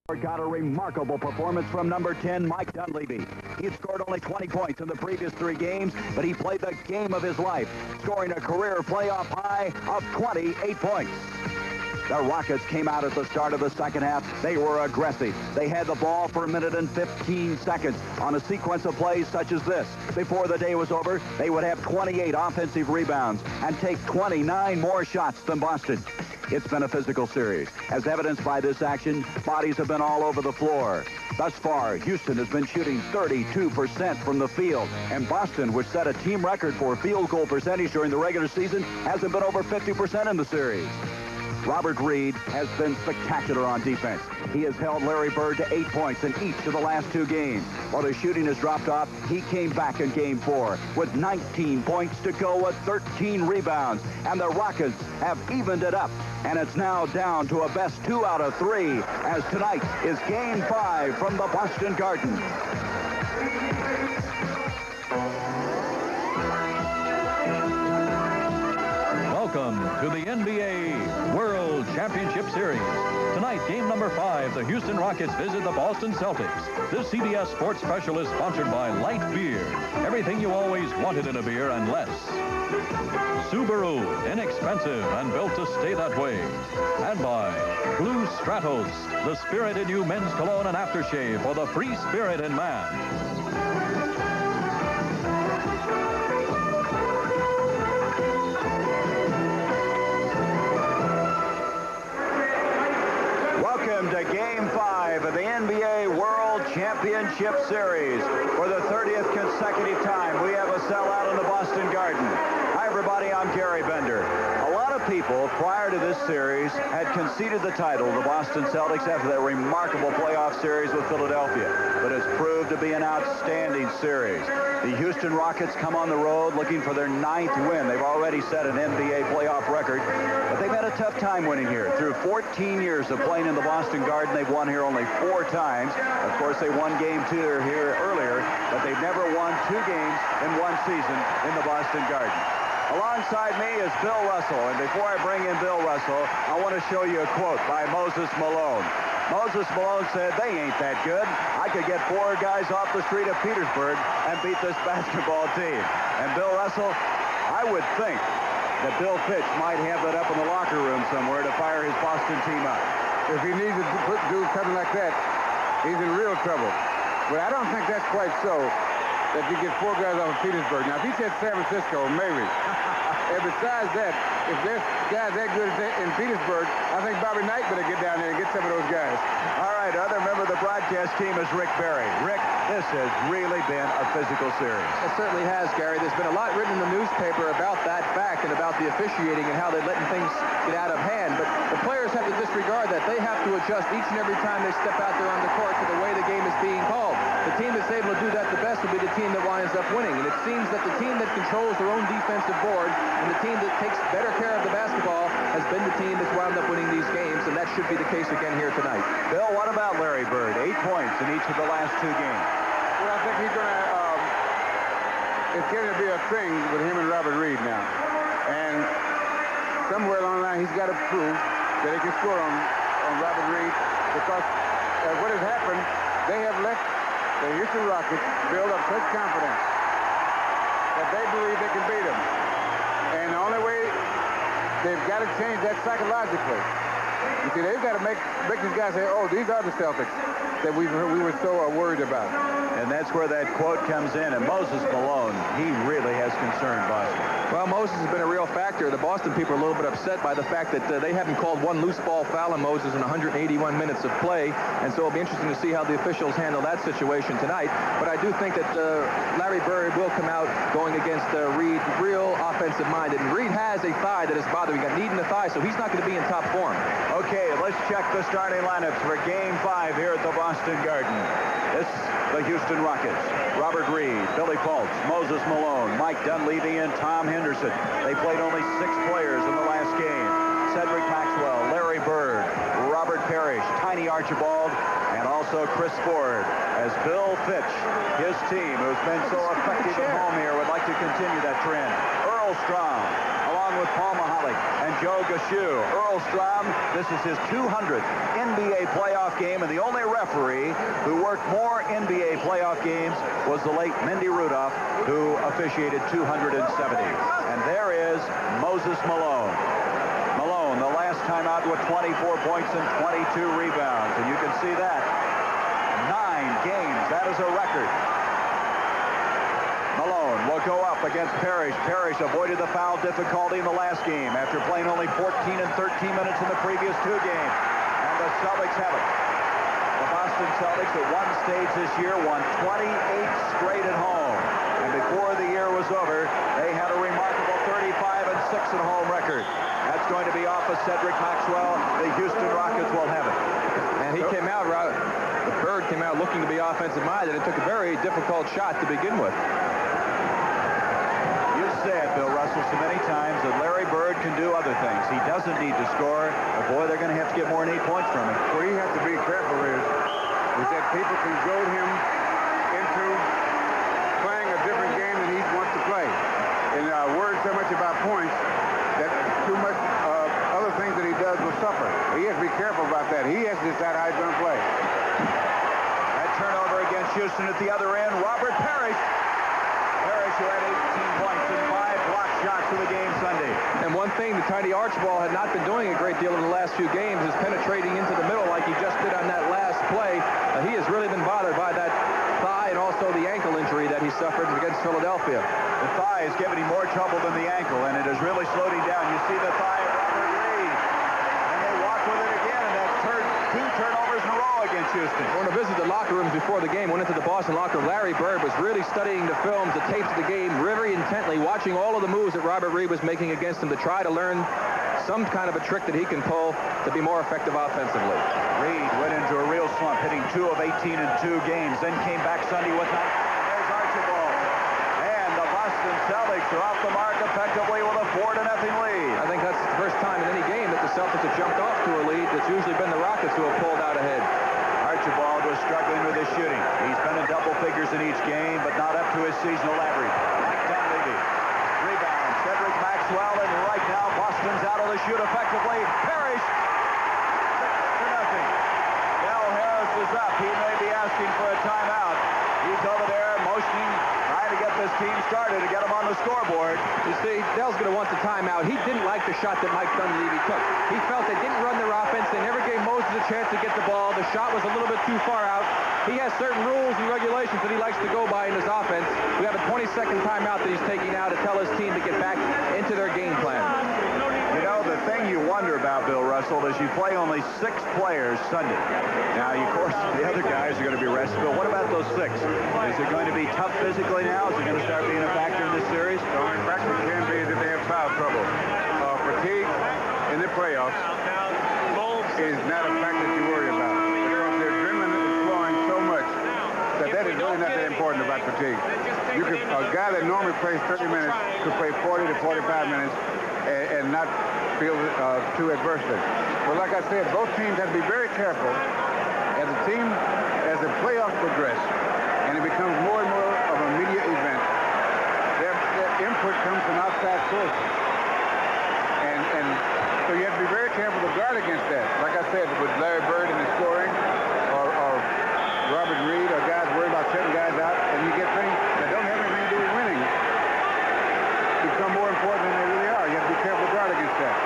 Got a remarkable performance from number 10, Mike Dunleavy. He scored only 20 points in the previous 3 games, but he played the game of his life, scoring a career playoff high of 28 points. The Rockets came out at the start of the second half. They were aggressive. They had the ball for 1 minute and 15 seconds on a sequence of plays such as this. Before the day was over, they would have 28 offensive rebounds and take 29 more shots than Boston. It's been a physical series. As evidenced by this action, bodies have been all over the floor. Thus far, Houston has been shooting 32% from the field, and Boston, which set a team record for field goal percentage during the regular season, hasn't been over 50% in the series. Robert Reed has been spectacular on defense. He has held Larry Bird to 8 points in each of the last 2 games. While the shooting has dropped off, he came back in Game 4 with 19 points to go with 13 rebounds. And the Rockets have evened it up. And it's now down to a best 2 out of 3 as tonight is Game 5 from the Boston Garden. Welcome to the NBA World Championship Series. Tonight, game number 5, the Houston Rockets visit the Boston Celtics. This CBS Sports Special is sponsored by Light Beer. Everything you always wanted in a beer and less. Subaru, inexpensive and built to stay that way. And by Blue Stratos, the spirit in you men's cologne and aftershave for the free spirit in man. Welcome to Game 5 of the NBA World Championship Series. For the 30th consecutive time, we have a sellout in the Boston Garden. Hi, everybody. I'm Gary Bender. A lot of people prior to this series had conceded the title to the Boston Celtics after that remarkable playoff series with Philadelphia, but it's proved to be an outstanding series. The Houston Rockets come on the road looking for their 9th win. They've already set an NBA playoff record, but they've had a tough time winning here. Through 14 years of playing in the Boston Garden, they've won here only 4 times. Of course, they won Game 2 here earlier, but they've never won 2 games in 1 season in the Boston Garden. Alongside me is Bill Russell, and before I bring in Bill Russell, I want to show you a quote by Moses Malone. Moses Malone said, "They ain't that good. I could get 4 guys off the street of Petersburg and beat this basketball team." And Bill Russell, I would think that Bill Fitch might have that up in the locker room somewhere to fire his Boston team up. If he needs to do something like that, he's in real trouble. But I don't think that's quite so, that you get 4 guys off of Petersburg. Now, if he said San Francisco, maybe. And besides that, if there's guys that good in Petersburg, I think Bobby Knight better get down there and get some of those guys. All right, other member of the broadcast team is Rick Barry. Rick, this has really been a physical series. It certainly has, Gary. There's been a lot written in the newspaper about that fact and about the officiating and how they're letting things get out of hand. But the players have to disregard that. They have to adjust each and every time they step out there on the court to the way the game is being called. The team that's able to do that the best will be the team that winds up winning. And it seems that the team that controls their own defensive board and the team that takes better care of the basketball has been the team that's wound up winning these games, and that should be the case again here tonight. Bill, what about Larry Bird? 8 points in each of the last 2 games. Well, I think he's going to, it's going to be a thing with him and Robert Reed now. And somewhere along the line, he's got to prove that he can score on Robert Reed, because what has happened, they have let the Houston Rockets build up such confidence that they believe they can beat them. And the only way, they've got to change that psychologically. You see, they've got to make these guys say, oh, these are the Celtics that we were so worried about. And that's where that quote comes in. And Moses Malone, he really has concerned Boston. Well, Moses has been a real factor. The Boston people are a little bit upset by the fact that they haven't called 1 loose ball foul on Moses in 181 minutes of play. And so it'll be interesting to see how the officials handle that situation tonight. But I do think that Larry Bird will come out going against Reed, real offensive-minded. And Reed has a thigh that is bothering him. Got knee in the thigh, so he's not going to be in top form. Okay, let's check the starting lineups for Game 5 here at the Boston Garden. This the Houston Rockets. Robert Reed, Billy Fultz, Moses Malone, Mike Dunleavy, and Tom Henderson. They played only 6 players in the last game. Cedric Maxwell, Larry Bird, Robert Parish, Tiny Archibald, and also Chris Ford. As Bill Fitch, his team, who's been so effective at home here, would like to continue that trend. Earl Strom, along with Paul Mahalik and Joe Gashu. Earl Strom, this is his 200th NBA playoff playoff game, and the only referee who worked more NBA playoff games was the late Mindy Rudolph, who officiated 270. And there is Moses Malone. Malone, the last time out with 24 points and 22 rebounds. And you can see that. 9 games. That is a record. Malone will go up against Parish. Parish avoided the foul difficulty in the last game after playing only 14 and 13 minutes in the previous 2 games. And the Celtics have it. The Boston Celtics at one stage this year won 28 straight at home. And before the year was over, they had a remarkable 35 and 6 at home record. That's going to be off of Cedric Maxwell. The Houston Rockets will have it. And he came out, the Bird came out looking to be offensive-minded. It took a very difficult shot to begin with. Said, Bill Russell, so many times that Larry Bird can do other things. He doesn't need to score. But boy, they're going to have to get more than 8 points from him. What he has to be careful is that people can goad him into playing a different game than he wants to play. And worried so much about points that too much other things that he does will suffer. He has to be careful about that. He has to decide how he's going to play. That turnover against Houston at the other end. Robert Parish. Parish, who had 18 points and 5 block shots in the game Sunday. And one thing the tiny Archibald had not been doing a great deal in the last few games is penetrating into the middle like he just did on that last play. He has really been bothered by that thigh and also the ankle injury that he suffered against Philadelphia. The thigh is giving him more trouble than the ankle, and it has really slowed him down. You see the thigh of Robert Reed, and they walk with it again, and that 2 turnovers in a row against Houston. When I visited the locker rooms before the game, went into the Boston locker room, Larry Bird was really studying the films, the tapes of the game, very intently, watching all of the moves that Robert Reed was making against him to try to learn some kind of a trick that he can pull to be more effective offensively. Reed went into a real slump, hitting 2 of 18 in 2 games, then came back Sunday with 19. There's Archibald. And the Boston Celtics are off the mark effectively with a 4-0 lead. I think that's the first time in any game that the Celtics have jumped off to a lead. It's usually been the Rockets who have pulled out ahead. Archibald was struggling with his shooting. He's been in double figures in each game, but not up to his seasonal average. Mike Dunleavy. Rebound. Cedric Maxwell, and right now Boston's out of the shoot effectively. Parish. 6-0. Del Harris is up. He may be asking for a timeout. He's over there motioning, trying to get this team started to get him on the scoreboard. You see, Dell's going to want the timeout. He didn't like the shot that Mike Dunleavy took. He felt they didn't run their offense. They never gave Moses a chance to get the ball. The shot was a little bit too far out. He has certain rules and regulations that he likes to go by in his offense. We have a 20-second timeout that he's taking now to tell his team to get back into their game plan. You know, the thing you wonder about, Bill Russell, is you play only 6 players Sunday. Now, of course, the other guys are going to be rested, but what about those 6? Is it going to be tough physically now? Is it going to start being a factor in this series? The only factor can be that they have foul trouble. Fatigue in the playoffs is not a factor that you worry about. Because the adrenaline is flowing so much that is really not that important about fatigue. A guy that normally plays 30 minutes could play 40 to 45 minutes and not feel too adversity. But like I said, both teams have to be very careful as the playoffs progress and it becomes more and more of a media event. Their input comes from outside sources. And so you have to be very careful to guard against that. Like I said, with Larry Bird in the scoring or Robert Reed or guys worried about setting guys out, and you get things that don't have anything to do with winning become more important than they really are. You have to be careful to guard against that.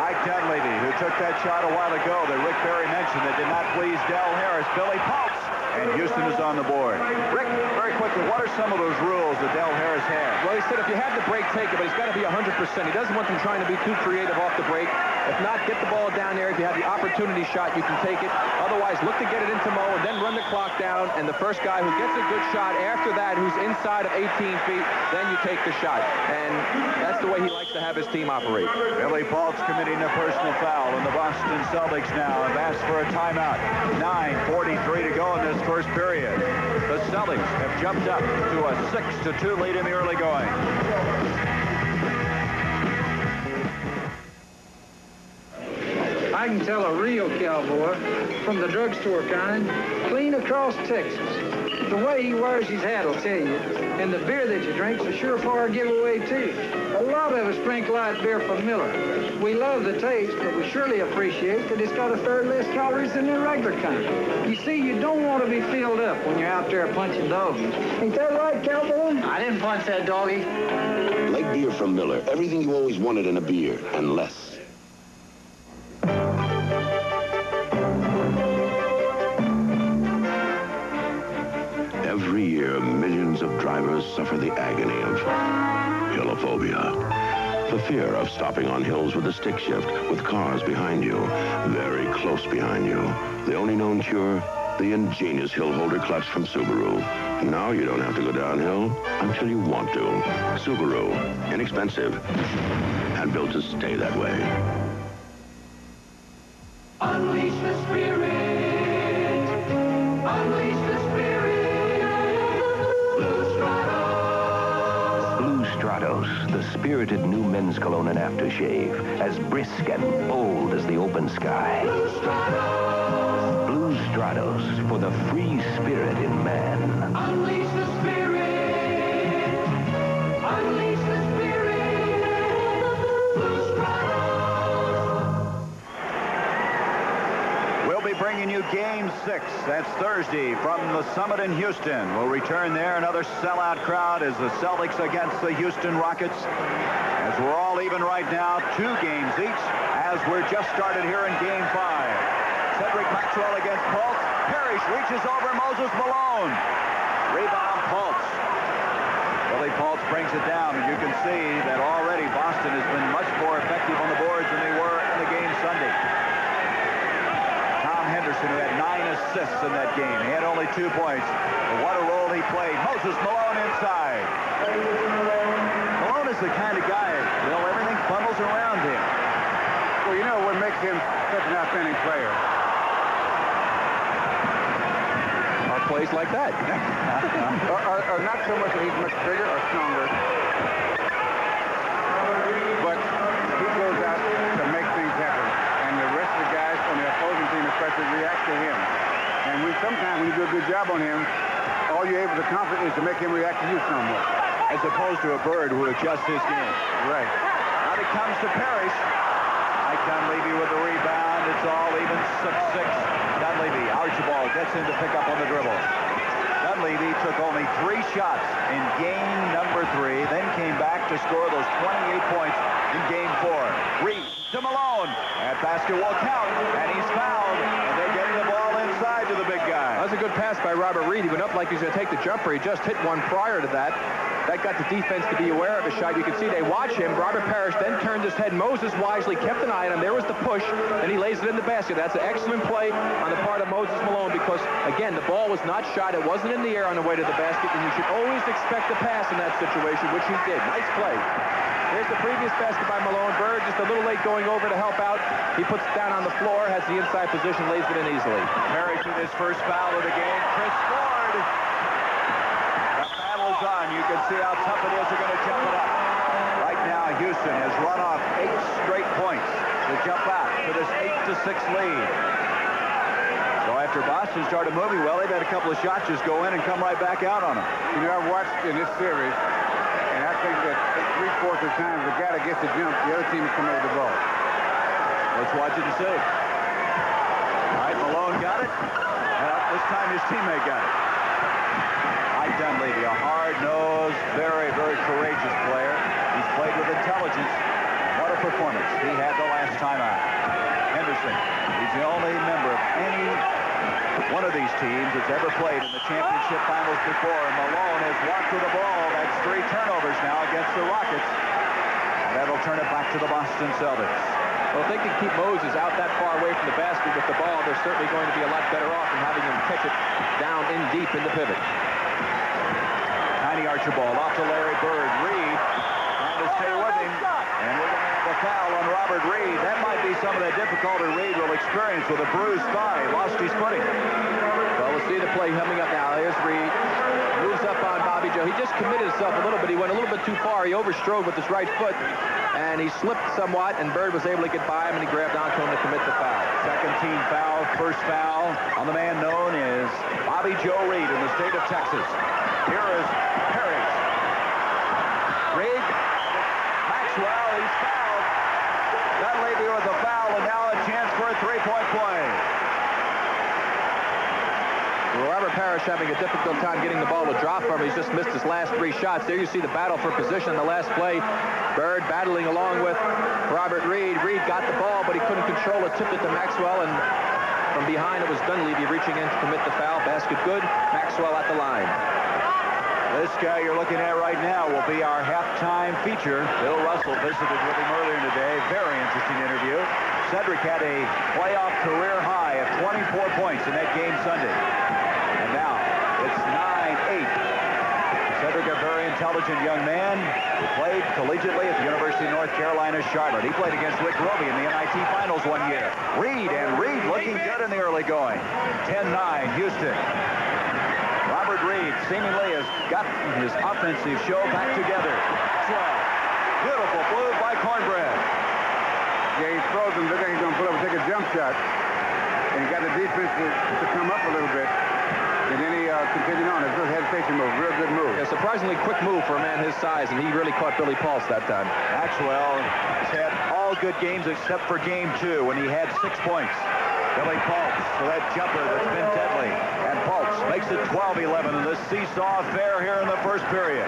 Mike Dunleavy, who took that shot a while ago that Rick Barry mentioned that did not please Del Harris. Billy Pulse, and Houston is on the board. Rick, very quickly, what are some of those rules that Del Harris has? Well, he said if you have the break, take it, but it's got to be 100%. He doesn't want them trying to be too creative off the break. If not, get the ball down there. If you have the opportunity shot, you can take it. Otherwise, look to get it into Mo and then run the clock down. And the first guy who gets a good shot after that, who's inside of 18 feet, then you take the shot. And that's the way he likes to have his team operate. Billy Paultz committing a personal foul, and the Boston Celtics now have asked for a timeout. 9:43 to go in this first period. The Celtics have jumped up to a 6-2 lead in the early going. I can tell a real cowboy from the drugstore kind, clean across Texas. The way he wears his hat will tell you. And the beer that you drink's a surefire giveaway, too. A lot of us drink light beer from Miller. We love the taste, but we surely appreciate that it's got a third less calories than the regular kind. You see, you don't want to be filled up when you're out there punching doggies. Ain't that right, cowboy? I didn't punch that doggie. Like beer from Miller. Everything you always wanted in a beer, and less. Every year, millions of drivers suffer the agony of hillophobia. The fear of stopping on hills with a stick shift, with cars behind you, very close behind you. The only known cure, the ingenious hill holder clutch from Subaru. Now you don't have to go downhill until you want to. Subaru, inexpensive, and built to stay that way. Unleash the spirit. Unleash the spirit. Blue Stratos. Blue Stratos, the spirited new men's cologne and aftershave, as brisk and bold as the open sky. Blue Stratos. Blue Stratos, for the free spirit in man. Unleash the spirit. Unleash the spirit. Blue Stratos. We'll be bringing you Game 6. That's Thursday from the Summit in Houston. We'll return there. Another sellout crowd as the Celtics against the Houston Rockets. As we're all even right now, 2 games each, as we're just started here in Game 5. Cedric Maxwell against Pulse. Parish reaches over Moses Malone. Rebound Pulse. Billy Pulse brings it down, and you can see that already Boston has been much more effective on the boards than they were in the game Sunday. Henderson, who had 9 assists in that game. He had only 2 points. But what a role he played. Moses Malone inside. Malone is the kind of guy, everything funnels around him. Well, you know what makes him such an outstanding player? Are plays like that. or not so much that he's much bigger or stronger, but he goes out to make things happen. And the rest of the guys on the opposing team especially react to him. And sometimes when you do a good job on him, all you're able to accomplish is to make him react to you somewhat. As opposed to a Bird who adjusts his game. Right. Out it comes to Parish. Mike Dunleavy with the rebound. It's all even 6-6. Dunleavy, Archibald gets in to pick up on the dribble. Dunleavy took only 3 shots in game number 3, then came back to score those 28 points in game 4. Reed to Malone. That basket will count, and he's fouled. And they're getting the ball inside to the big guy. That was a good pass by Robert Reed. He went up like he was going to take the jumper. He just hit one prior to that. That got the defense to be aware of his shot. You can see they watch him. Robert Parish then turned his head. Moses wisely kept an eye on him. There was the push, and he lays it in the basket. That's an excellent play on the part of Moses Malone because, again, the ball was not shot. It wasn't in the air on the way to the basket, and you should always expect a pass in that situation, which he did. Nice play. Here's the previous basket by Malone. Bird just a little late going over to help out. He puts it down on the floor, has the inside position, lays it in easily. Parish with his first foul of the game. Chris Ford. The battle's on. You can see how tough it is. They're going to jump it up. Right now, Houston has run off 8 straight points to jump out to this 8-6 lead. So after Boston started moving well, they've had a couple of shots just go in and come right back out on them. You know, I've watched in this series, and I think that 3/4 of the time the guy that gets the jump, the other team is coming over the ball. Let's watch it and see. All right, Malone got it. Well, this time his teammate got it. Mike Dunleavy, a hard-nosed, very, very courageous player. He's played with intelligence. What a performance he had the last time out. Henderson, he's the only member of any one of these teams that's ever played in the championship finals before. Malone has walked to the ball. That's 3 turnovers now against the Rockets. And that'll turn it back to the Boston Celtics. Well, if they can keep Moses out that far away from the basket with the ball, they're certainly going to be a lot better off than having him catch it down in deep in the pivot. Tiny Archibald off to Larry Bird. Reed trying to stay with him. And we're going to have a foul on Robert Reed. That might be some of the difficulty Reed will experience with a bruised thigh. Lost his footing. Well, we'll see the play coming up now. Here's Reed. Moves up on Bobby Joe. He just committed himself a little bit. He went a little bit too far. He overstrode with his right foot, and he slipped somewhat, and Bird was able to get by him, and he grabbed onto him to commit the foul. Second team foul, first foul on the man known as Bobby Joe Reed in the state of Texas. Here is Parish. Reed, Maxwell, he's fouled. Dunleavy with the foul, and now a chance for a three-point play. Well, Robert Parish having a difficult time getting the ball to drop from him. He's just missed his last 3 shots. There you see the battle for position in the last play. Bird battling along with Robert Reed. Reed got the ball, but he couldn't control it. Tipped it to Maxwell, and from behind it was Dunleavy reaching in to commit the foul. Basket good. Maxwell at the line. This guy you're looking at right now will be our halftime feature. Bill Russell visited with him earlier today. Very interesting interview. Cedric had a playoff career high of 24 points in that game Sunday. And now it's 9-8. Cedric, a very intelligent young man who played collegiately at the University of North Carolina, Charlotte. He played against Rick Roby in the NIT Finals one year. Reed looking good in the early going. 10-9, Houston. Robert Reed seemingly has gotten his offensive show back together. 12. Beautiful move by Cornbread. Yeah, he's frozen. Look like he's going to put up and take a jump shot. And he got the defense to come up a little bit. And then he continued on. It's a good hesitation move. Real good move. A surprisingly quick move for a man his size, and he really caught Billy Pulse that time. Maxwell has had all good games except for game 2 when he had 6 points. Billy Pulse for that jumper that's been deadly. And Pulse makes it 12-11 in this seesaw affair here in the first period.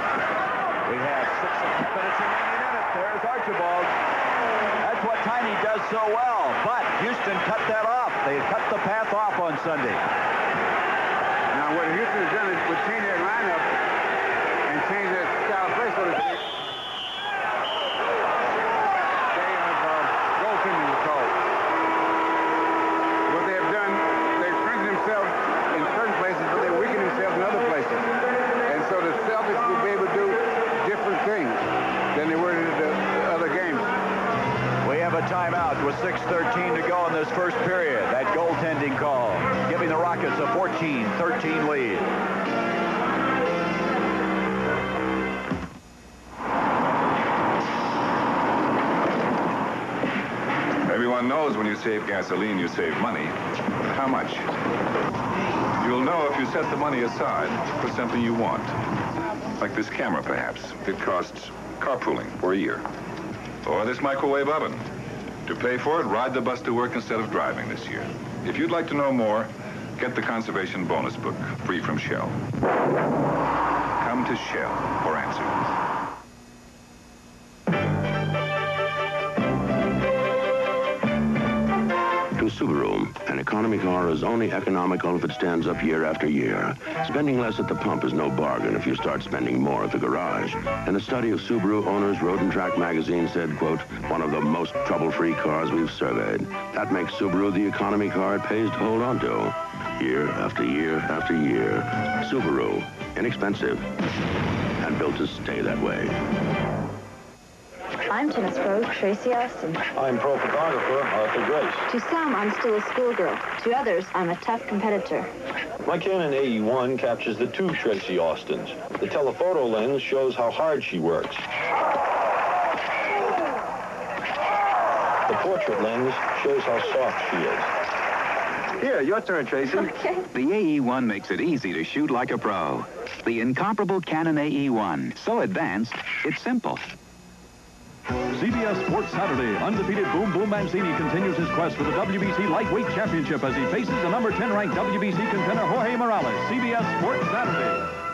We have 6 minutes remaining in it. There's Archibald. That's what Tiny does so well. But Houston cut that off. They cut the path off on Sunday. Now, what Houston has done is would change their lineup and change their style of play, so to speak. They have goaltending is called. What they have done, they've strengthened themselves in certain places, but they weaken themselves in other places. And so the Celtics will be able to do different things than they were in the other games. We have a timeout with 6:13 to go in this first period. That goaltending call giving the Rockets a 14-13 lead. Everyone knows when you save gasoline, you save money. But how much? You'll know if you set the money aside for something you want. Like this camera, perhaps. It costs carpooling for a year. Or this microwave oven. To pay for it, ride the bus to work instead of driving this year. If you'd like to know more, get the Conservation Bonus Book, free from Shell. Come to Shell for answers. To Subaru, an economy car is only economical if it stands up year after year. Spending less at the pump is no bargain if you start spending more at the garage. And a study of Subaru owners, Road and Track magazine said, quote, one of the most trouble-free cars we've surveyed. That makes Subaru the economy car it pays to hold on to. Year after year after year. Subaru, inexpensive and built to stay that way. I'm tennis pro Tracy Austin. I'm pro photographer Arthur Grace. To some, I'm still a schoolgirl. To others, I'm a tough competitor. My Canon AE1 captures the 2 Tracy Austins. The telephoto lens shows how hard she works. The portrait lens shows how soft she is. Here, your turn, Tracy. Okay. The AE1 makes it easy to shoot like a pro. The incomparable Canon AE1. So advanced, it's simple. CBS Sports Saturday. Undefeated Boom Boom Mancini continues his quest for the WBC Lightweight Championship as he faces the number 10 ranked WBC contender Jorge Morales. CBS Sports Saturday.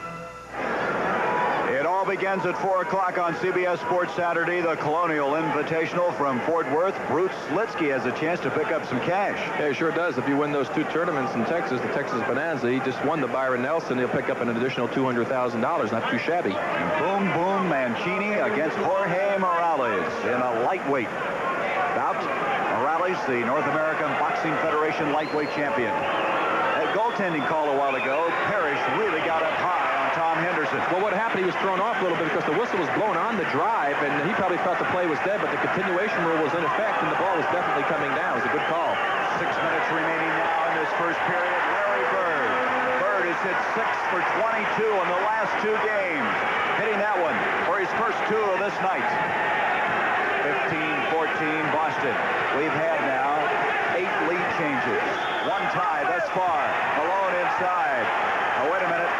It all begins at 4 o'clock on CBS Sports Saturday. The Colonial Invitational from Fort Worth. Bruce Slitsky has a chance to pick up some cash. Yeah, he sure does. If you win those 2 tournaments in Texas, the Texas Bonanza, he just won the Byron Nelson. He'll pick up an additional $200,000. Not too shabby. And Boom Boom Mancini against Jorge Morales in a lightweight bout. Morales, the North American Boxing Federation lightweight champion. That goaltending call a while ago, Parish really got up high on Tom Henderson. Well, what happened, he was thrown off a little bit because the whistle was blown on the drive, and he probably thought the play was dead, but the continuation rule was in effect, and the ball was definitely coming down. It was a good call. 6 minutes remaining now in this first period. Larry Bird. Bird has hit 6 for 22 in the last 2 games. Hitting that one for his first 2 of this night. 15-14 Boston. We've had now 8 lead changes. 1 tie thus far. Malone inside. Oh, wait a minute.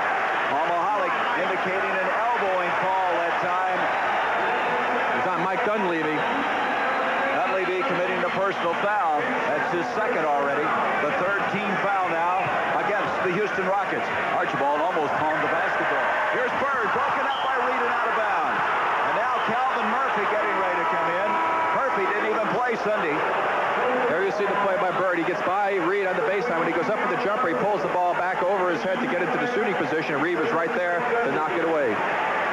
Mahalik indicating an elbowing call that time. It's on Mike Dunleavy. Dunleavy committing a personal foul. That's his second already. The 3rd team foul now against the Houston Rockets. Archibald almost palmed the basketball. Here's Bird, broken up by Reed and out of bounds. And now Calvin Murphy getting ready to come in. Murphy didn't even play Sunday. There you see the play by Bird. He gets by Reed on the baseline. When he goes up for the jumper, he pulls the ball back over his head to get into the shooting position. Reed was right there to knock it away.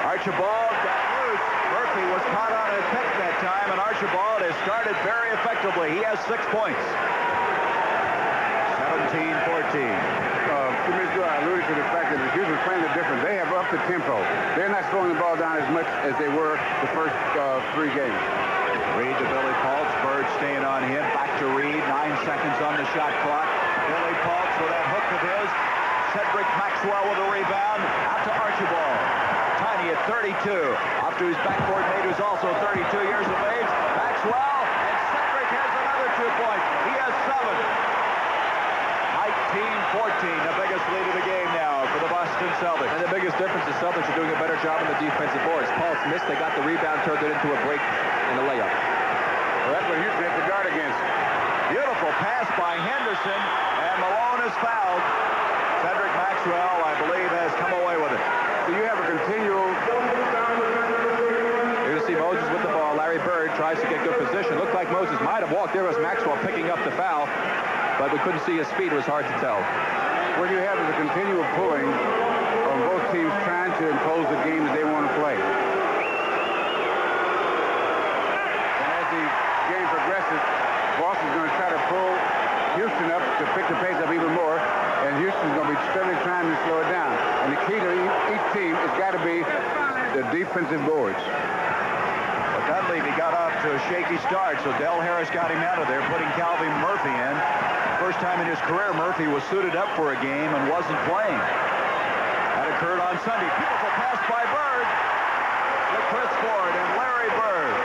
Archibald got loose. Murphy was caught on a pick that time, and Archibald has started very effectively. He has 6 points. 17-14. I alluded to the fact that the Houston is playing the difference. They have upped the tempo. They're not slowing the ball down as much as they were the first 3 games. Reed to Billy Paultz. Bird staying on him. Back to Reed. 9 seconds on the shot clock. Billy Paultz with that hook of his. Cedric Maxwell with a rebound. Out to Archibald. Tiny at 32. Off to his backcourt mate, who's also 32 years of age. Maxwell. And Cedric has another 2 points. He has 7. 19-14, the biggest lead of the game now for the Boston Celtics. And the biggest difference, the Celtics are doing a better job on the defensive boards. Paultz missed. They got the rebound, turned it into a break and a layup. Well, that's what Houston has to guard against. Beautiful pass by Henderson, and Malone is fouled. Cedric Maxwell, I believe, has come away with it. So you have a continual... Here you see Moses with the ball. Larry Bird tries to get good position. Looked like Moses might have walked. There was Maxwell picking up the foul, but we couldn't see his feet. It was hard to tell. What you have is a continual pulling on both teams trying to impose the game that they want to play. And as the game progresses, Boston's going to try to pull Houston up to pick the pace up even more, and Houston's going to be steadily trying to slow it down. And the key to each team has got to be the defensive boards. Well, Dunleavy got off to a shaky start, so Del Harris got him out of there, putting Calvin Murphy in. First time in his career, Murphy was suited up for a game and wasn't playing. That occurred on Sunday. Beautiful pass by Bird to Chris Ford and Larry Bird,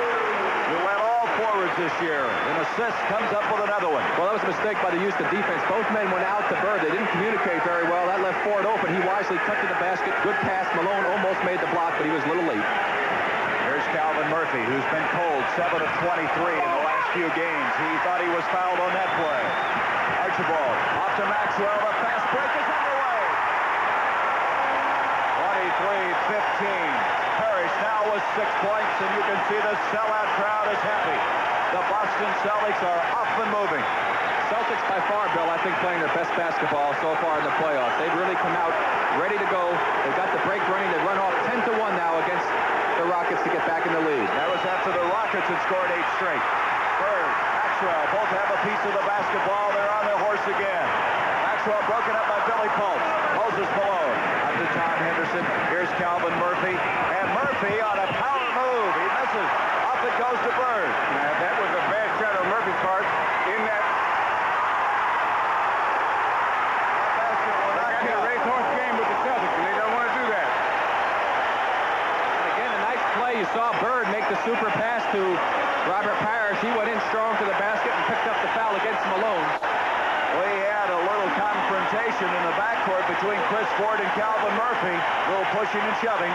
who led all forwards this year. An assist, comes up with another one. Well, that was a mistake by the Houston defense. Both men went out to Bird. They didn't communicate very well. That left Ford open. He wisely cut to the basket. Good pass. Malone almost made the block, but he was a little late. Here's Calvin Murphy, who's been cold, 7 of 23 in the last few games. He thought he was fouled on that play. Archibald off to Maxwell. The fast break is underway. 23-15. Parish now with 6 points, and you can see the sellout crowd is happy. The Boston Celtics are off and moving. Celtics by far, Bill, I think playing their best basketball so far in the playoffs. They've really come out ready to go. They've got the break running. They run off 10-1 now against the Rockets to get back in the lead. That was after the Rockets had scored 8 straight. Bird, Maxwell, both have a piece of the basketball. They're on their horse again. Maxwell broken up by Billy Paultz. Moses Malone up to Tom Henderson. Here's Calvin Murphy. And Murphy on a power move. He misses. Off it goes to Bird. Now, that was a bad shot on Murphy's part in that. Basket will not Got a count. racehorse game with the Celtics, and they don't want to do that. And again, a nice play. You saw Bird make the super pass to Robert Parish. He went in strong to the basket and picked up the foul against Malone. We had a little confrontation in the backcourt between Chris Ford and Calvin Murphy. A little pushing and shoving.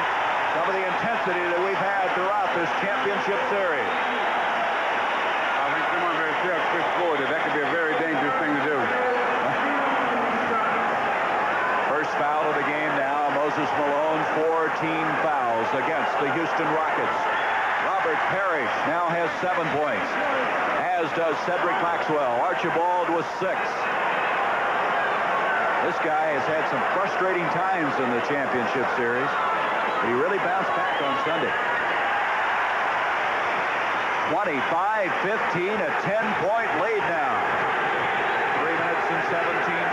Some of the intensity that we've had throughout this championship series. I think someone better tell Chris Ford that could be a very dangerous thing to do. First foul of the game now. Moses Malone, 14 fouls against the Houston Rockets. Robert Parish now has 7 points, as does Cedric Maxwell. Archibald with 6. This guy has had some frustrating times in the championship series, but he really bounced back on Sunday. 25-15, a 10-point lead now. 3 minutes and 17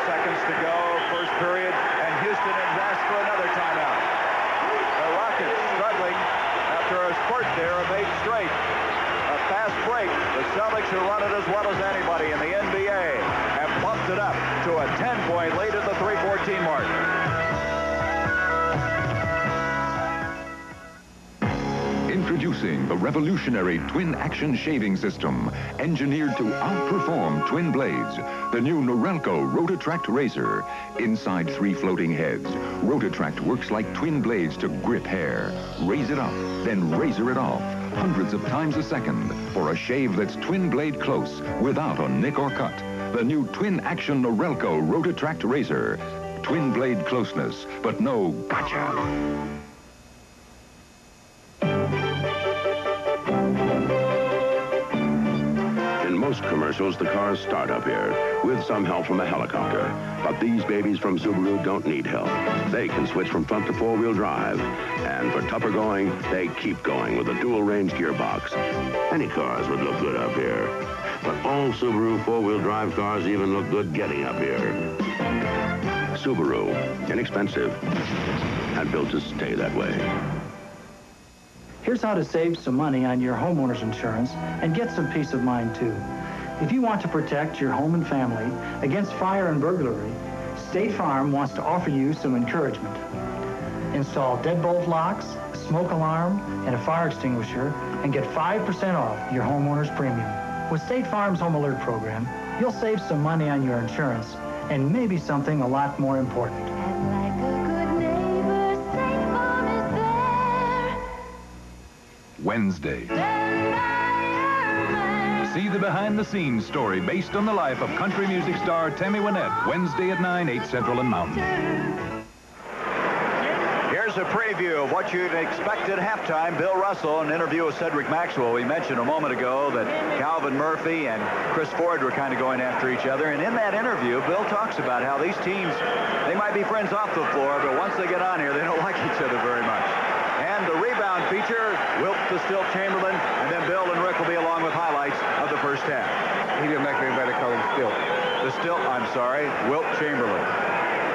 seconds to go, first period, and Houston has asked for another timeout. The Rockets struggling after a spurt there of 8 straight. A fast break. The Celtics who run it as well as anybody in the NBA have bumped it up to a 10-point lead at the 3:14 mark. Introducing the revolutionary twin-action shaving system, engineered to outperform twin blades. The new Norelco Rotatract razor. Inside 3 floating heads, Rotatract works like twin blades to grip hair. Raise it up, then razor it off, hundreds of times a second, for a shave that's twin blade close, without a nick or cut. The new twin-action Norelco Rotatract razor. Twin blade closeness, but no gotcha. In most commercials, the cars start up here with some help from a helicopter. But these babies from Subaru don't need help. They can switch from front to 4-wheel drive. And for tougher going, they keep going with a dual-range gearbox. Any cars would look good up here. But all Subaru 4-wheel drive cars even look good getting up here. Subaru, inexpensive, and built to stay that way. Here's how to save some money on your homeowner's insurance and get some peace of mind, too. If you want to protect your home and family against fire and burglary, State Farm wants to offer you some encouragement. Install deadbolt locks, a smoke alarm, and a fire extinguisher, and get 5% off your homeowner's premium. With State Farm's Home Alert program, you'll save some money on your insurance and maybe something a lot more important. And like a good neighbor, State Farm is there. Wednesday. See the behind-the-scenes story based on the life of country music star Tammy Wynette. Wednesday at 9, 8 Central and Mountain. Here's a preview of what you'd expect at halftime. Bill Russell, an interview with Cedric Maxwell. We mentioned a moment ago that Calvin Murphy and Chris Ford were kind of going after each other. And in that interview, Bill talks about how these teams, they might be friends off the floor, but once they get on here, they don't like each other very much. And the rebound feature, Wilt to Stilt Chamberlain, and then Bill and Rick will be along with highlights of the first half. He didn't like anybody to call him Stilt. The Stilt, I'm sorry, Wilt Chamberlain.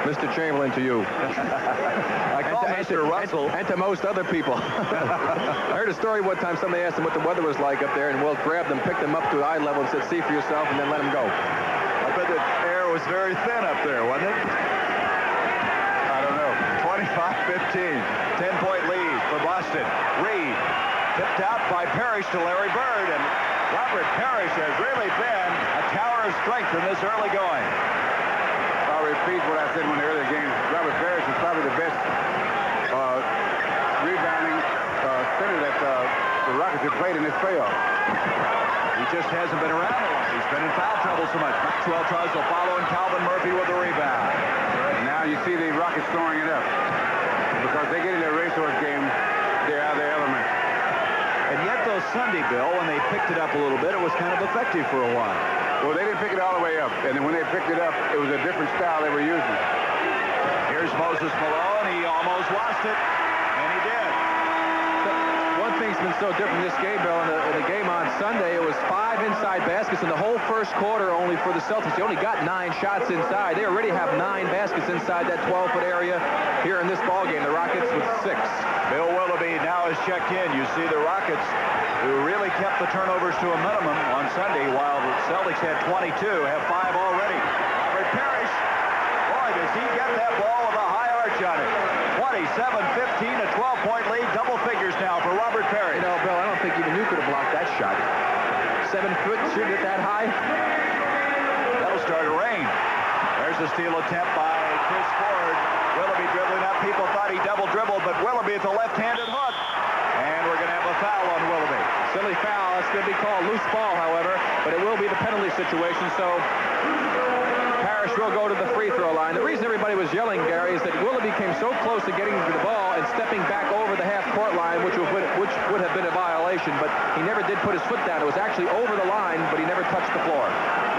Mr. Chamberlain to you. I call Mr. Russell. And to most other people. I heard a story one time, somebody asked him what the weather was like up there, and Wilt grabbed them, picked them up to eye level and said, see for yourself, and then let them go. I bet the air was very thin up there, wasn't it? I don't know. 25-15. 10-point lead for Boston. Reed tipped out by Parish to Larry Bird, and Robert Parish has really been a tower of strength in this early going. I'll repeat what I said in the earlier game. Robert Parish is probably the best rebounding center that the Rockets have played in this playoff. He just hasn't been around a lot. He's been in foul trouble so much. Maxwell tries to follow, and Calvin Murphy with the rebound. Now you see the Rockets throwing it up. Because they get in their racehorse game, they're out of their element. And yet, though, Sunday, Bill, when they picked it up a little bit, it was kind of effective for a while. Well, they didn't pick it all the way up. And then when they picked it up, it was a different style they were using. Here's Moses Malone. He almost lost it, and he did. One thing's been so different in this game, Bill. In the game on Sunday, it was 5 inside baskets in the whole first quarter only for the Celtics. They only got 9 shots inside. They already have 9 baskets inside that 12-foot area here in this ballgame. The Rockets with 6. Bill Willoughby now is checked in. You see the Rockets, who really kept the turnovers to a minimum on Sunday, while the Celtics had 22, have 5 already. Robert Parish, boy, does he get that ball with a high arch on it. 27-15, a 12-point lead, double figures now for Robert Parish. You know, Bill, I don't think even you could have blocked that shot. 7 foot, shoot it that high. That'll start to rain. There's a steal attempt by Chris Ford. Willoughby dribbling up. People thought he double dribbled, but Willoughby at the left-handed hook. And we're going to have a foul on Willoughby. Silly foul. It's going to be called loose ball, however, but it will be the penalty situation, so Parish will go to the free throw line. The reason everybody was yelling, Gary, is that Willoughby came so close to getting to the ball and stepping back over the half-court line, which would have been a violation, but he never did put his foot down. It was actually over the line, but he never touched the floor.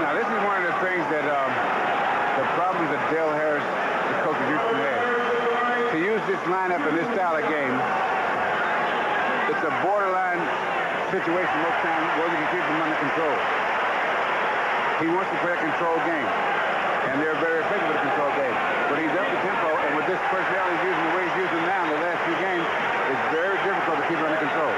Now, this is one of the things that the problems that Dale Harris, the coach of Houston, had. To use this lineup in this style of game, it's a borderline situation most times where you can keep them under control. He wants to play a control game, and they're very effective with a control game. But he's up the tempo, and with this personnel he's using the way he's using now in the last few games, it's very difficult to keep it under control.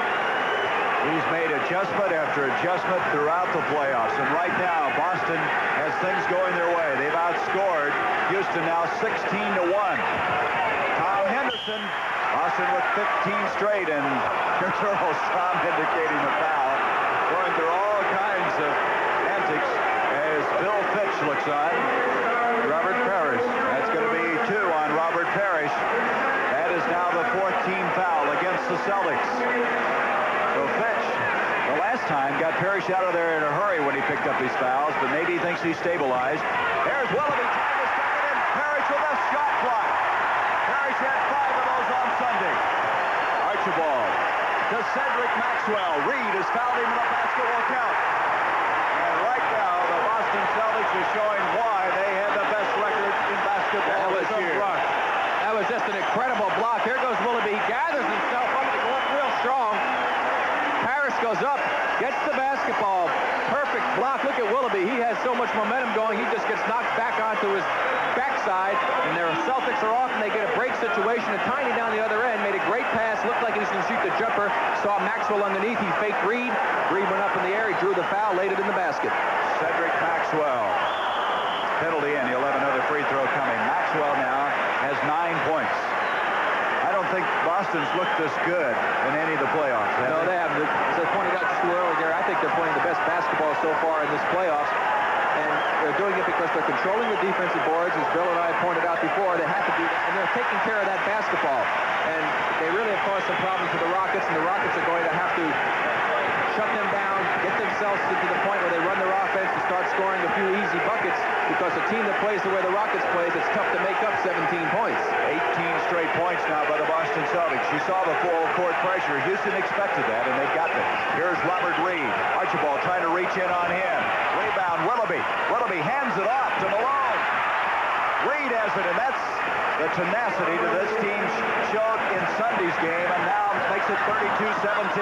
He's made adjustment after adjustment throughout the playoffs. And right now, Boston has things going their way. They've outscored Houston now 16-1. Tom Henderson Boston with 15 straight, and here's Earl Strom indicating the foul. Going through all kinds of antics as Bill Fitch looks on. Robert Parish. That's going to be 2 on Robert Parish. That is now the 4th team foul against the Celtics. So Fitch, the last time, got Parish out of there in a hurry when he picked up his fouls, but maybe he thinks he's stabilized. There's Willoughby trying to stick it in. Parish with a shot clock. Parish had 5 of those on Sunday. Archibald to Cedric Maxwell. Reed has fouled him in a basket will count. And right now, the Boston Celtics are showing why they had the best record in basketball this year. That was just an incredible block. Here goes Willoughby. He gathers himself up to go up real strong. Paris goes up, gets the basketball. Perfect block. Look at Willoughby. He has so much momentum going. He just gets knocked back onto his backside, and their Celtics are off, and they get a break situation. And Tiny down the other end made a great pass. Looked like he was going to shoot the jumper. Saw Maxwell underneath. He faked Reed. Reed went up in the air. He drew the foul, laid it in the basket. Cedric Maxwell. Penalty, and he'll have another free throw coming. Maxwell now has 9 points. I don't think Boston's looked this good in any of the playoffs. No, they haven't. As I pointed out just a little earlier, I think they're playing the best basketball so far in this playoffs. And they're doing it because they're controlling the defensive boards, as Bill and I pointed out before. They have to do that, and they're taking care of that basketball. And they really have caused some problems for the Rockets, and the Rockets are going to have to shut them down, get themselves to the point where they run their offense and start scoring a few easy buckets, because a team that plays the way the Rockets plays, it's tough to make up 17 points. 18 straight points now by the Boston Celtics. You saw the full court pressure. Houston expected that, and they've got that. Here's Robert Reed. Archibald trying to reach in on him. Rebound, Willoughby. Willoughby hands it off to Malone. Reed has it, and that's the tenacity that this team showed in Sunday's game, and now makes it 32-17.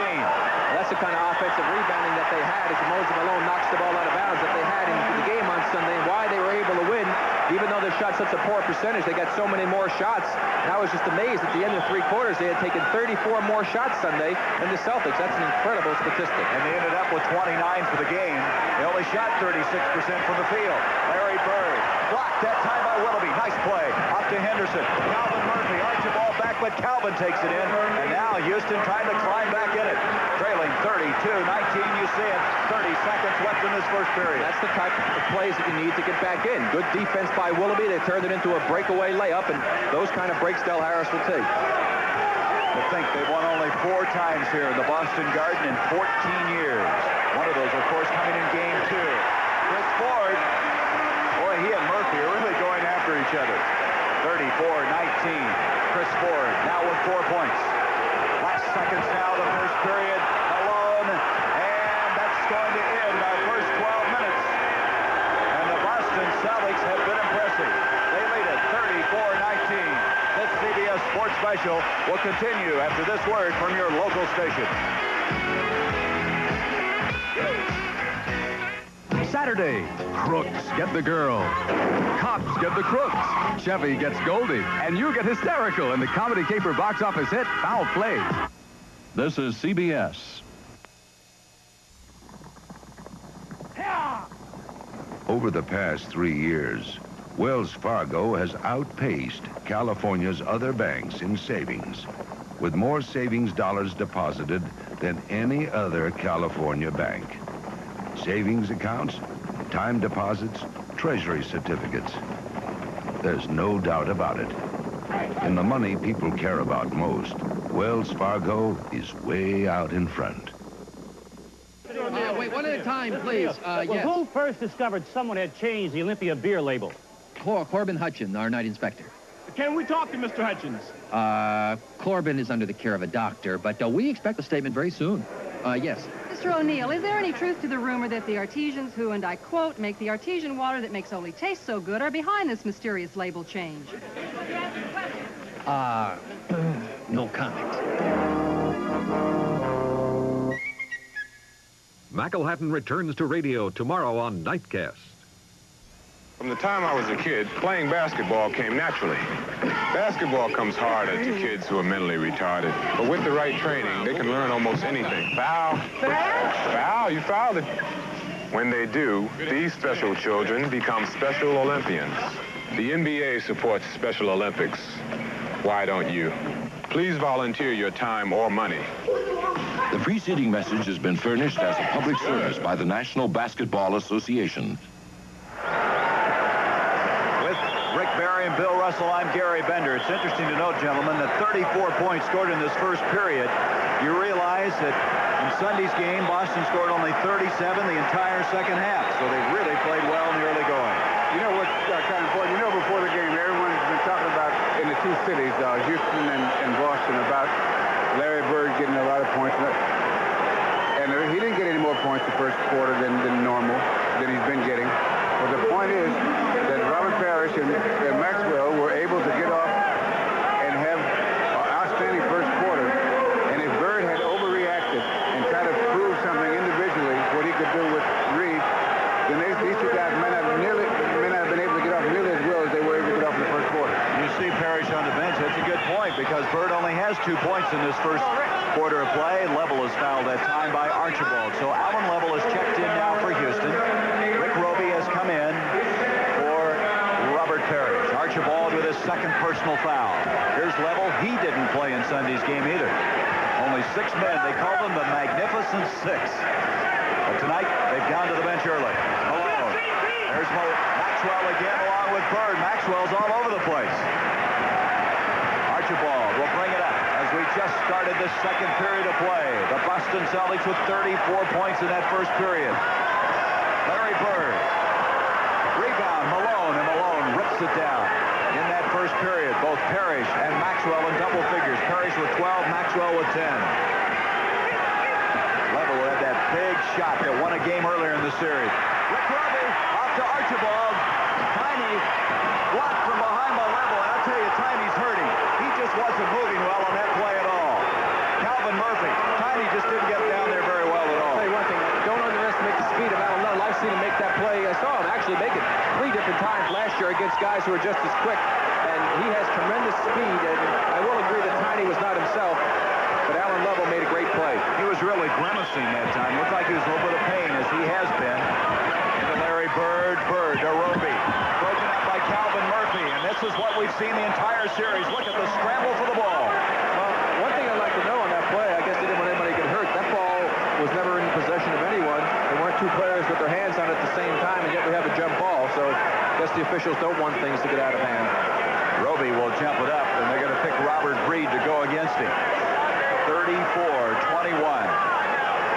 That's the kind of offensive rebounding that they had as Moses Malone knocks the ball out of bounds that they had in the game on Sunday, and why they were able to win, even though they shot such a poor percentage. They got so many more shots. And I was just amazed at the end of 3 quarters. They had taken 34 more shots Sunday than the Celtics. That's an incredible statistic. And they ended up with 29 for the game. They only shot 36% from the field. Larry Bird blocked that time by Willoughby. Nice play. Off to Henderson. Calvin Murphy. Archibald back, but Calvin takes it in. And now Houston trying to climb back in it. Trailing 32-19. You see it. 30 seconds left in this first period. That's the type of plays that you need to get back in. Good defense by Willoughby. They turned it into a breakaway layup, and those kind of breaks Del Harris will take. To think they've won only 4 times here in the Boston Garden in 14 years. One of those, of course, coming in game 2. Chris Ford. Boy, he and Murphy are really going after each other. 34-19. Chris Ford now with 4 points. Last seconds now, the first period. Malone, and that's going to end our first 12 minutes. And the Boston Celtics have been impressive. They lead it 34-19. This CBS Sports Special will continue after this word from your local station. Saturday, crooks get the girl. Cops get the crooks. Chevy gets Goldie. And you get hysterical in the comedy caper box office hit, Foul Play. This is CBS. Over the past 3 years, Wells Fargo has outpaced California's other banks in savings, with more savings dollars deposited than any other California bank. Savings accounts, time deposits, treasury certificates. There's no doubt about it. In the money people care about most, Wells Fargo is way out in front. Wait, one at a time, please. Yes. Who first discovered someone had changed the Olympia beer label? Corbin Hutchin, our night inspector. Can we talk to Mr. Hutchins? Corbin is under the care of a doctor, but we expect a statement very soon. Yes. Mr. O'Neill, is there any truth to the rumor that the artisans who, and I quote, make the artesian water that makes Oli taste so good are behind this mysterious label change? No comment. McElhatton returns to radio tomorrow on Nightcast. From the time I was a kid, playing basketball came naturally. Basketball comes harder to kids who are mentally retarded. But with the right training, they can learn almost anything. Foul. Foul, you fouled it. When they do, these special children become Special Olympians. The NBA supports Special Olympics. Why don't you? Please volunteer your time or money. The preceding message has been furnished as a public service by the National Basketball Association. With Rick Barry and Bill Russell, I'm Gary Bender. It's interesting to note, gentlemen, that 34 points scored in this first period. You realize that in Sunday's game, Boston scored only 37 the entire second half, so they really played well in the early going. You know what's kind of important? You know, before the game, everyone's been talking about in the two cities, Houston and Boston, about Larry Bird getting a lot of points. And he didn't get any more points the first quarter than normal, than he's been getting. But the point is that Robert Parish and Maxwell were able to get off and have an outstanding first quarter. And if Bird had overreacted and tried to prove something individually, what he could do with Reed, then these two guys may not have been able to get off nearly as well as they were able to get off in the first quarter. You see Parrish on the bench. That's a good point because Bird only has 2 points in this first quarter of play. Level is fouled that time by Archibald. So Alan Level is checked in now for Houston. Rick Roby has come in for Robert Parish. Archibald with his second personal foul. Here's Level. He didn't play in Sunday's game either. Only 6 men. They call them the Magnificent Six. But tonight, they've gone to the bench early. Malone. There's Maxwell again along with Bird. Maxwell's all over the place. Archibald will bring it up as we just started the second period of play. The Boston Celtics with 34 points in that first period. Larry Bird. Rebound, Malone, and Malone rips it down. In that first period, both Parish and Maxwell in double figures. Parish with 12, Maxwell with 10. Level had that big shot that won a game earlier in the series. Rick Roby off to Archibald. Tiny blocked from behind by Level, and I'll tell you, Tiny's hurting. He just wasn't moving well on that play at all. Calvin Murphy. Tiny just didn't get down there very well at all. I'll tell you one thing, don't underestimate the speed of Alan Level. I've seen him make that play. I saw him actually make it 3 different times last year against guys who are just as quick, and he has tremendous speed, and I will agree that Tiny was not himself, but Alan Level made a great play. He was really grimacing that time. Looked like he was in a little bit of pain, as he has been. Into Larry Bird. Bird to Roby. Broken up by Calvin Murphy, and this is what we've seen the entire series. Look at the scramble for the ball. Well, one thing I'd like to know on that play, I guess they didn't want anybody to get hurt. That ball was never in possession of anyone. There weren't 2 players with their hands on it at the same time, and yet we have a jump ball. So I guess the officials don't want things to get out of hand. Roby will jump it up, and they're going to pick Robert Reed to go against him. 34-21.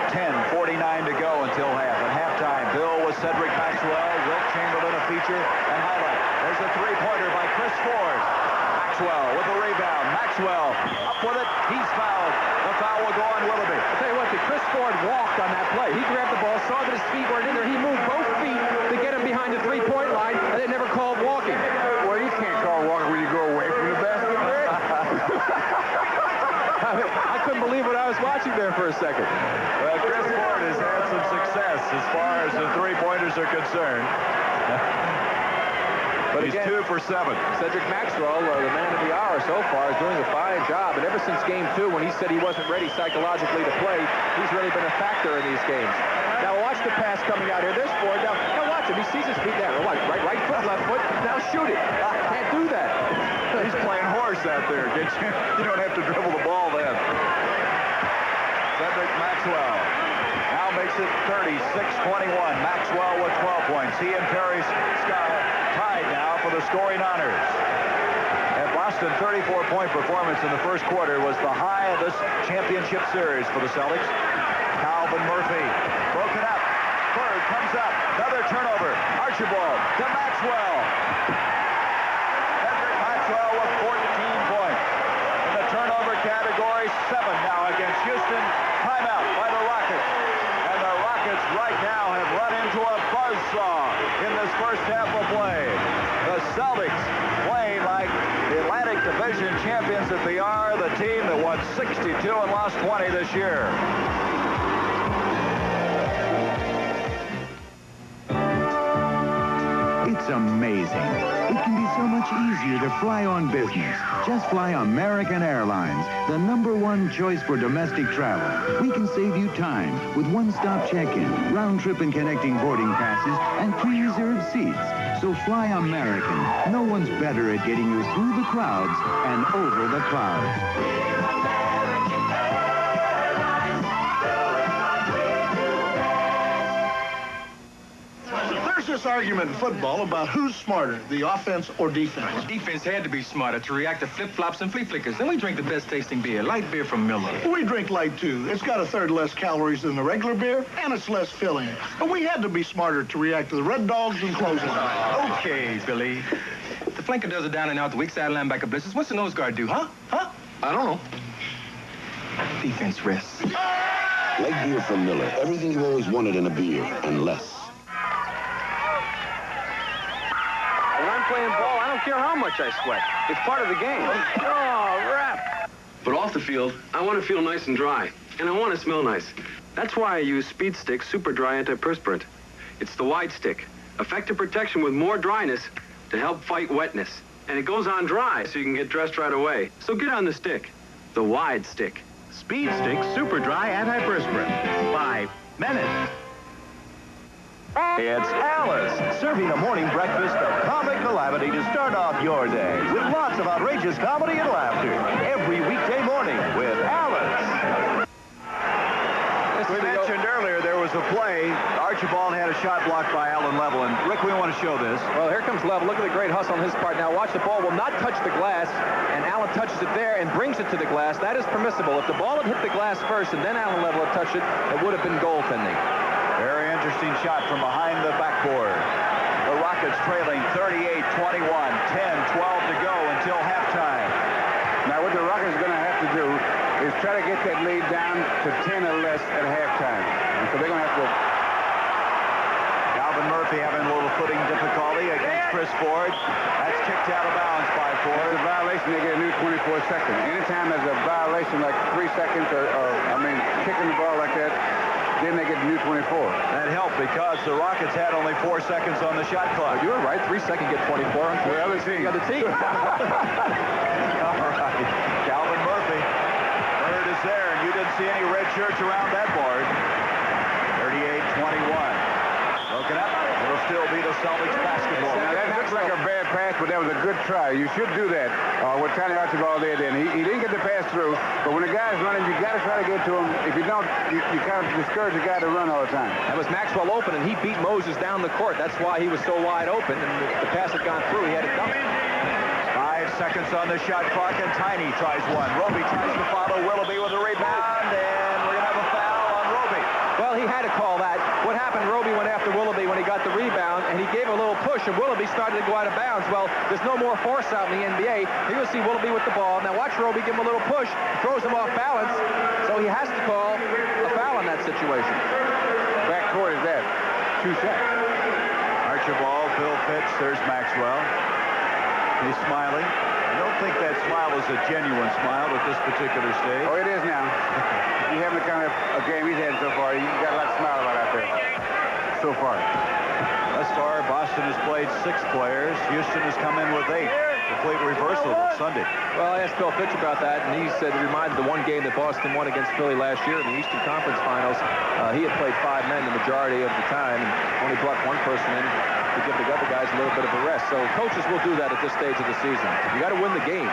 10:49 to go until half. At halftime, Bill with Cedric Maxwell, Wilt Chamberlain a feature and highlight. There's a 3-pointer by Chris Ford. Maxwell with the rebound. Maxwell up with it. He's fouled. The foul will go on Willoughby. I'll tell you what, Chris Ford walked on that play. He grabbed the ball, saw that his feet weren't in there. He moved both feet to get him behind the 3-point line, and they never called walking. Well, you can't call walking when you go away from the basket. I couldn't believe what I was watching there for a second. Well, Chris Ford has had some success as far as the 3-pointers are concerned. But he's again, 2 for 7. Cedric Maxwell, the man of the hour so far, is doing a fine job. And ever since Game 2, when he said he wasn't ready psychologically to play, he's really been a factor in these games. Now watch the pass coming out here. There's Ford. Now watch him. He sees his feet there. Right foot, left foot. Now shoot it. Can't do that. He's playing horse out there. You don't have to dribble the ball then. Cedric Maxwell now makes it 36-21. Maxwell with 12 points. He and Parish tied now for the scoring honors. At Boston, 34-point performance in the first quarter was the high of this championship series for the Celtics. Calvin Murphy broken up. Bird comes up. Another turnover. Archibald to Maxwell. Cedric Maxwell with 14 points. In the turnover category, 7 now against Houston. Timeout by the Rockets. And the Rockets right now have run into a buzzsaw in this first half of play. The Celtics playing like the Atlantic Division champions that they are, the team that won 62 and lost 20 this year. It's amazing. It can be so much easier to fly on business. Just fly American Airlines, the #1 choice for domestic travel. We can save you time with one-stop check-in, round-trip and connecting boarding passes, and pre-reserved seats. So fly American. No one's better at getting you through the crowds and over the clouds. There's this argument in football about who's smarter, the offense or defense. Defense had to be smarter to react to flip-flops and flea flickers. Then we drink the best tasting beer, light beer from Miller. We drink light, too. It's got a third less calories than the regular beer, and it's less filling. But we had to be smarter to react to the Red Dogs and closing. Okay, Billy. The flanker does it down and out, the weak side linebacker blitzes. What's the nose guard do, huh? Huh? I don't know. Defense rests. Light beer from Miller. Everything you've always wanted in a beer, and less. When I'm playing ball, I don't care how much I sweat. It's part of the game. Oh, rap. But off the field, I want to feel nice and dry, and I want to smell nice. That's why I use Speed Stick Super Dry Antiperspirant. It's the wide stick, effective protection with more dryness to help fight wetness. And it goes on dry, so you can get dressed right away. So get on the stick, the wide stick. Speed Stick Super Dry Antiperspirant. 5 minutes. It's Alice, serving a morning breakfast of comic calamity to start off your day with lots of outrageous comedy and laughter every weekday morning with Alice. As we mentioned earlier, there was a play. Archibald had a shot blocked by Alan Level, and Rick, we want to show this. Well, here comes Level. Look at the great hustle on his part. Now watch, the ball will not touch the glass, and Allen touches it there and brings it to the glass. That is permissible. If the ball had hit the glass first and then Alan Level had touched it, it would have been goaltending. Very interesting shot from behind the backboard. The Rockets trailing 38-21, 10-12 to go until halftime. Now, what the Rockets are going to have to do is try to get that lead down to 10 or less at halftime. And so they're going to have to... Calvin Murphy having a little footing difficulty against Chris Ford. That's kicked out of bounds by Ford. It's a violation, they get a new 24 seconds. Anytime there's a violation like 3 seconds or kicking the ball like that, then they get the new 24. That helped because the Rockets had only 4 seconds on the shot clock. You were right. 3 seconds get 24. The other team. The other team. All right. Calvin Murphy. Bird is there, and you didn't see any red shirts around that board. 38-21. Broken up. It'll still be the Celtics basketball. Now, that looks like a bad pass, but that was a good try. You should do that. With Tony Archibald there then. He didn't get the pass through, but when the guy's running, you got to try to get to him. If you don't, you kind of discourage the guy to run all the time. That was Maxwell open, and he beat Moses down the court. That's why he was so wide open, and the pass had gone through. He had it done. 5 seconds on the shot clock, and Tiny tries one. Roby tries to follow Willoughby with a rebound, and we're going to have a foul on Roby. Well, he had to call that. What happened, Roby went after Willoughby when he got the rebound, and he gave a little push, and Willoughby started to go out of bounds. Well, there's no more force out in the NBA. Here you'll see Willoughby with the ball. Now watch Roby give him a little push, throws him off balance, so he has to call a foul in that situation. Backcourt is that. 2 seconds. Archibald, Bill Fitch, there's Maxwell. He's smiling. I don't think that smile is a genuine smile at this particular stage. Oh, it is now. You haven't the kind of a game he's had so far. You got a lot to smile about out there. So far. Thus far, Boston has played 6 players. Houston has come in with 8. Complete reversal Sunday. Well, I asked Bill Fitch about that, and he said it reminded the one game that Boston won against Philly last year in the Eastern Conference Finals. He had played 5 men the majority of the time and only brought one person in to give the other guys a little bit of a rest. So coaches will do that at this stage of the season. You got to win the game.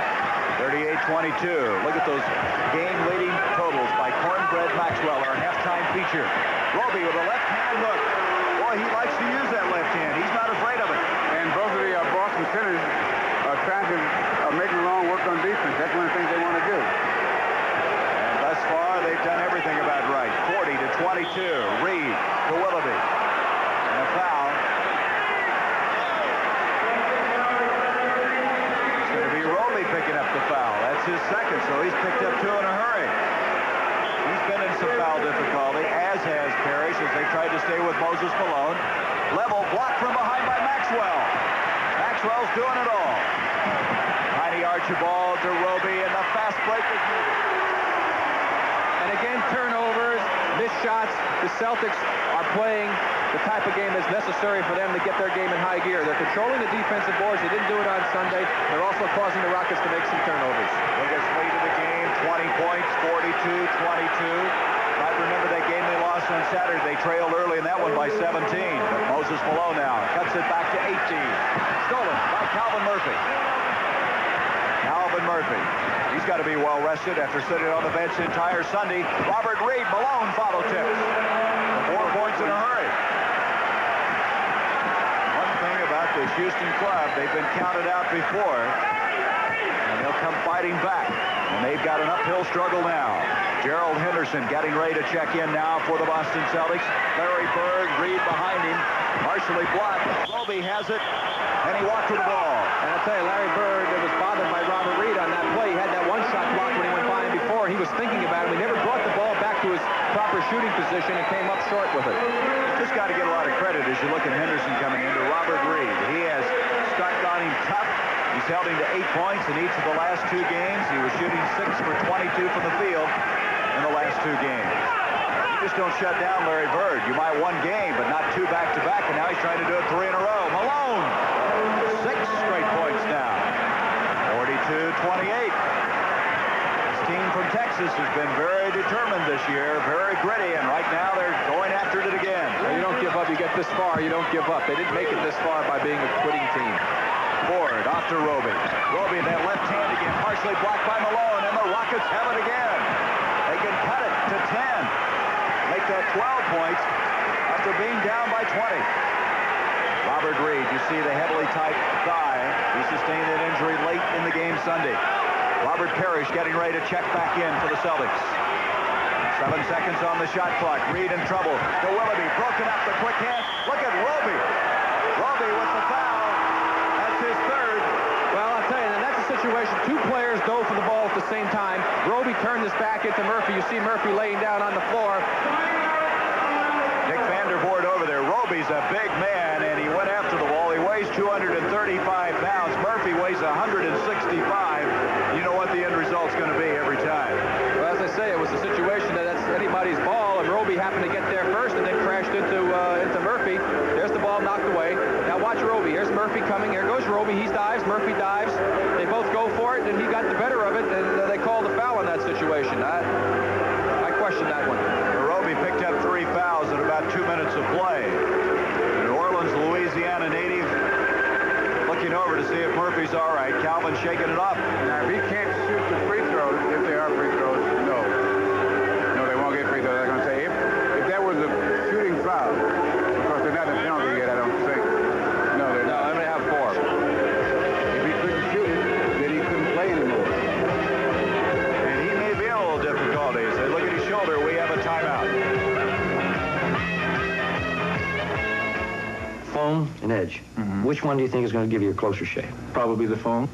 38-22. Look at those game-leading totals by Cornbread Maxwell, our halftime feature. Roby with a left-hand hook. Boy, he likes to use that left hand. He's not afraid of it. And both of the Boston centers are trying to make Malone work on defense. That's one of the things they want to do. And thus far, they've done everything about right. 40-22. Reed to Willoughby. And a foul. It's going to be Roby picking up the foul. That's his second, so he's picked up 2 in a hurry. He's been in some foul difficulty, as has Parish, as they tried to stay with Moses Malone. Level blocked from behind by Maxwell. Maxwell's doing it all. Tiny Archibald to Roby, and the fast break is needed. And again, turnovers, missed shots. The Celtics are playing the type of game that's necessary for them to get their game in high gear. They're controlling the defensive boards. They didn't do it on Sunday. They're also causing the Rockets to make some turnovers. Biggest lead of the game, 20 points, 42-22. Might remember that game they lost on Saturday. They trailed early in that one by 17. But Moses Malone now cuts it back to 18. Stolen by Calvin Murphy. Calvin Murphy. He's got to be well rested after sitting on the bench the entire Sunday. Robert Reed, Malone follow tips. 4 points in a hurry. One thing about this Houston club, they've been counted out before. And they'll come fighting back. And they've got an uphill struggle now. Gerald Henderson getting ready to check in now for the Boston Celtics. Larry Bird, Reed behind him. Partially blocked. Roby has it. And he walked to the ball. And I'll tell you, Larry Bird was bothered by Robert Reed on that play. He had that one-shot block when he went by him before. He was thinking about it. He never brought the ball back to his proper shooting position and came up short with it. Just got to get a lot of credit as you look at Henderson coming into Robert Reed. He has stuck on him tough. He's held him to 8 points in each of the last 2 games. He was shooting 6 for 22 from the field in the last 2 games. You just don't shut down Larry Bird. You might 1 game, but not 2 back-to-back, and now he's trying to do it 3 in a row. Malone, 6 straight points now. 42-28. This team from Texas has been very determined this year, very gritty, and right now they're going after it again. Well, you don't give up. You get this far, you don't give up. They didn't make it this far by being a quitting team. Ford off to Roby. Roby, that left hand again, partially blocked by Malone, and the Rockets have it again. They can cut it to 10. Make that 12 points after being down by 20. Robert Reed, you see the heavily typed thigh. He sustained an injury late in the game Sunday. Robert Parish getting ready to check back in for the Celtics. 7 seconds on the shot clock. Reed in trouble. To Willoughby, broken up the quick hand. Look at Roby. Roby with the foul. That's his 3rd. Well, I'll tell you, and that's a situation. 2 players dove for the ball at the same time. Roby turned this back into Murphy. You see Murphy laying down on the floor. Nick Vandervoort over there. Roby's a big man, and he went after the ball. He weighs 235 pounds. Murphy weighs 165. You know what the end result's going to be every time. Well, as I say, it was a situation that's anybody's ball, and Roby happened to get there first and then crashed into Murphy. There's the ball knocked away. Now watch Roby. Here's Murphy coming. Here goes Roby. He dives. Murphy dives. They both go for it, and he got the better of it, and they called a foul in that situation. I question that one. Roby picked up 3 fouls in about 2 minutes of play. New Orleans, Louisiana native looking over to see if Murphy's all right. Calvin shaking it off. Now, if he can't shoot the free throws, if they are free throws, no. No, they won't get free throws. They're going to say, if that was a shooting foul, because they're not a penalty yet, I don't think. No, they're not. I'm going to have 4. If he couldn't shoot it, then he couldn't play anymore. And he may be in a little difficulty. As they look at his shoulder, we have a timeout. Foam and edge. Which one do you think is going to give you a closer shave? Probably the foam.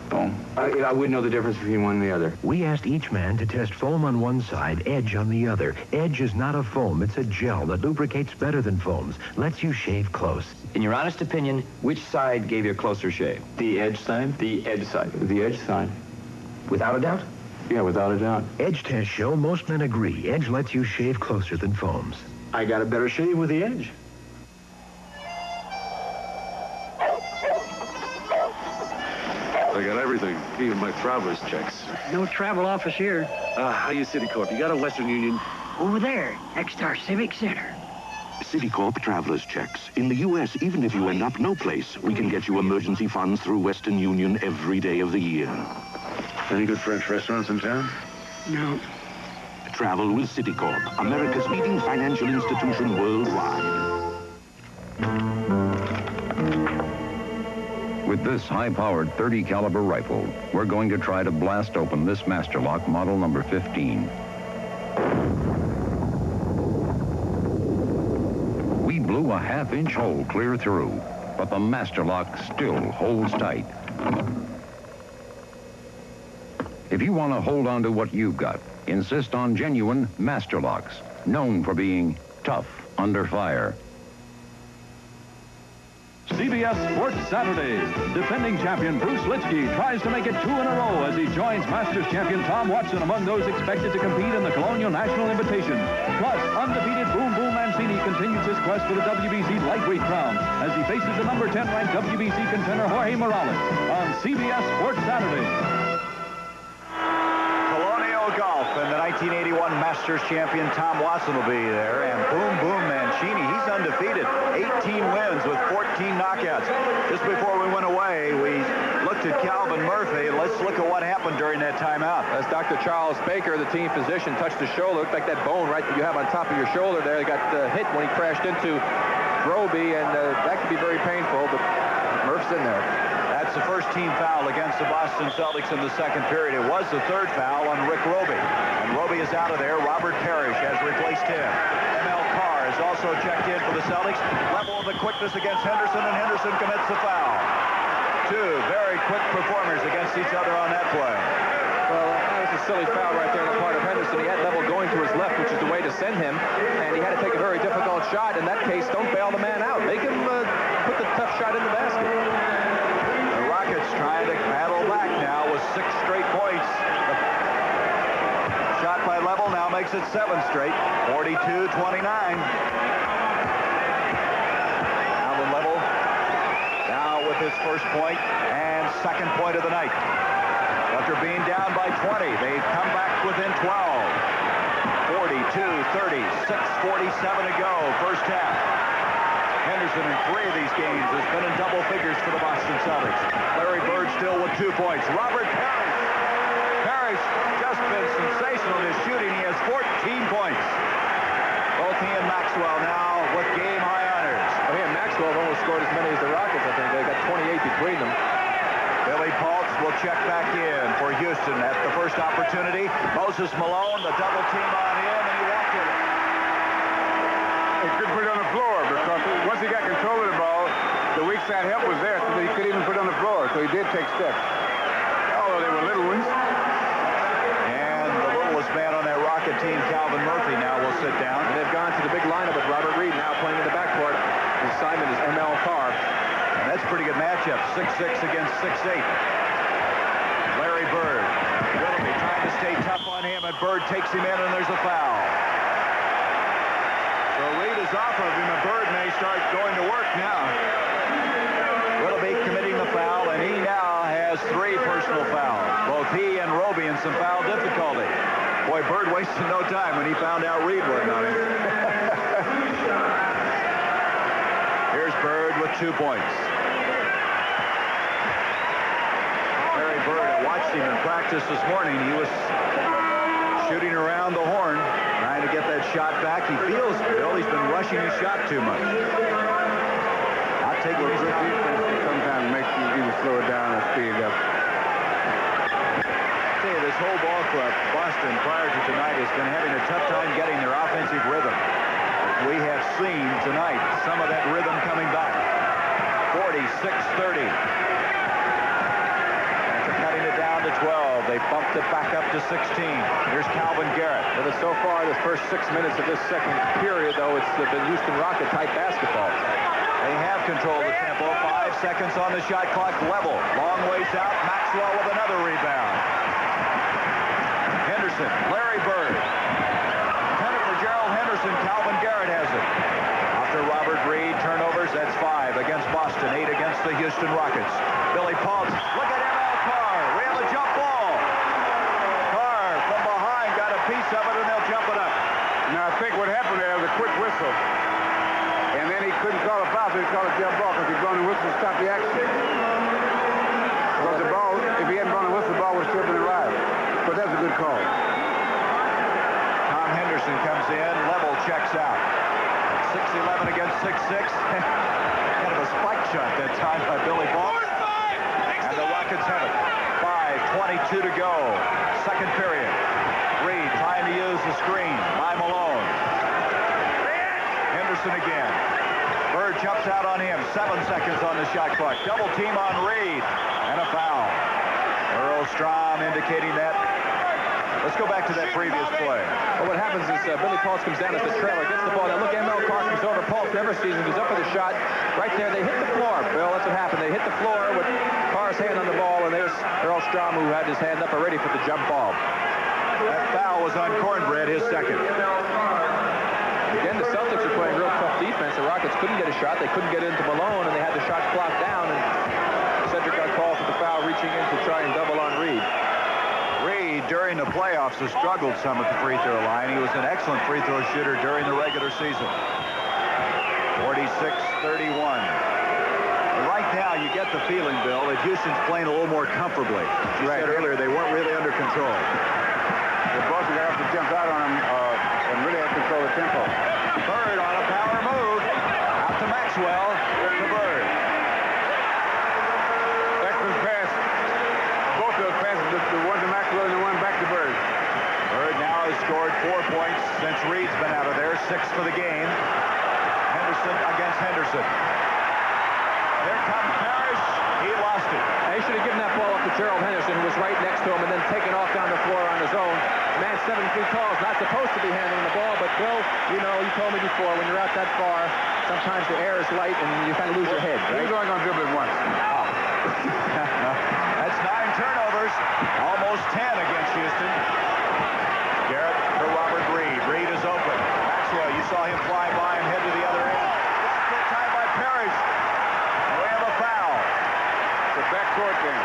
Foam. I wouldn't know the difference between one and the other. We asked each man to test foam on one side, edge on the other. Edge is not a foam, it's a gel that lubricates better than foams, lets you shave close. In your honest opinion, which side gave you a closer shave? The edge side? The edge side. The edge side. Without a doubt? Yeah, without a doubt. Edge tests show most men agree. Edge lets you shave closer than foams. I got a better shave with the edge. I got everything, even my traveler's checks. No travel office here. How you Citicorp? You got a Western Union? Over there, next to our Civic Center. Citicorp traveler's checks. In the U.S., even if you end up no place, we can get you emergency funds through Western Union every day of the year. Any good French restaurants in town? No. Travel with Citicorp, America's leading financial institution worldwide. With this high-powered 30 caliber rifle, we're going to try to blast open this Master Lock model number 15. We blew a half-inch hole clear through, but the Master Lock still holds tight. If you want to hold on to what you've got, insist on genuine Master Locks, known for being tough under fire. CBS Sports Saturday. Defending champion Bruce Litsky tries to make it 2 in a row as he joins Masters champion Tom Watson among those expected to compete in the Colonial National Invitation. Plus, undefeated Boom Boom Mancini continues his quest for the WBC lightweight crown as he faces the number 10 ranked WBC contender Jorge Morales on CBS Sports Saturday. Colonial Golf in the 1981 Masters. Masters champion Tom Watson will be there. And Boom Boom Mancini, he's undefeated. 18 wins with 14 knockouts. Just before we went away, we looked at Calvin Murphy. Let's look at what happened during that timeout. As Dr. Charles Baker, the team physician, touched his shoulder. Looked like that bone right that you have on top of your shoulder there. He got hit when he crashed into Roby, and that could be very painful, but Murph's in there. That's the first team foul against the Boston Celtics in the second period. It was the third foul on Rick Roby. And Roby is out of there. Robert Parish has replaced him. M.L. Carr has also checked in for the Celtics. Level of the quickness against Henderson, and Henderson commits the foul. Two very quick performers against each other on that play. Well, that was a silly foul right there on the part of Henderson. He had Level going to his left, which is the way to send him, and he had to take a very difficult shot. In that case, don't bail the man out. Make him put the tough shot in the basket. The Rockets trying to battle back now with 6 straight points. The shot by Level now makes it 7 straight, 42-29. Alvin Level now with his first point and second point of the night. After being down by 20, they've come back within 12. 42-30, 6:47 to go, first half. Henderson in 3 of these games has been in double figures for the Boston Celtics. Larry Bird still with 2 points. Robert Parish. Parish just been sensational in his shooting. He has 14 points. Both he and Maxwell now with game-high honors. He and Maxwell have almost scored as many as the Rockets, I think. They got 28 between them. Billy Paltz will check back in for Houston at the first opportunity. Moses Malone, the double team on him, and he walked it. He couldn't put it on the floor because once he got control of the ball, the weak side help was there, so he couldn't even put it on the floor. So he did take steps, although they were little ones. And the littlest man on that Rocket team, Calvin Murphy, now will sit down. And they've gone to the big lineup with Robert Reed now playing in the backcourt. His assignment is M.L. Carr. And that's a pretty good matchup, 6'6" against 6'8". Larry Bird. Willoughby trying to stay tough on him, and Bird takes him in, and there's a foul. So Reed is off of him, and Bird may start going to work now. Willoughby committing the foul, and he now has 3 personal fouls. Both he and Roby in some foul difficulty. Boy, Bird wasted no time when he found out Reed wasn't on him. Here's Bird with 2 points. Larry Bird, I watched him in practice this morning. He was shooting around the horn, trying to get that shot back. He feels, Bill, he's been rushing his shot too much. Not taking his time. Sometimes makes you either slow it down or speed it up. I tell you, this whole ball club, Boston, prior to tonight, has been having a tough time getting their offensive rhythm. We have seen tonight some of that rhythm coming back. 46-30. After cutting it down to 12, they bumped it back up to 16. Here's Calvin Garrett. But so far, the first 6 minutes of this second period, though, it's been Houston Rocket-type basketball. They have controlled the tempo. 5 seconds on the shot clock. Level. Long ways out. Maxwell with another rebound. Henderson. Larry Bird. Pennant for Gerald Henderson. Calvin Garrett has it. After Robert Reed, turnovers, that's 5 against Boston, 8 against the Houston Rockets. Billy Paltz. Look at M.L. Carr. We have a jump ball. Carr from behind got a piece of it, and they'll jump it up. Now, I think what happened there was a quick whistle. And then he couldn't call a foul, so he called a jump ball because he'd blown the whistle to stop the action. Because the ball, if he hadn't blown the whistle, the ball would still been alive. But that's a good call. Tom Henderson comes in. Level checks out. 6'11" against 6'6". Kind of a spike shot that time by Billy Paltz. And the Rockets have it. 5:22 to go. Second period. Reed trying to use the screen by Malone. Henderson again. Bird jumps out on him. 7 seconds on the shot clock. Double team on Reed. And a foul. Earl Strom indicating that. Let's go back to that previous play. Well, what happens is Billy Paltz comes down as the trailer, gets the ball. Now look, M.L. Carr comes over. Paltz never sees him. He's up for the shot. Right there, they hit the floor. Bill, that's what happened. They hit the floor with Carr's hand on the ball, and there's Earl Strom, who had his hand up already for the jump ball. That foul was on Cornbread, his second. Again, the Celtics are playing real tough defense. The Rockets couldn't get a shot. They couldn't get into Malone, and they had the shot clocked down. And Cedric got called for the foul, reaching in to try and double on Reed. Reed, during during the playoffs has struggled some at the free throw line. He was an excellent free throw shooter during the regular season. 46-31. Right now, you get the feeling, Bill, that Houston's playing a little more comfortably. You said earlier they weren't really under control. The Boston got to jump out on him and really have control of the tempo. Bird on a power move. Out to Maxwell. To Bird. Excellent pass. Both of those passes, the one to Maxwell and the one back to Bird. Bird now has scored 4 points since Reed's been out of there. 6 for the game. Henderson against Henderson. There comes Parish. He lost it. He should have given that ball up to Gerald Henderson, who was right next to him, and then taken off down the floor on his own. Man 7 feet tall is not supposed to be handling the ball, but Bill, you know, you told me before, when you're out that far, sometimes the air is light and you kind of lose your head, right? He's only going to dribble it once. Oh. That's 9 turnovers. Almost 10 against Houston. Garrett for Robert Reed. Reed is open. Maxwell, you saw him fly by and head to the other end. This is good time by Parish. We have a foul. It's a backcourt thing.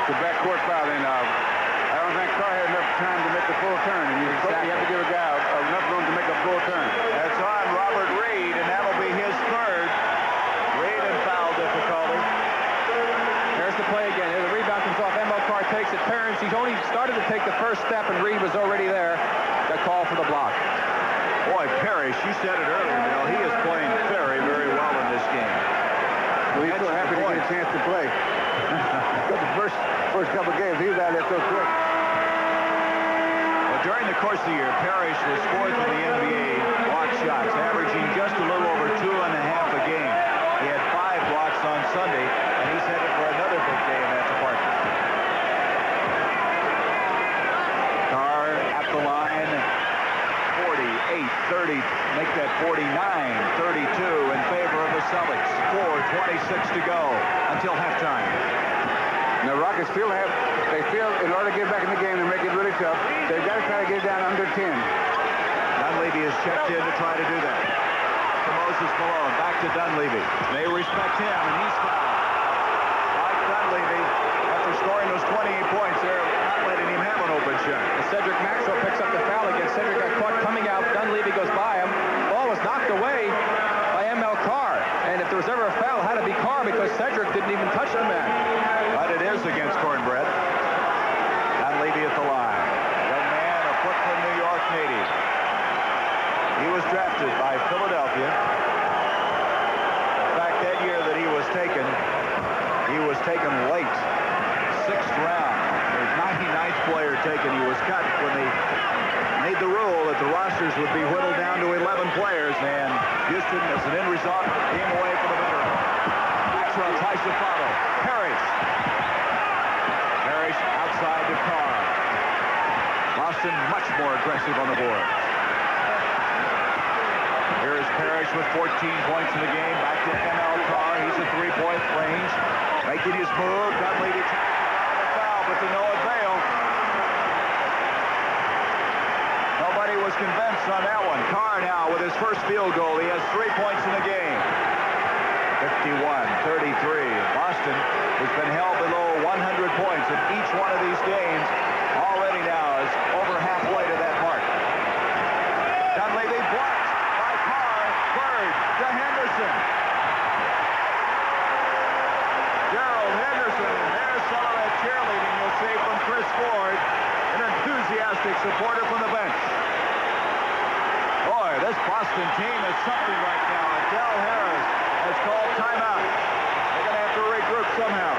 It's a backcourt foul. And I don't think Carr had enough time to make the full turn. And you have to give a guy enough room to make a full turn. That's on Robert Reed, and that'll be his 3rd. Reed in foul difficulty. There's the play again. The rebound comes off. ML Carr takes it, turns. He's only started to take the first step, and Reed was already there. Got called for the block. Boy, Parish, you said it earlier, Bill. He is playing very, very well in this game. Well, he's so happy to get a chance to play. the first couple of games, he was out there so quick. Well, during the course of the year, Parish was 4th in the NBA block shots, averaging just a little over 2.5 a game. He had 5 blocks on Sunday, and he's headed for another big day in that department. Carr at the line. 48-30, make that 49-32 in favor of the Celtics. 4:26 to go until halftime. Now, Rockets feel in order to get back in the game and make it really tough, they've got to try to get it down under 10. Dunleavy has checked in to try to do that. To Moses Malone, back to Dunleavy. They respect him, and he's fouled. Like Dunleavy, after scoring those 28 points, they're not letting him have an open shot. And Cedric Maxwell picks up the foul again. Cedric got caught coming out. Dunleavy goes by him. Ball was knocked away by ML Carr. And if there was ever a foul, it had to be Carr because Cedric didn't even touch the man. But it is against Cornbread. Dunleavy at the line. Young man, a Brooklyn, New York native. He was drafted by Philadelphia. In fact, that year that he was taken late. 6th round. The 99th player taken. He was cut when they made the rule that the rosters would be whittled down to 11 players, and Houston, as an end result, came away for the veteran. Maxwell tries to follow. Parish outside to Carr. Boston much more aggressive on the board. Here's Parish with 14 points in the game. Back to ML Carr. He's at 3-point range. Making his move. Dunleavy trying to foul, but to no avail. Nobody was convinced on that one. Carr now with his first field goal. He has 3 points in the game. 51-33. Boston has been held below 100 points in each one of these games. Already now is over halfway to that mark. Dunleavy blocked by Carr. Bird to Henderson. Gerald Henderson, and there's some of that cheerleading you'll see from Chris Ford, an enthusiastic supporter from the bench. Boy, this Boston team is something right now. Adele Harris has called timeout. They're going to have to regroup somehow.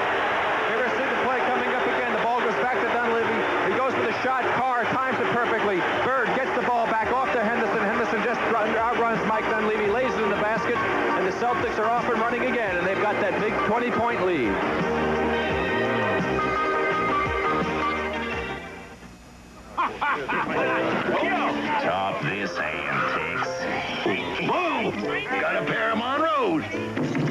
Here we see the play coming up again. The ball goes back to Dunleavy. He goes for the shot. Carr times it perfectly. Bird gets the ball back off to Henderson. Henderson just outruns Mike Dunleavy, lays it in the basket, and the Celtics are off and running again, and they've got that big 20-point lead. Top this antics. Boom! Got a pair of Monroe's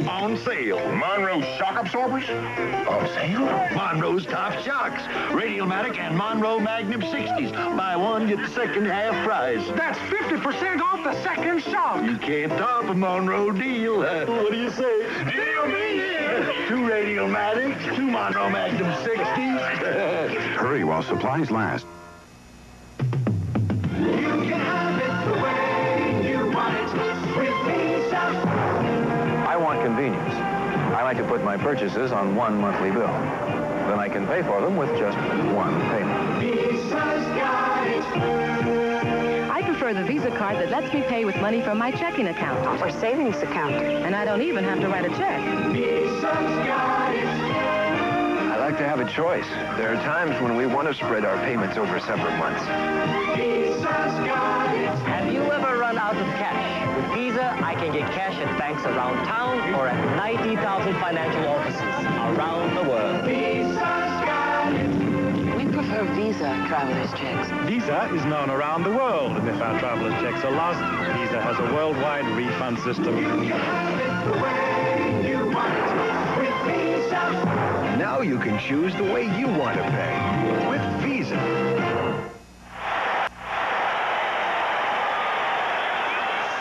on sale. Monroe shock absorbers on sale. Monroe's top shocks. Radiomatic and Monroe Magnum 60s. Buy one, get the second half price. That's 50% off the second shock. You can't top a Monroe deal. What do you say? Deal me! 2 Radiomatics, 2 Monroe Magnum 60s. Hurry while supplies last. I want convenience. I like to put my purchases on one monthly bill. Then I can pay for them with just one payment. I prefer the Visa card that lets me pay with money from my checking account. Or savings account. And I don't even have to write a check. I like to have a choice. There are times when we want to spread our payments over several months. Have you ever run out of cash? With Visa, I can get cash at banks around town or at 90,000 financial offices around the world. We prefer Visa traveler's checks. Visa is known around the world, and if our traveler's checks are lost, Visa has a worldwide refund system. Now you can choose the way you want to pay with Visa.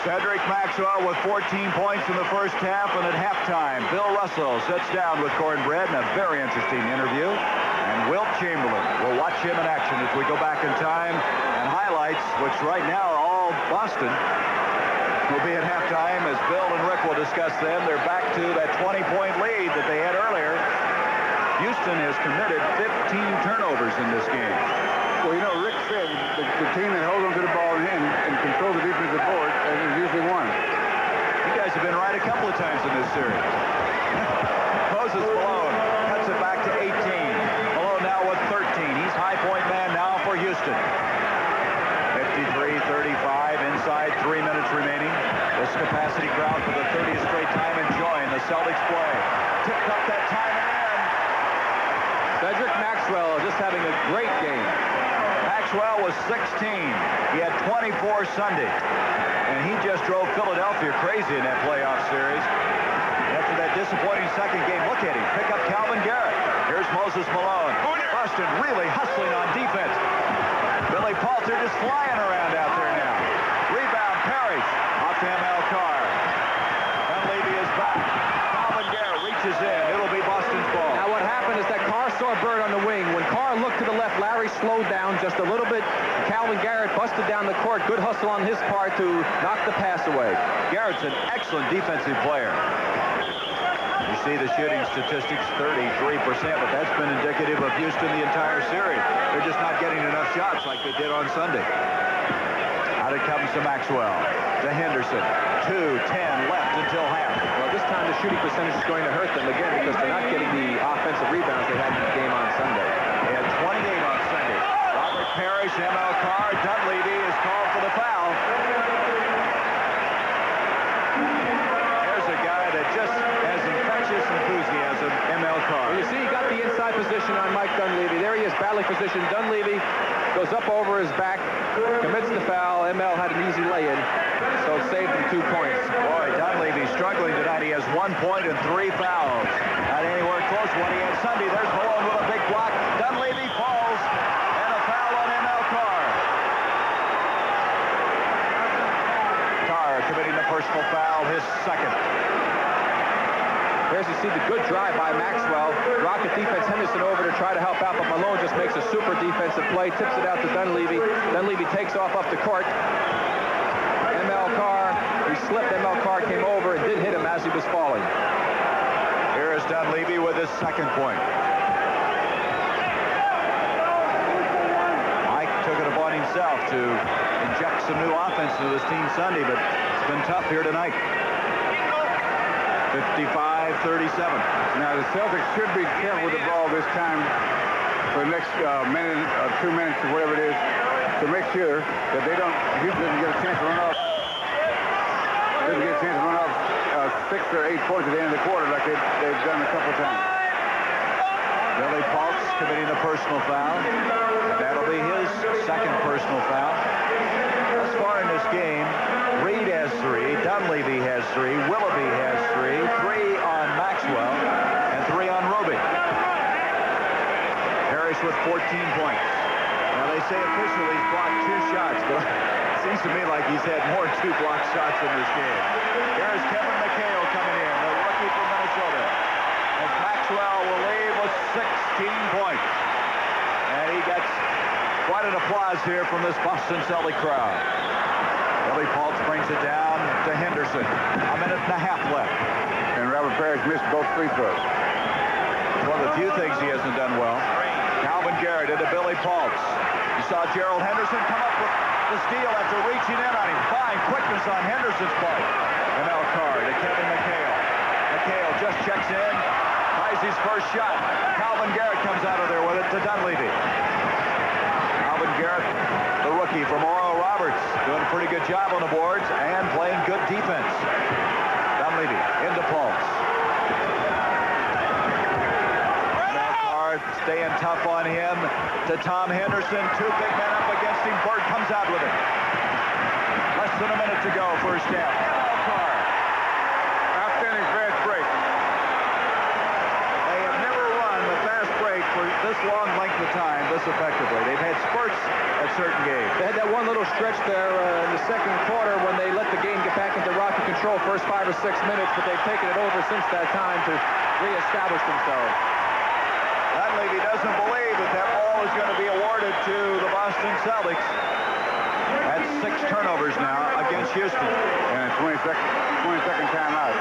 Cedric Maxwell with 14 points in the first half, and at halftime, Bill Russell sits down with Cornbread in a very interesting interview. And Wilt Chamberlain, we'll watch him in action as we go back in time, and highlights, which right now are all Boston, will be at halftime as Bill and Rick will discuss them. They're back to that 20-point lead that they had earlier. Houston has committed 15 turnovers in this game. Well, you know, Rick said the team that holds onto the ball and controls the defensive board is usually won. You guys have been right a couple of times in this series. Moses Malone cuts it back to 18. Malone now with 13. He's high point man now for Houston. 53-35, inside 3 minutes remaining. This capacity crowd for the 30th straight time enjoying the Celtics play. Tipped up that time and in. Cedric Maxwell just having a great game. Maxwell was 16. He had 24 Sunday. And he just drove Philadelphia crazy in that playoff series. After that disappointing second game, look at him. Pick up Calvin Garrett. Here's Moses Malone. Boston really hustling on defense. Billy Palter just flying around out there now. Rebound, Parish. Off to ML Carr. Dunleavy is back. Calvin Garrett reaches in. It'll be Boston's ball. Now what happened is that Carr saw Bird on the wing. When Carr looked to the left, Larry slowed down just a little bit. Calvin Garrett busted down the court. Good hustle on his part to knock the pass away. Garrett's an excellent defensive player. You see the shooting statistics, 33%, but that's been indicative of Houston the entire series. They're just not getting enough shots like they did on Sunday. Out it comes to Maxwell. To Henderson. 2:10 left until half. Well, this time the shooting percentage is going to hurt them again because they're not getting the offensive rebounds they had in the game on Sunday. They had 28 on Sunday. Robert Parish, ML Carr. Dunleavy is called for the foul. There's a guy that just has infectious enthusiasm, ML Carr. Well, you see, he got the inside position on Mike Dunleavy. There he is, battling position. Dunleavy goes up over his back, commits the foul. ML had an easy lay-in, so it saved him 2 points. Boy, Dunleavy struggling tonight. He has 1 point and 3 fouls. Not anywhere close to what he had Sunday. There's Malone with a big block. Dunleavy falls, and a foul on ML Carr. Carr committing the personal foul, his second. There's you see the good drive by Maxwell. Rocket defense, Henderson over to try to help out, but Malone just makes a super defensive play, tips it out to Dunleavy. Dunleavy takes off up the court. ML Carr, he slipped. ML Carr came over and did hit him as he was falling. Here is Dunleavy with his second point. Mike took it upon himself to inject some new offense to this team Sunday, but it's been tough here tonight. 55-37. Now the Celtics should be careful with the ball this time for the next minute or 2 minutes or whatever it is to make sure that they don't, Houston doesn't get a chance to run off. Doesn't get a chance to run off 6 or 8 points at the end of the quarter like they've done a couple of times. Billy Paltz committing the personal foul. That'll be his second personal foul. Thus far in this game, Reed has 3, Dunleavy has 3, Willoughby has 3, 3 on Maxwell, and 3 on Roby. Harris with 14 points. Now they say officially he's blocked 2 shots, but it seems to me like he's had more than 2 blocked shots in this game. There's Kevin McHale coming in, the rookie from Minnesota. as Maxwell will lead with 16 points. And he gets quite an applause here from this Boston Celtic crowd. Billy Paultz brings it down to Henderson. A minute and a half left. And Robert Parish missed both free throws. It's one of the few things he hasn't done well. Calvin Garrett into Billy Paultz. You saw Gerald Henderson come up with the steal after reaching in on him. Fine quickness on Henderson's part. And now Carr to Kevin McHale. McHale just checks in. Tries his first shot. Calvin Garrett comes out of there with it to Dunleavy. Calvin Garrett, the rookie from Oral Roberts, doing a pretty good job on the boards and playing good defense. Dunleavy into Paultz. Now Carr staying tough on him to Tom Henderson. Two big men up against him. Bird comes out with it. Less than a minute to go, first half. Now Carr. Outstanding fast break. They have never run the fast break for this long length of time this effectively. They've had spurts at certain games. They had that one little stretch there in the second quarter when they let the game get back into Rocky control first 5 or 6 minutes, but they've taken it over since that time to reestablish themselves. Dunleavy doesn't believe that that ball is going to be awarded to the Boston Celtics. That's 6 turnovers now against Houston. And a 20-second timeout.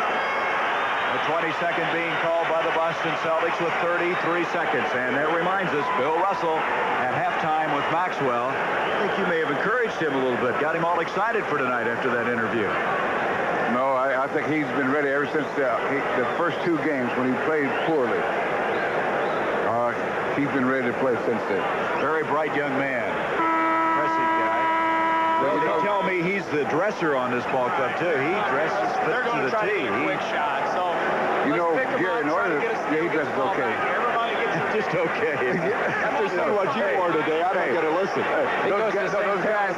The 22nd being called by the Boston Celtics with 33 seconds. And that reminds us, Bill Russell at halftime with Maxwell. I think you may have encouraged him a little bit, got him all excited for tonight after that interview. No, I think he's been ready ever since the first 2 games when he played poorly. He's been ready to play since then. Very bright young man. Impressive guy. They tell me he's the dresser on this ball club, too. He dresses fit to the T. Quick shot, so you know, Gary, in order to, he dresses okay. Just okay. After seeing what you wore today, I'm not going to listen. Those guys,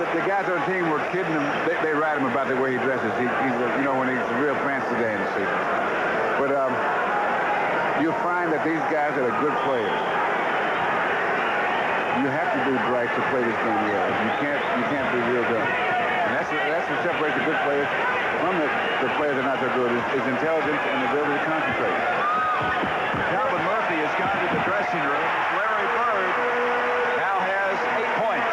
the guys on the team were kidding him. They write him about the way he dresses. He's you know, when he's a real fancy dancer. But you'll find that these guys are good players. You have to be bright to play this game well. You can't be real dumb. And that's what separates the good players from the players that are not so good is intelligence and the ability to concentrate. Calvin Murphy has gone to the dressing room. Larry Bird now has 8 points.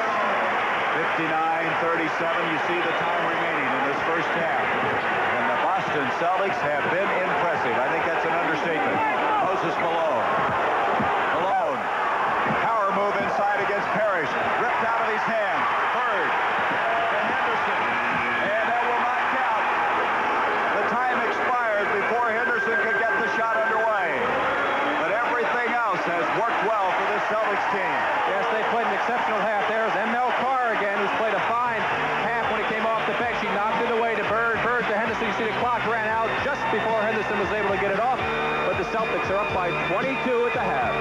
59-37. You see the time remaining in this first half. And the Boston Celtics have been impressive. I think that's an understatement. Moses Malone. Move inside against Parish. Ripped out of his hand. Bird to Henderson. And that will not count. The time expired before Henderson could get the shot underway. But everything else has worked well for this Celtics team. Yes, they played an exceptional half. There's M.L. Carr again, who's played a fine half when he came off the bench. He knocked it away to Bird. Bird to Henderson. You see the clock ran out just before Henderson was able to get it off. But the Celtics are up by 22 at the half.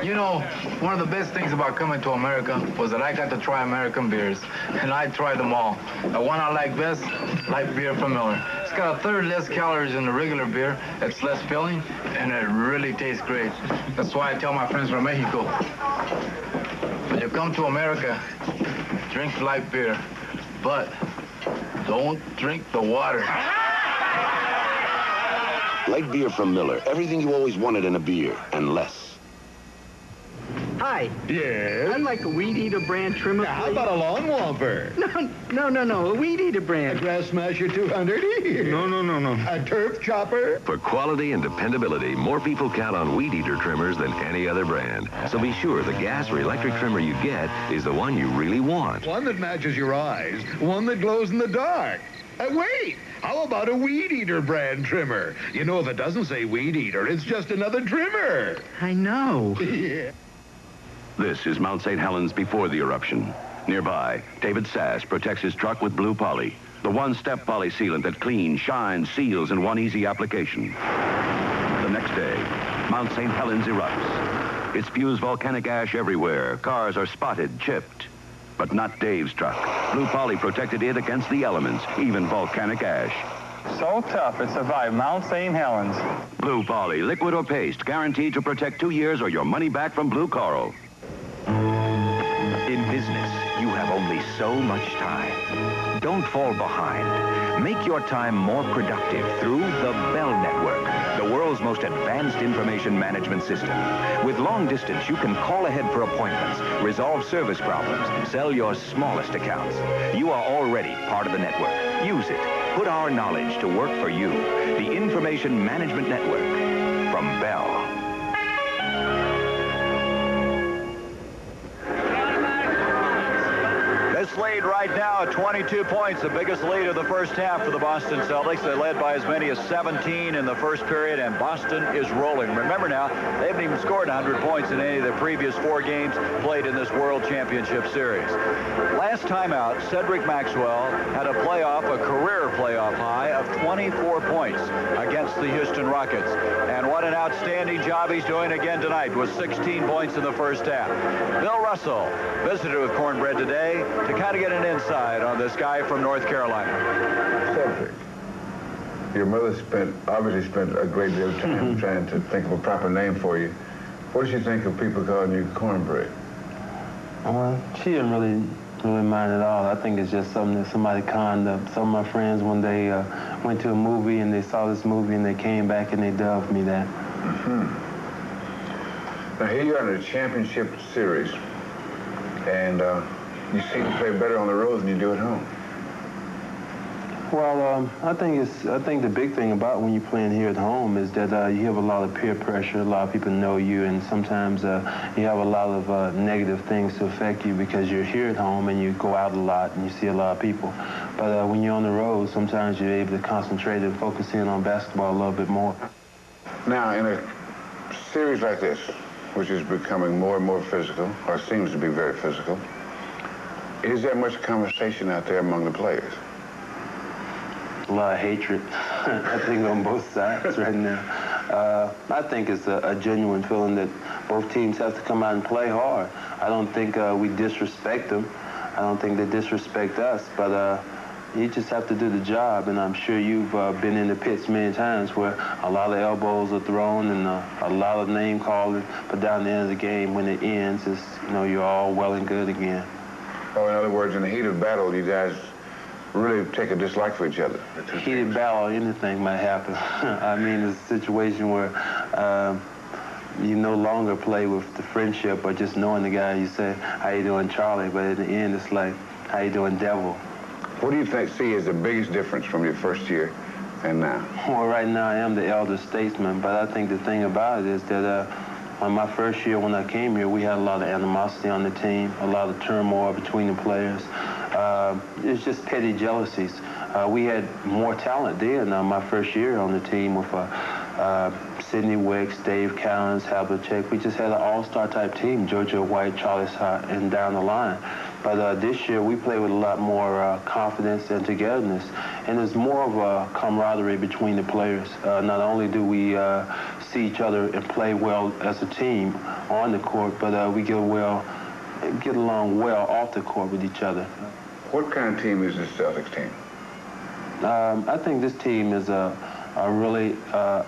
You know, one of the best things about coming to America was that I got to try American beers, and I tried them all. The one I like best, light beer from Miller. It's got a third less calories than the regular beer. It's less filling, and it really tastes great. That's why I tell my friends from Mexico, when you come to America, drink light beer, but don't drink the water. Light beer from Miller. Everything you always wanted in a beer, and less. Hi. Yes? I'd like a Weed Eater brand trimmer. How about a lawn womper? No. A Weed Eater brand. A Grass Smasher 200? No. A turf chopper? For quality and dependability, more people count on Weed Eater trimmers than any other brand. So be sure the gas or electric trimmer you get is the one you really want. One that matches your eyes. One that glows in the dark. Wait! How about a Weed Eater brand trimmer? You know, if it doesn't say Weed Eater, it's just another trimmer. I know. Yeah. This is Mount St. Helens before the eruption. Nearby, David Sass protects his truck with blue poly, the one-step poly sealant that cleans, shines, seals in one easy application. The next day, Mount St. Helens erupts. It spews volcanic ash everywhere. Cars are spotted, chipped. But not Dave's truck. Blue poly protected it against the elements, even volcanic ash. So tough, it survived Mount St. Helens. Blue poly, liquid or paste, guaranteed to protect 2 years or your money back from Blue Coral. In business, you have only so much time. Don't fall behind. Make your time more productive through the Bell Network, the world's most advanced information management system. With long distance, you can call ahead for appointments, resolve service problems, sell your smallest accounts. You are already part of the network. Use it. Put our knowledge to work for you. The Information Management Network from Bell. This lead right now at 22 points, the biggest lead of the first half for the Boston Celtics. They led by as many as 17 in the first period, and Boston is rolling. Remember now, they haven't even scored 100 points in any of the previous 4 games played in this World Championship Series. Last time out, Cedric Maxwell had a career playoff high of 24 points against the Houston Rockets. And what an outstanding job he's doing again tonight with 16 points in the first half. Bill Russell visited with Cornbread today to kind of get an insight on this guy from North Carolina. Cedric, your mother obviously spent a great deal of time trying to think of a proper name for you. What does she think of people calling you Cornbread? Well, she didn't really mind at all. I think it's just something that somebody conned up. Some of my friends, when they went to a movie and they saw this movie and they came back and they dubbed me that. Now here you are in a championship series, and you seem to play better on the road than you do at home. Well, I think the big thing about when you're playing here at home is that you have a lot of peer pressure. A lot of people know you, and sometimes you have a lot of negative things to affect you because you're here at home and you go out a lot and you see a lot of people. But when you're on the road, sometimes you're able to concentrate and focus in on basketball a little bit more. Now, in a series like this, which is becoming more and more physical, or seems to be very physical, is there much conversation out there among the players? A lot of hatred, I think, on both sides right now. I think it's a genuine feeling that both teams have to come out and play hard. I don't think we disrespect them. I don't think they disrespect us, but you just have to do the job, and I'm sure you've been in the pits many times where a lot of elbows are thrown and a lot of name calling, but down the end of the game, when it ends, it's, you're all well and good again. Oh, in other words, in the heat of battle, you guys really take a dislike for each other. Heated battle, anything might happen. I mean, it's a situation where you no longer play with the friendship or just knowing the guy. You say, how you doing, Charlie? But at the end, it's like, how you doing, Devil? What do you see as the biggest difference from your first year and now? Well, right now I am the elder statesman, but I think the thing about it is that on my first year when I came here, we had a lot of animosity on the team, a lot of turmoil between the players. It's just petty jealousies. We had more talent then my first year on the team with Sidney Wicks, Dave Cowens, Havlicek. We just had an all-star type team, Georgia White, Charlie Scott, and down the line. But this year we play with a lot more confidence and togetherness, and there's more of a camaraderie between the players. Not only do we see each other and play well as a team on the court, but we get along well off the court with each other. What kind of team is this Celtics team? I think this team is a really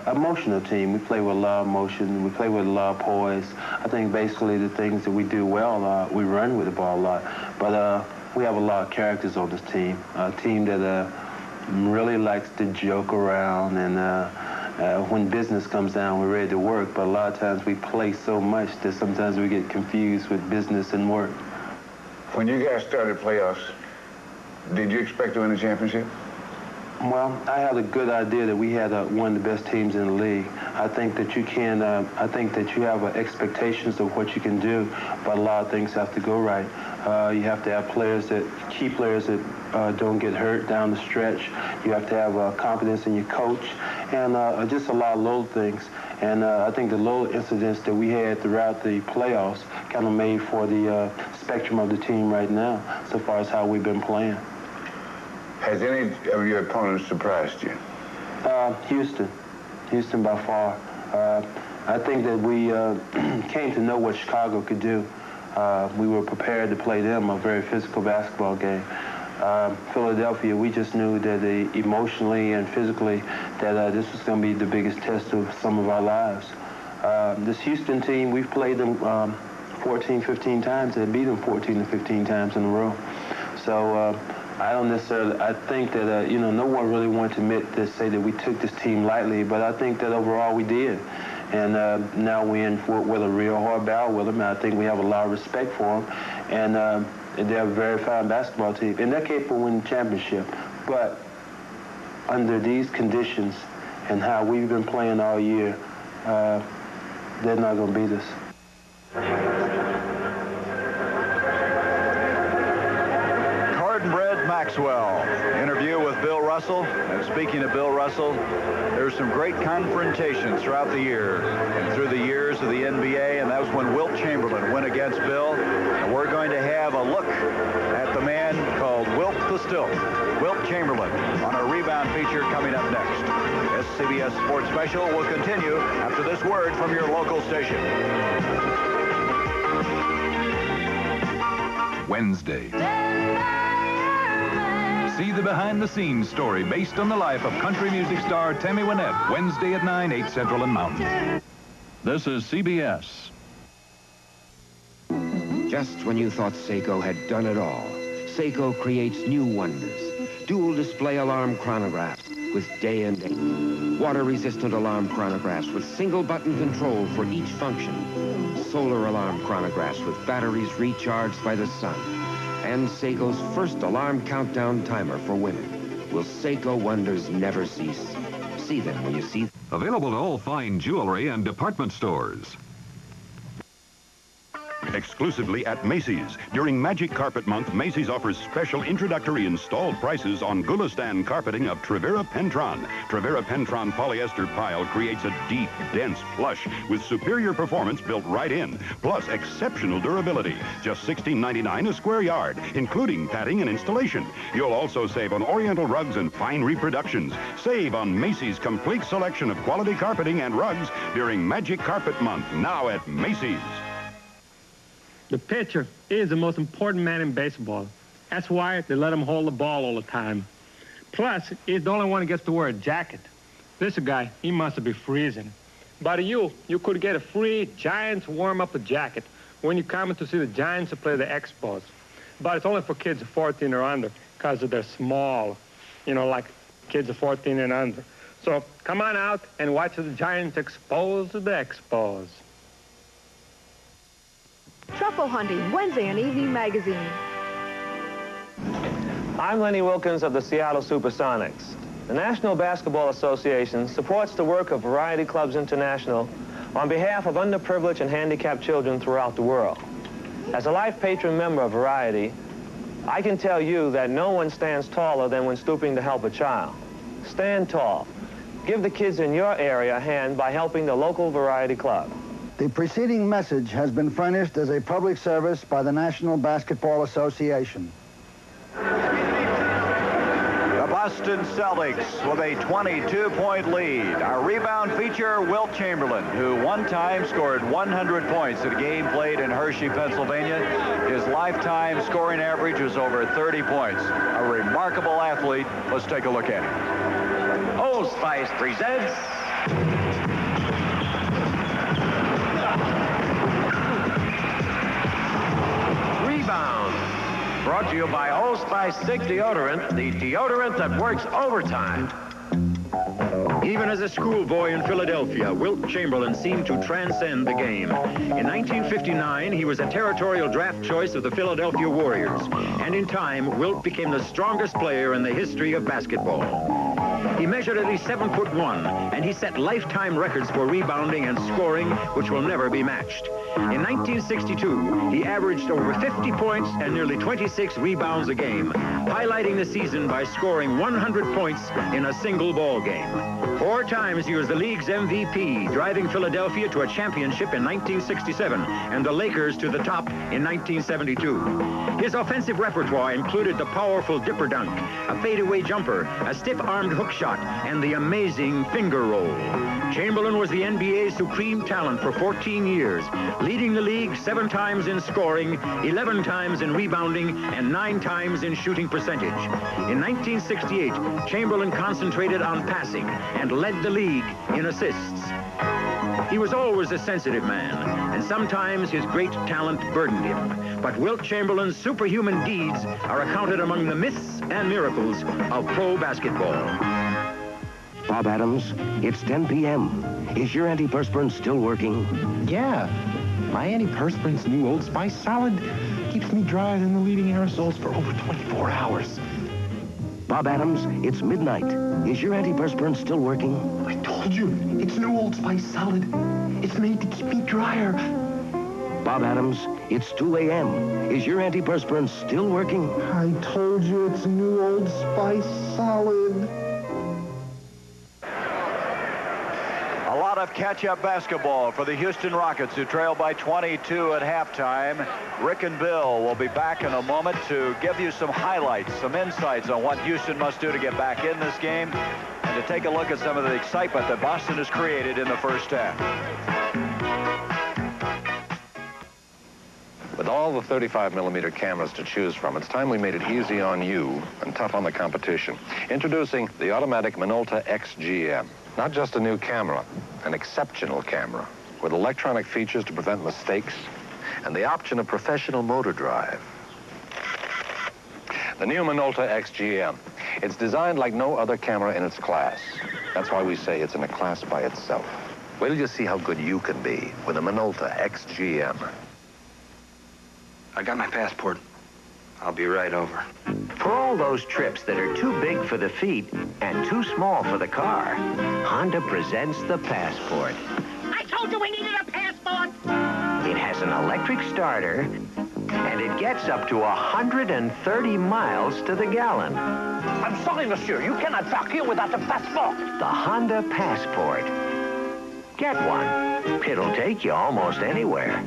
emotional team. We play with a lot of emotion. We play with a lot of poise. I think basically the things that we do well, we run with the ball a lot. But we have a lot of characters on this team. A team that really likes to joke around, and when business comes down, we're ready to work. But a lot of times we play so much that sometimes we get confused with business and work. When you guys started playoffs, did you expect to win the championship? Well, I had a good idea that we had one of the best teams in the league. I think that you can. I think that you have expectations of what you can do, but a lot of things have to go right. You have to have key players that don't get hurt down the stretch. You have to have confidence in your coach, and just a lot of little things. And I think the little incidents that we had throughout the playoffs kind of made for the spectrum of the team right now, so far as how we've been playing. Has any of your opponents surprised you? Houston by far. I think that we came to know what Chicago could do. We were prepared to play them a very physical basketball game. Philadelphia, we just knew that emotionally and physically that this was going to be the biggest test of some of our lives. This Houston team, we've played them 14, 15 times and beat them 14 to 15 times in a row. So I don't necessarily, I think that, you know, no one really wanted to admit to say that we took this team lightly, but I think that overall we did. And now we're in with a real hard battle with them, and I think we have a lot of respect for them. And they're a very fine basketball team, and they're capable of winning the championship. But under these conditions and how we've been playing all year, they're not going to beat us. Cardinbred Maxwell. Interview with Bill Russell. And speaking of Bill Russell, there's some great confrontations throughout the year and through the years of the NBA, and that was when Wilt Chamberlain went against Bill. And we're going to have a look at the man called Wilt the Stilt, Wilt Chamberlain, on our rebound feature coming up next. This CBS Sports Special will continue after this word from your local station. Wednesday. See the behind-the-scenes story based on the life of country music star Tammy Wynette, Wednesday at 9, 8 Central and Mountain. This is CBS. Just when you thought Seiko had done it all, Seiko creates new wonders. Dual display alarm chronographs with day and date. Water-resistant alarm chronographs with single-button control for each function. Solar alarm chronographs with batteries recharged by the sun. And Seiko's first alarm countdown timer for women. Will Seiko wonders never cease? See them when you see them. Available at all fine jewelry and department stores. Exclusively at Macy's. During Magic Carpet Month, Macy's offers special introductory installed prices on Gulistan carpeting of Trevera Pentron. Trevera Pentron polyester pile creates a deep, dense plush with superior performance built right in, plus exceptional durability. Just $16.99 a square yard, including padding and installation. You'll also save on Oriental rugs and fine reproductions. Save on Macy's complete selection of quality carpeting and rugs during Magic Carpet Month, now at Macy's. The pitcher is the most important man in baseball. That's why they let him hold the ball all the time. Plus, he's the only one who gets to wear a jacket. This guy, he must be freezing. But you could get a free Giants warm-up jacket when you come to see the Giants play the Expos. But it's only for kids 14 or under because they're small, you know, like kids 14 and under. So come on out and watch the Giants expose the Expos. Truffle Hunting, Wednesday and Evening Magazine. I'm Lenny Wilkins of the Seattle Supersonics. The National Basketball Association supports the work of Variety Clubs International on behalf of underprivileged and handicapped children throughout the world. As a life patron member of Variety, I can tell you that no one stands taller than when stooping to help a child. Stand tall. Give the kids in your area a hand by helping the local Variety Club. The preceding message has been furnished as a public service by the National Basketball Association. The Boston Celtics with a 22-point lead. Our rebound feature, Wilt Chamberlain, who one time scored 100 points at a game played in Hershey, Pennsylvania. His lifetime scoring average was over 30 points. A remarkable athlete. Let's take a look at him. Old Spice presents... Rebound. Brought to you by Old Spice Stick Deodorant, the deodorant that works overtime. Even as a schoolboy in Philadelphia, Wilt Chamberlain seemed to transcend the game. In 1959, he was a territorial draft choice of the Philadelphia Warriors. And in time, Wilt became the strongest player in the history of basketball. He measured at least 7'1", and he set lifetime records for rebounding and scoring, which will never be matched. In 1962, he averaged over 50 points and nearly 26 rebounds a game, highlighting the season by scoring 100 points in a single ball game. 4 times he was the league's MVP, driving Philadelphia to a championship in 1967 and the Lakers to the top in 1972. His offensive repertoire included the powerful dipper dunk, a fadeaway jumper, a stiff-armed hook shot, and the amazing finger roll. Chamberlain was the NBA's supreme talent for 14 years, leading the league 7 times in scoring, 11 times in rebounding, and 9 times in shooting percentage. In 1968, Chamberlain concentrated on passing and led the league in assists. He was always a sensitive man, and sometimes his great talent burdened him. But Wilt Chamberlain's superhuman deeds are accounted among the myths and miracles of pro basketball. Bob Adams, it's 10 p.m. Is your antiperspirant still working? Yeah. My antiperspirant's new Old Spice solid keeps me drier than the leading aerosols for over 24 hours. Bob Adams, it's midnight. Is your antiperspirant still working? I told you, it's new Old Spice solid. It's made to keep me drier. Bob Adams, it's 2 a.m. Is your antiperspirant still working? I told you it's new Old Spice solid. A lot of catch-up basketball for the Houston Rockets, who trail by 22 at halftime. Rick and Bill will be back in a moment to give you some highlights, some insights on what Houston must do to get back in this game, and to take a look at some of the excitement that Boston has created in the first half. With all the 35mm cameras to choose from, it's time we made it easy on you and tough on the competition. Introducing the automatic Minolta XGM. Not just a new camera, an exceptional camera with electronic features to prevent mistakes and the option of professional motor drive. The new Minolta XGM. It's designed like no other camera in its class. That's why we say it's in a class by itself. Wait till you see how good you can be with a Minolta XGM. I got my passport. I'll be right over. For all those trips that are too big for the feet and too small for the car, Honda presents the Passport. I told you we needed a passport! It has an electric starter, and it gets up to 130 miles to the gallon. I'm sorry, monsieur. You cannot park here without a passport. The Honda Passport. Get one. It'll take you almost anywhere.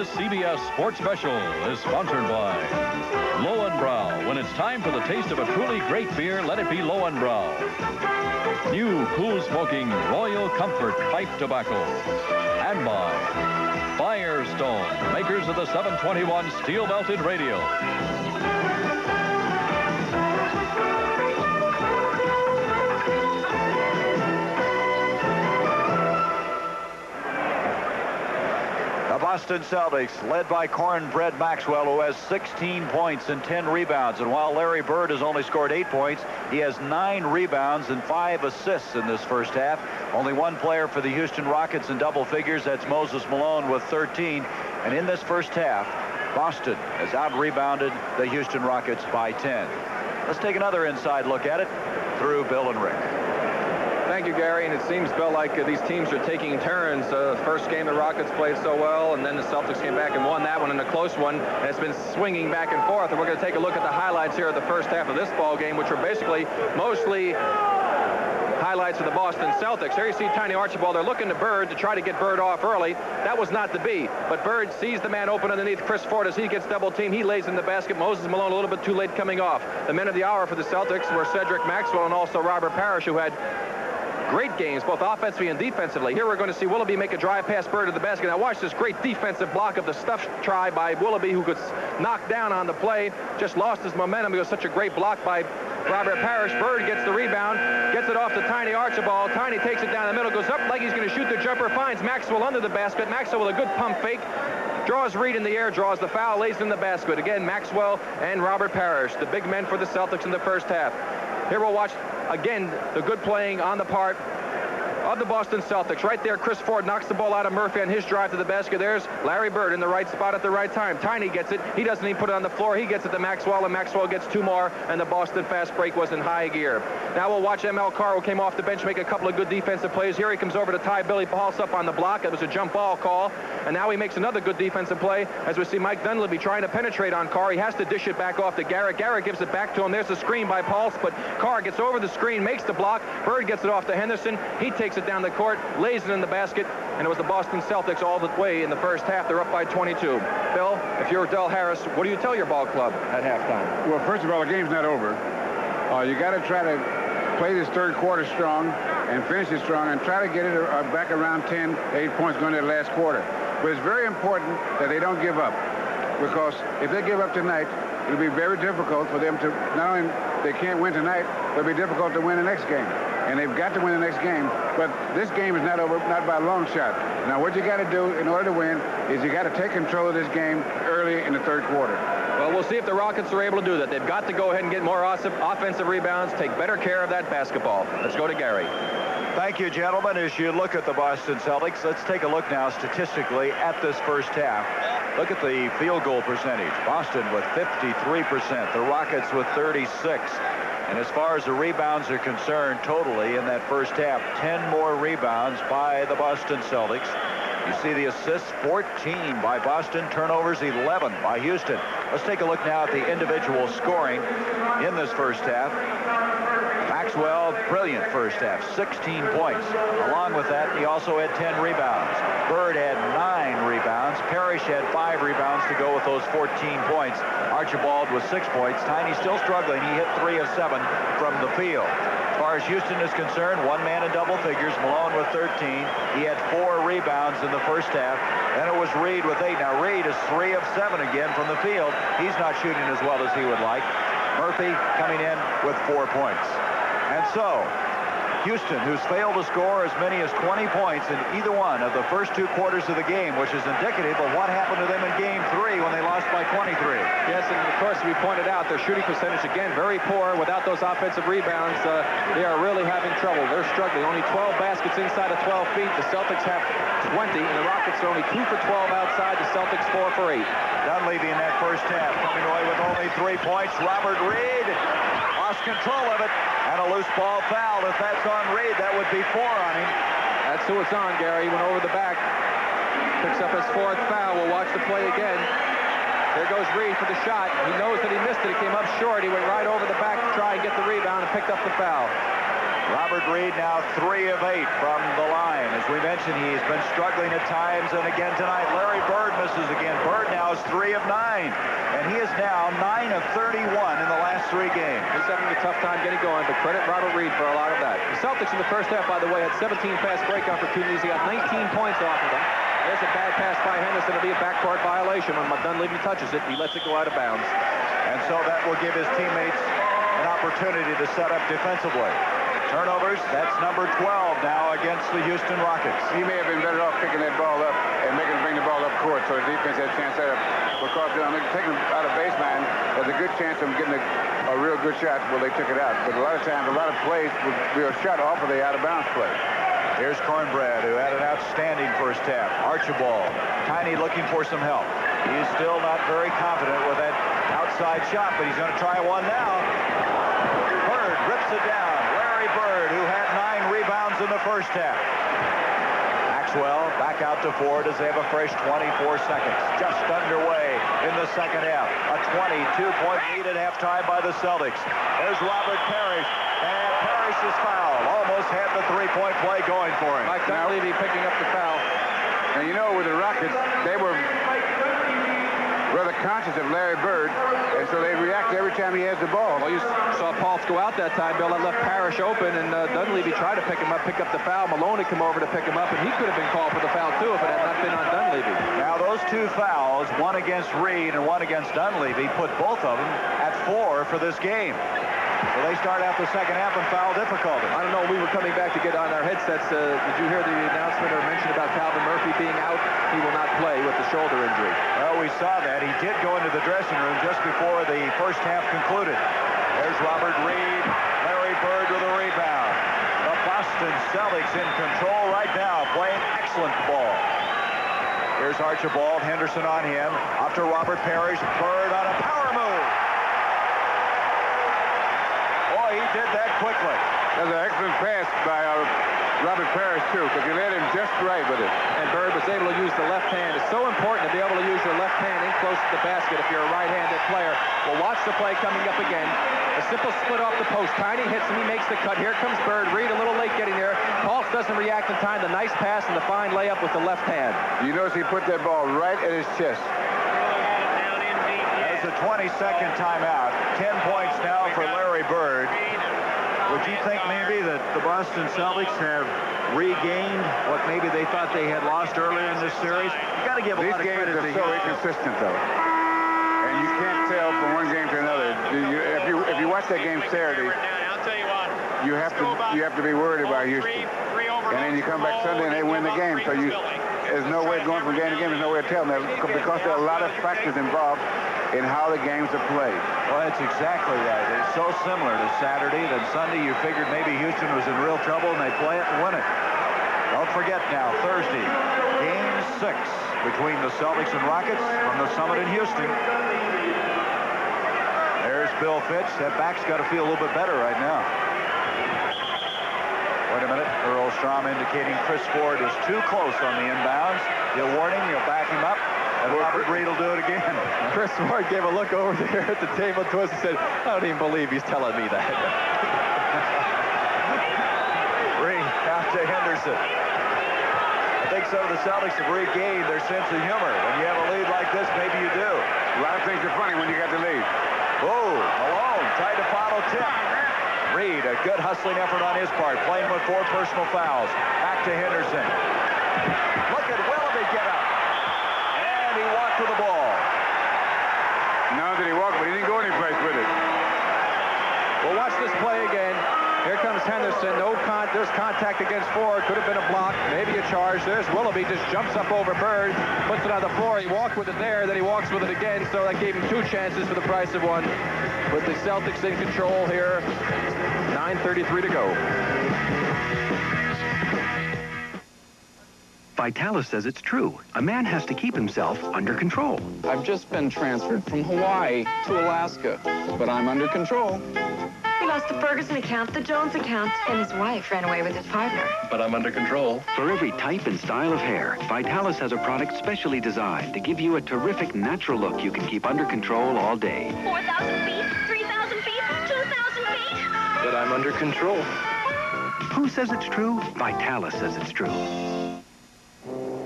CBS Sports Special is sponsored by Lowenbrau. When it's time for the taste of a truly great beer, let it be Lowenbrau. New cool smoking Royal Comfort pipe tobacco. And by Firestone, makers of the 721 steel belted radio. The Boston Celtics, led by Cornbread Maxwell, who has 16 points and 10 rebounds. And while Larry Bird has only scored 8 points, he has 9 rebounds and 5 assists in this first half. Only one player for the Houston Rockets in double figures. That's Moses Malone with 13. And in this first half, Boston has out-rebounded the Houston Rockets by 10. Let's take another inside look at it through Bill and Rick. Thank you, Gary. And it seems, Bill, like these teams are taking turns. First game, the Rockets played so well, and then the Celtics came back and won that one in a close one. And it's been swinging back and forth. And we're going to take a look at the highlights here of the first half of this ball game, which are basically mostly highlights of the Boston Celtics. Here you see Tiny Archibald. They're looking to Bird to try to get Bird off early. That was not to be. But Bird sees the man open underneath Chris Ford as he gets double-teamed. He lays in the basket. Moses Malone a little bit too late coming off. The men of the hour for the Celtics were Cedric Maxwell and also Robert Parish, who had great games, both offensively and defensively. Here we're going to see Willoughby make a drive past Bird to the basket. Now watch this great defensive block of the stuff try by Willoughby, who gets knocked down on the play. Just lost his momentum. It was such a great block by Robert Parish. Bird gets the rebound, gets it off to Tiny Archibald. Tiny takes it down the middle, goes up like he's going to shoot the jumper, finds Maxwell under the basket. Maxwell with a good pump fake. Draws Reed in the air, draws the foul, lays in the basket. Again, Maxwell and Robert Parish, the big men for the Celtics in the first half. Here we'll watch, again, the good playing on the part of the Boston Celtics. Right there, Chris Ford knocks the ball out of Murphy on his drive to the basket. There's Larry Bird in the right spot at the right time. Tiny gets it. He doesn't even put it on the floor. He gets it to Maxwell, and Maxwell gets 2 more, and the Boston fast break was in high gear. Now we'll watch M.L. Carr, who came off the bench, make a couple of good defensive plays. Here he comes over to tie Billy Pauls up on the block. It was a jump ball call, and now he makes another good defensive play as we see Mike Dunleavy trying to penetrate on Carr. He has to dish it back off to Garrett. Garrett gives it back to him. There's the screen by Pauls, but Carr gets over the screen, makes the block. Bird gets it off to Henderson. He takes it down the court, lays it in the basket, and it was the Boston Celtics all the way in the first half. They're up by 22. Bill, if you're Del Harris, what do you tell your ball club at halftime? Well, first of all, the game's not over. You got to try to play this third quarter strong and finish it strong and try to get it back around 10, 8 points going into the last quarter. But it's very important that they don't give up, because if they give up tonight, it'll be very difficult for them to, not only they can't win tonight, but it'll be difficult to win the next game. And they've got to win the next game. But this game is not over, not by a long shot. Now, what you got to do in order to win is you got to take control of this game early in the third quarter. Well, we'll see if the Rockets are able to do that. They've got to go ahead and get more offensive rebounds, take better care of that basketball. Let's go to Gary. Thank you, gentlemen. As you look at the Boston Celtics, let's take a look now statistically at this first half. Look at the field goal percentage. Boston with 53%, the Rockets with 36%. And as far as the rebounds are concerned, totally in that first half, 10 more rebounds by the Boston Celtics. You see the assists, 14 by Boston, turnovers 11 by Houston. Let's take a look now at the individual scoring in this first half. Maxwell, brilliant first half, 16 points. Along with that, he also had 10 rebounds. Bird had 9 rebounds. Parish had 5 rebounds to go with those 14 points. Archibald with 6 points. Tiny still struggling. He hit 3 of 7 from the field. As far as Houston is concerned, one man in double figures. Malone with 13. He had 4 rebounds in the first half. Then it was Reed with 8. Now Reed is 3 of 7 again from the field. He's not shooting as well as he would like. Murphy coming in with 4 points. And so, Houston, who's failed to score as many as 20 points in either one of the first 2 quarters of the game, which is indicative of what happened to them in Game 3 when they lost by 23. Yes, and of course, we pointed out their shooting percentage, again, very poor. Without those offensive rebounds, they are really having trouble. They're struggling. Only 12 baskets inside of 12 feet. The Celtics have 20, and the Rockets are only 2 for 12 outside. The Celtics 4 for 8. Dunleavy in that first half coming away with only 3 points. Robert Reed lost control of it, and a loose ball foul. If that's on Reed, that would be 4 on him. That's who it's on, Gary. He went over the back. Picks up his 4th foul. We'll watch the play again. There goes Reed for the shot. He knows that he missed it. It came up short. He went right over the back to try and get the rebound and picked up the foul. Robert Reed now 3 of 8 from the line. As we mentioned, he's been struggling at times, and again tonight, Larry Bird misses again. Bird now is 3 of 9, and he is now 9 of 31 in the last 3 games. He's having a tough time getting going, but credit Robert Reed for a lot of that. The Celtics in the first half, by the way, had 17 fast break opportunities. He got 19 points off of them. There's a bad pass by Henderson. It'll be a backcourt violation. When Dunleavy touches it, he lets it go out of bounds. And so that will give his teammates an opportunity to set up defensively. Turnovers, that's number 12 now against the Houston Rockets. He may have been better off picking that ball up and making him bring the ball up court so the defense had a chance at it. Because taking him out of baseline, there's a good chance of getting a real good shot where they took it out. But a lot of times, a lot of plays would be a shot off of the out-of-bounds play. Here's Cornbread, who had an outstanding first half. Archibald, Tiny looking for some help. He's still not very confident with that outside shot, but he's going to try one now. Bird rips it down. Bird, who had 9 rebounds in the first half. Maxwell back out to 4 as they have a fresh 24 seconds. Just underway in the second half. A 22-point lead at halftime by the Celtics. There's Robert Parish, and Parish is fouled. Almost had the 3-point play going for him. Mike Dunleavy picking up the foul. And you know, with the Rockets, they were rather conscious of Larry Bird, and so they react every time he has the ball. Well, you saw Paul go out that time, Bill. That left Parish open, and Dunleavy tried to pick him up the foul. Malone had come over to pick him up, and he could have been called for the foul, too, if it had not been on Dunleavy. Now, those 2 fouls, one against Reed and one against Dunleavy, put both of them at 4 for this game. So they start out the second half in foul difficulty. I don't know. We were coming back to get on our headsets. Did you hear the announcement or mention about Calvin Murphy being out? He will not play with the shoulder injury. Well, we saw that. He did go into the dressing room just before the first half concluded. There's Robert Reed. Larry Bird with a rebound. The Boston Celtics in control right now, playing excellent ball. Here's Archibald. Henderson on him. Up to Robert Parish. Bird on a power move. He did that quickly. That's an excellent pass by Robert Parish, too, because he led him just right with it. And Bird was able to use the left hand. It's so important to be able to use your left hand in close to the basket if you're a right-handed player. We'll watch the play coming up again. A simple split off the post. Tiny hits him. He makes the cut. Here comes Bird. Reed a little late getting there. Pulse doesn't react in time. The nice pass and the fine layup with the left hand. You notice he put that ball right at his chest. There's a 20-second timeout. 10 points now for Larry Bird. Would you think maybe that the Boston Celtics have regained what maybe they thought they had lost earlier in this series? You've got to give a lot of credit to These games are so inconsistent, though. And you can't tell from one game to another. If you watch that game Saturday, you have to be worried about Houston. And then you come back Sunday and they win the game. So there's no way of going from game to game. There's no way of telling that because there are a lot of factors involved in how the games are played. Well, that's exactly right. It's so similar to Saturday that Sunday you figured maybe Houston was in real trouble and they play it and win it. Don't forget now, Thursday, Game 6 between the Celtics and Rockets from the Summit in Houston. There's Bill Fitch. That back's got to feel a little bit better right now. Wait a minute. Earl Strom indicating Chris Ford is too close on the inbounds. He'll warn him. He'll back him up. And Robert Reed will do it again. Chris Ford gave a look over there at the table to us and said, I don't even believe he's telling me that. Reed out to Henderson. I think some of the Celtics have regained their sense of humor. When you have a lead like this, maybe you do. A lot of things are funny when you got the lead. Whoa, Malone tried to follow tip. Reed, a good hustling effort on his part, playing with 4 personal fouls. Back to Henderson. Look at Willoughby get up. And he walked to the ball. Not that he walked, but he didn't go anyplace with it. Well, watch this play again. Here comes Henderson. There's contact against Ford. Could have been a block, maybe a charge. There's Willoughby, just jumps up over Bird, puts it on the floor. He walked with it there, then he walks with it again. So that gave him 2 chances for the price of 1. With the Celtics in control here. 9:33 to go. Vitalis says it's true. A man has to keep himself under control. I've just been transferred from Hawaii to Alaska, but I'm under control. He lost the Ferguson account, the Jones account, and his wife ran away with his partner. But I'm under control. For every type and style of hair, Vitalis has a product specially designed to give you a terrific natural look you can keep under control all day. 4,000 feet, 3,000 feet, 2,000 feet. But I'm under control. Who says it's true? Vitalis says it's true.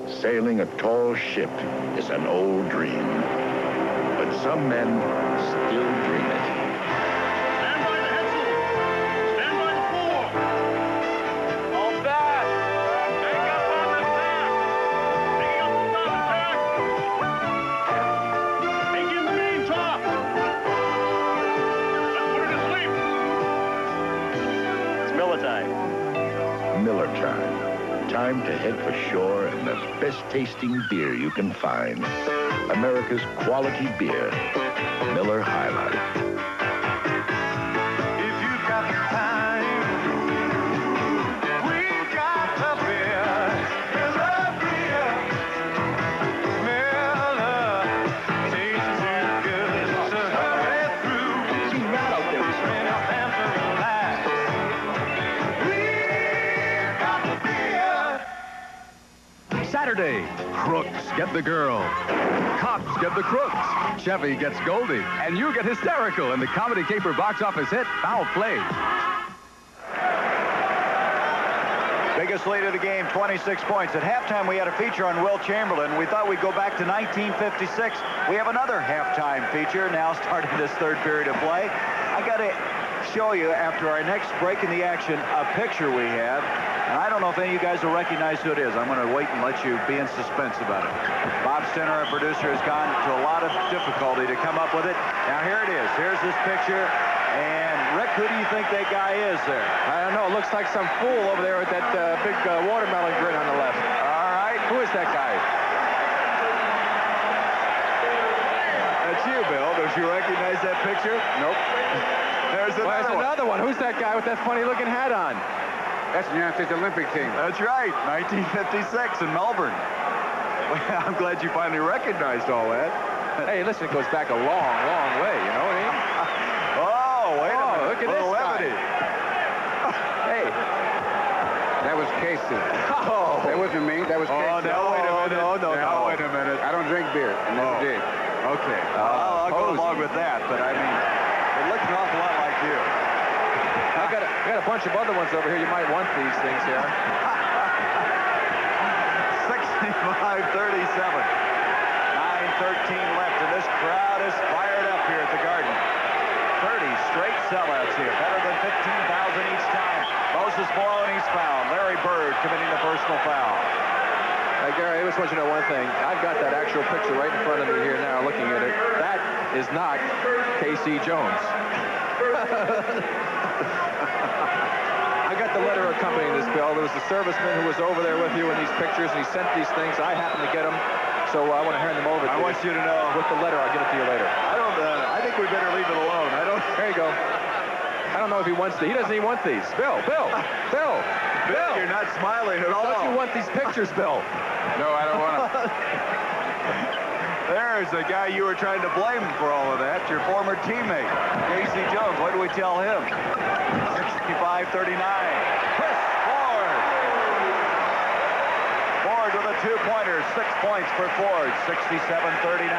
Sailing a tall ship is an old dream, but some men still dream it. Stand by the headsail. Stand by the floor. All back. Take up on the back. Take up on the back. Take in the main top. Let's put her to sleep. It's Miller time. Miller time. Time to head for shore and the best tasting beer you can find. America's quality beer, Miller High Life. If you've got the time, we've got the beer. Miller beer. Miller tastes too good to hurry through. Zoom right out there. Spin up and relax. We've got the beer. Saturday, crooks get the girl. Cops get the crooks. Chevy gets Goldie. And you get hysterical in the comedy caper box office hit, Foul Play. Biggest lead of the game, 26 points. At halftime, we had a feature on Will Chamberlain. We thought we'd go back to 1956. We have another halftime feature now starting this third period of play. I got to show you, after our next break in the action, a picture we have. And I don't know if any of you guys will recognize who it is. I'm going to wait and let you be in suspense about it. Bob Stenner, our producer, has gone to a lot of difficulty to come up with it. Now, here it is. Here's this picture. And, Rick, who do you think that guy is there? I don't know. It looks like some fool over there with that big watermelon grin on the left. All right. Who is that guy? That's you, Bill. Don't you recognize that picture? Nope. There's another one. Who's that guy with that funny-looking hat on? That's the United States Olympic team. That's right, 1956 in Melbourne. Well, I'm glad you finally recognized all that. Hey, listen, it goes back a long, long way, you know what I mean? Oh, wait a minute. Look at this levity. Hey. That was Casey. Oh. That wasn't me. That was Casey. Oh, now wait a minute. No, wait a minute. I don't drink beer. I never did. Okay. I'll go along with that, but I mean, it looks an awful lot like you. I got a bunch of other ones over here. You might want these things here. 65-37. 9:13 left, and this crowd is fired up here at the Garden. 30 straight sellouts here, better than 15,000 each committing the personal foul. Hey, Gary, I just want you to know one thing. I've got that actual picture right in front of me here now, looking at it. That is not K.C. Jones. I got the letter accompanying this, Bill. There was the serviceman who was over there with you in these pictures, and he sent these things. I happened to get them, so I want to hand them over to you. I want you to know. With the letter, I'll give it to you later. I think we better leave it alone. There you go. I don't know if he wants these. He doesn't even want these. Bill, You're not smiling at all. Don't you want these pictures, Bill? No, I don't want them. There's the guy you were trying to blame for all of that, your former teammate, K.C. Jones. What do we tell him? 65-39. Chris Ford. Ford with a two-pointer. 6 points for Ford. 67-39.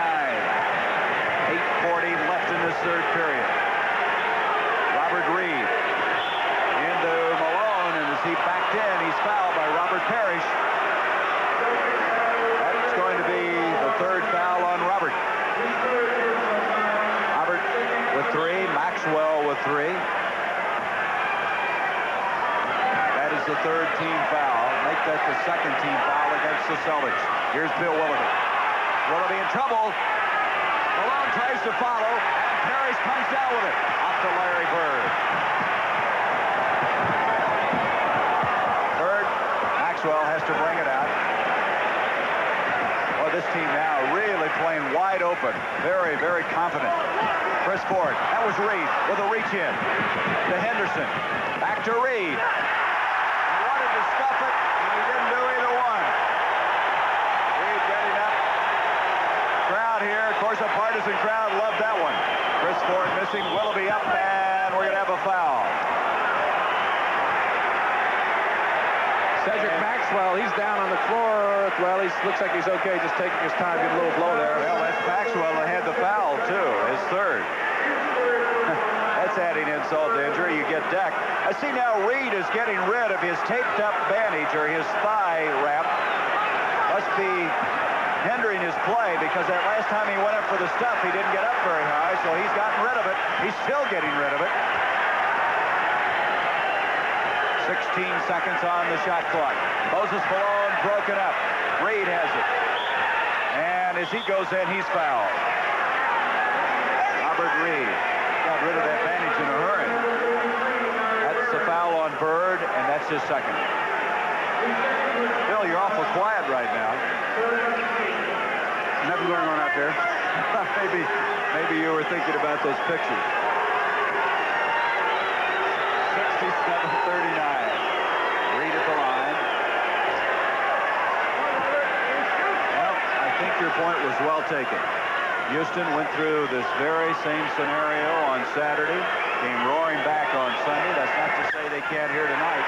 8:40 left in this third period. Robert Reed into Malone, and as he backed in, he's fouled by Robert Parish. That's going to be the third foul on Robert. Robert with 3, Maxwell with 3. That is the third team foul. Make that the second team foul against the Celtics. Here's Bill Willoughby. Willoughby in trouble. Malone tries to follow, and Parish comes down with it. Off to Larry Bird. Bird, Maxwell has to bring it out. Well, this team now really playing wide open. Very, very confident. Chris Ford, that was Reed with a reach in to Henderson. Back to Reed. He wanted to stuff it, and he didn't do either one. Reed getting up. Crowd here, of course, a partisan crowd loved that one. Chris Ford missing, Willoughby up, and we're going to have a foul. Cedric Maxwell, he's down on the floor. Well, he looks like he's okay, just taking his time, getting a little blow there. Well, that's Maxwell that had the foul, too, his third. That's adding insult to injury. You get decked. I see now Reed is getting rid of his taped-up bandage, or his thigh wrap. Must be hindering his play, because that last time he went up for the stuff, he didn't get up very high, so he's gotten rid of it. He's still getting rid of it. 16 seconds on the shot clock. Moses Malone broken up. Reed has it. And as he goes in, he's fouled. Robert Reed got rid of that bandage in a hurry. That's the foul on Bird, and that's his second. Bill, you're awful quiet right now. Nothing going on out there. maybe you were thinking about those pictures. 67-39. Reed at the line. Well, I think your point was well taken. Houston went through this very same scenario on Saturday. Came roaring back on Sunday. That's not to say they can't here tonight.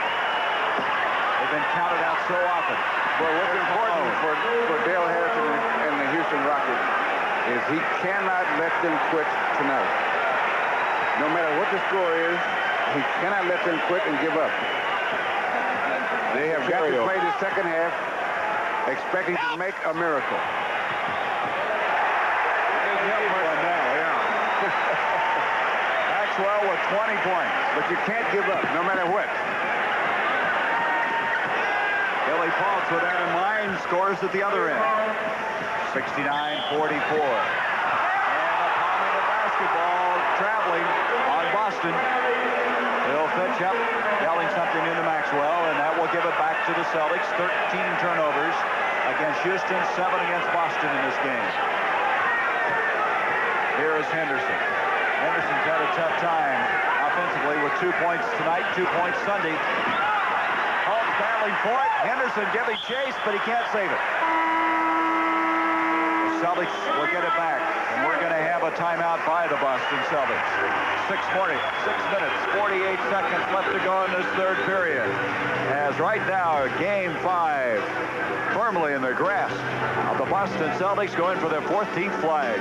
They've been counted out so often. Well, what's important for Dale Harrison and the Houston Rockets is he cannot let them quit tonight. No matter what the score is, he cannot let them quit and give up. They have got to play the second half expecting to make a miracle. Maxwell with 20 points. But you can't give up, no matter what. Billy Fultz, with that in mind, scores at the other end. 69-44. And the pounding of basketball traveling on Boston. Bill Fitch up, yelling something into Maxwell, and that will give it back to the Celtics. 13 turnovers against Houston, 7 against Boston in this game. Here is Henderson. Henderson's had a tough time offensively with 2 points tonight, 2 points Sunday. Holmes battling for it. Henderson giving chase, but he can't save it. The Celtics will get it back, and we're going to have a timeout by the Boston Celtics. 6 minutes, 48 seconds left to go in this third period. As right now, Game 5 firmly in the grasp of the Boston Celtics, going for their 14th flag.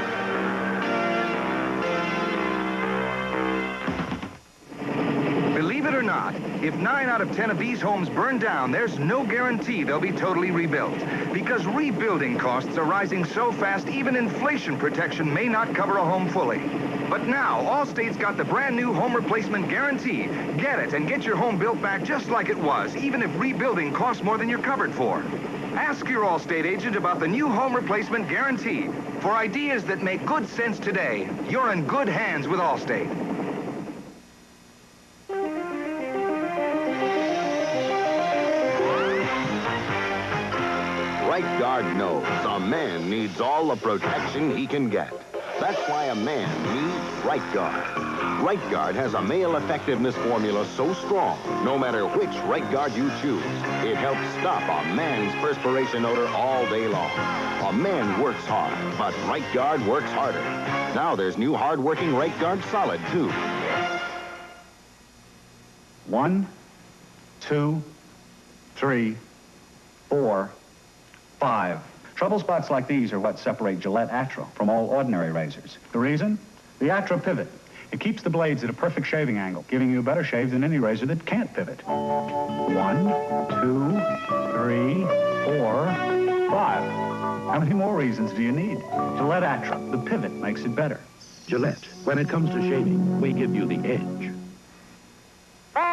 Believe it or not, If 9 out of 10 of these homes burn down, there's no guarantee they'll be totally rebuilt. Because rebuilding costs are rising so fast, even inflation protection may not cover a home fully. But now, Allstate's got the brand new home replacement guarantee. Get it and get your home built back just like it was, even if rebuilding costs more than you're covered for. Ask your Allstate agent about the new home replacement guarantee. For ideas that make good sense today, you're in good hands with Allstate. Right Guard knows a man needs all the protection he can get. That's why a man needs Right Guard. Right Guard has a male effectiveness formula so strong, no matter which Right Guard you choose, it helps stop a man's perspiration odor all day long. A man works hard, but Right Guard works harder. Now there's new hard-working Right Guard Solid, too. 1, 2, 3, 4, 5. Trouble spots like these are what separate Gillette Atra from all ordinary razors. The reason? The Atra pivot. It keeps the blades at a perfect shaving angle, giving you a better shave than any razor that can't pivot. 1, 2, 3, 4, 5. How many more reasons do you need? Gillette Atra, the pivot makes it better. Gillette, when it comes to shaving, we give you the edge.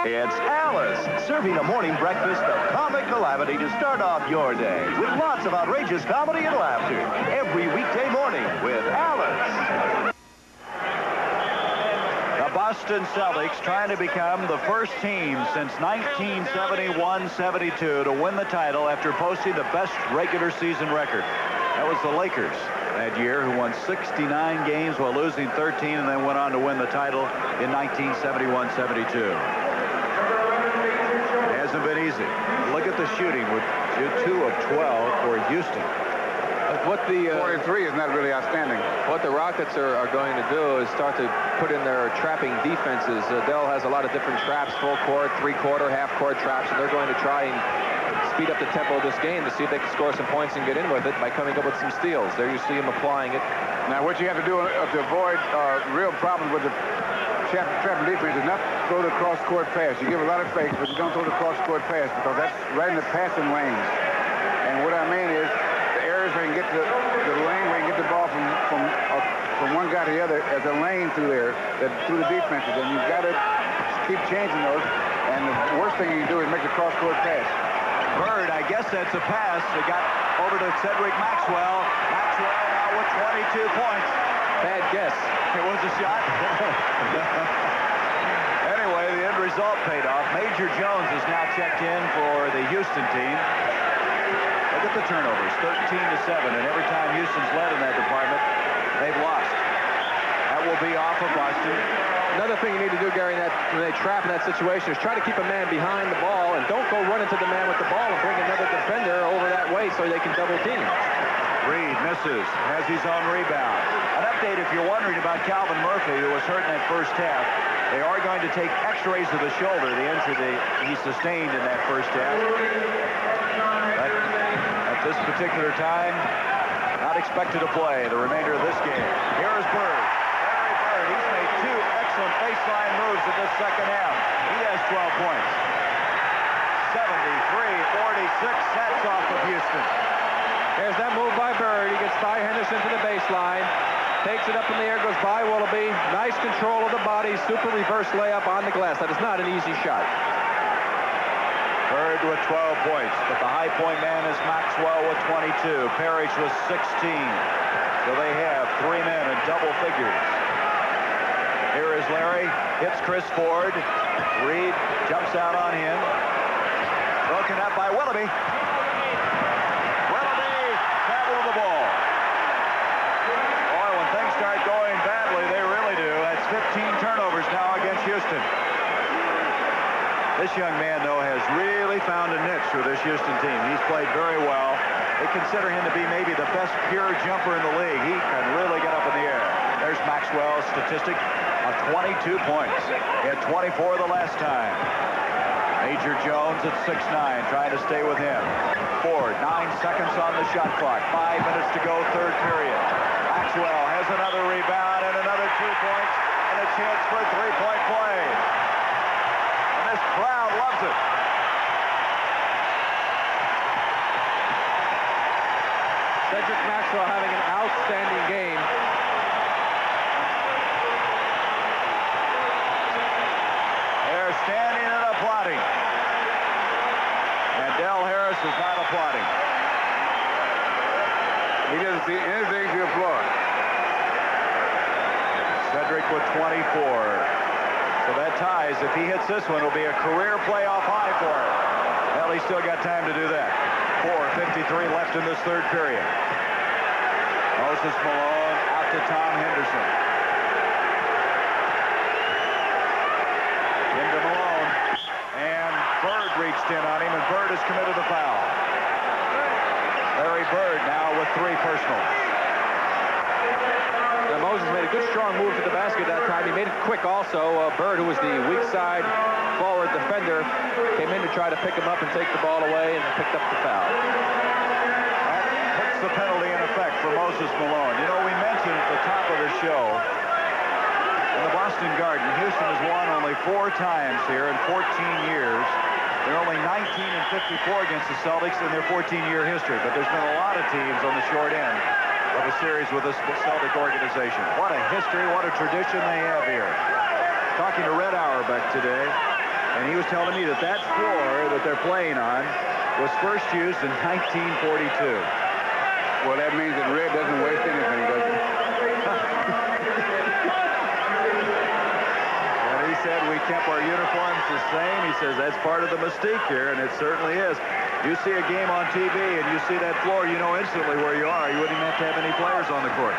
It's Alice, serving a morning breakfast of comic calamity to start off your day with lots of outrageous comedy and laughter every weekday morning with Alice. The Boston Celtics trying to become the first team since 1971-72 to win the title after posting the best regular season record. That was the Lakers that year, who won 69 games while losing 13 and then went on to win the title in 1971-72. Hasn't been easy. Look at the shooting with 2 of 12 for Houston. What the 43 is not really outstanding. What the Rockets are going to do is start to put in their trapping defenses. Dell has a lot of different traps, full court, three-quarter, half-court traps, and they're going to try and speed up the tempo of this game to see if they can score some points and get in with it by coming up with some steals. There you see him applying it. Now, what you have to do to avoid real problems with the trapping defense is not throw the cross-court pass. You give a lot of fakes, but you don't throw the cross-court pass because that's right in the passing lanes. And what I mean is the areas where you can get the lane where you can get the ball from one guy to the other as a lane through there, through the defenses. And you've got to keep changing those. And the worst thing you can do is make the cross-court pass. Bird, I guess that's a pass. They got over to Cedric Maxwell. Maxwell now with 22 points. Bad guess. It was a shot. Anyway, the end result paid off. Major Jones is now checked in for the Houston team. Look at the turnovers, 13-7, and every time Houston's led in that department, they've lost. That will be off of Boston. Another thing you need to do, Gary, when they trap in that situation is try to keep a man behind the ball and don't go run into the man with the ball and bring another defender over that way so they can double team. Reed misses, has his own rebound. An update if you're wondering about Calvin Murphy, who was hurt in that first half. They are going to take x-rays of the shoulder, the injury he sustained in that first half. But at this particular time, not expected to play the remainder of this game. Here is Bird. Larry Bird, he's made 2 excellent baseline moves in this second half. He has 12 points. 73-46 sets off of Houston. There's that move by Bird. He gets by Henderson to the baseline. Takes it up in the air, goes by Willoughby. Nice control of the body. Super reverse layup on the glass. That is not an easy shot. Bird with 12 points, but the high point man is Maxwell with 22. Parish with 16. So they have 3 men in double figures. Here is Larry. Hits Chris Ford. Reed jumps out on him. Broken up by Willoughby. Travel the ball. Boy, when things start going badly, they really do. That's 15 turnovers now against Houston. This young man, though, has really found a niche for this Houston team. He's played very well. They consider him to be maybe the best pure jumper in the league. He can really get up in the air. There's Maxwell's statistic of 22 points. He had 24 the last time. Major Jones at 6'9", trying to stay with him. Ford, 9 seconds on the shot clock. 5 minutes to go, third period. Maxwell has another rebound and another 2 points and a chance for a 3-point play. And this crowd crowd loves it. Cedric Maxwell having an outstanding game. They're standing and applauding. And Del Harris is not applauding. He doesn't see anything to applaud. Cedric with 24. So that ties. If he hits this one, it'll be a career playoff high for him. Well, he's still got time to do that. 4:53 left in this third period. Moses Malone out to Tom Henderson. Into Malone. And Bird reached in on him, and Bird has committed the foul. Larry Bird now with 3 personal. Now Moses made a good strong move to the basket that time. He made it quick also. Bird, who was the weak side forward defender, came in to try to pick him up and take the ball away and picked up the foul. That puts the penalty in effect for Moses Malone. You know, we mentioned at the top of the show, in the Boston Garden, Houston has won only 4 times here in 14 years. They're only 19-54 against the Celtics in their 14-year history, but there's been a lot of teams on the short end of a series with this Celtic organization. What a history, what a tradition they have here. Talking to Red Auerbach today, and he was telling me that that floor that they're playing on was first used in 1942. Well, that means that Red doesn't waste anything, does it? And he said we kept our uniforms the same. He says that's part of the mystique here, and it certainly is. You see a game on TV and you see that floor, you know instantly where you are. You wouldn't even have to have any players on the court.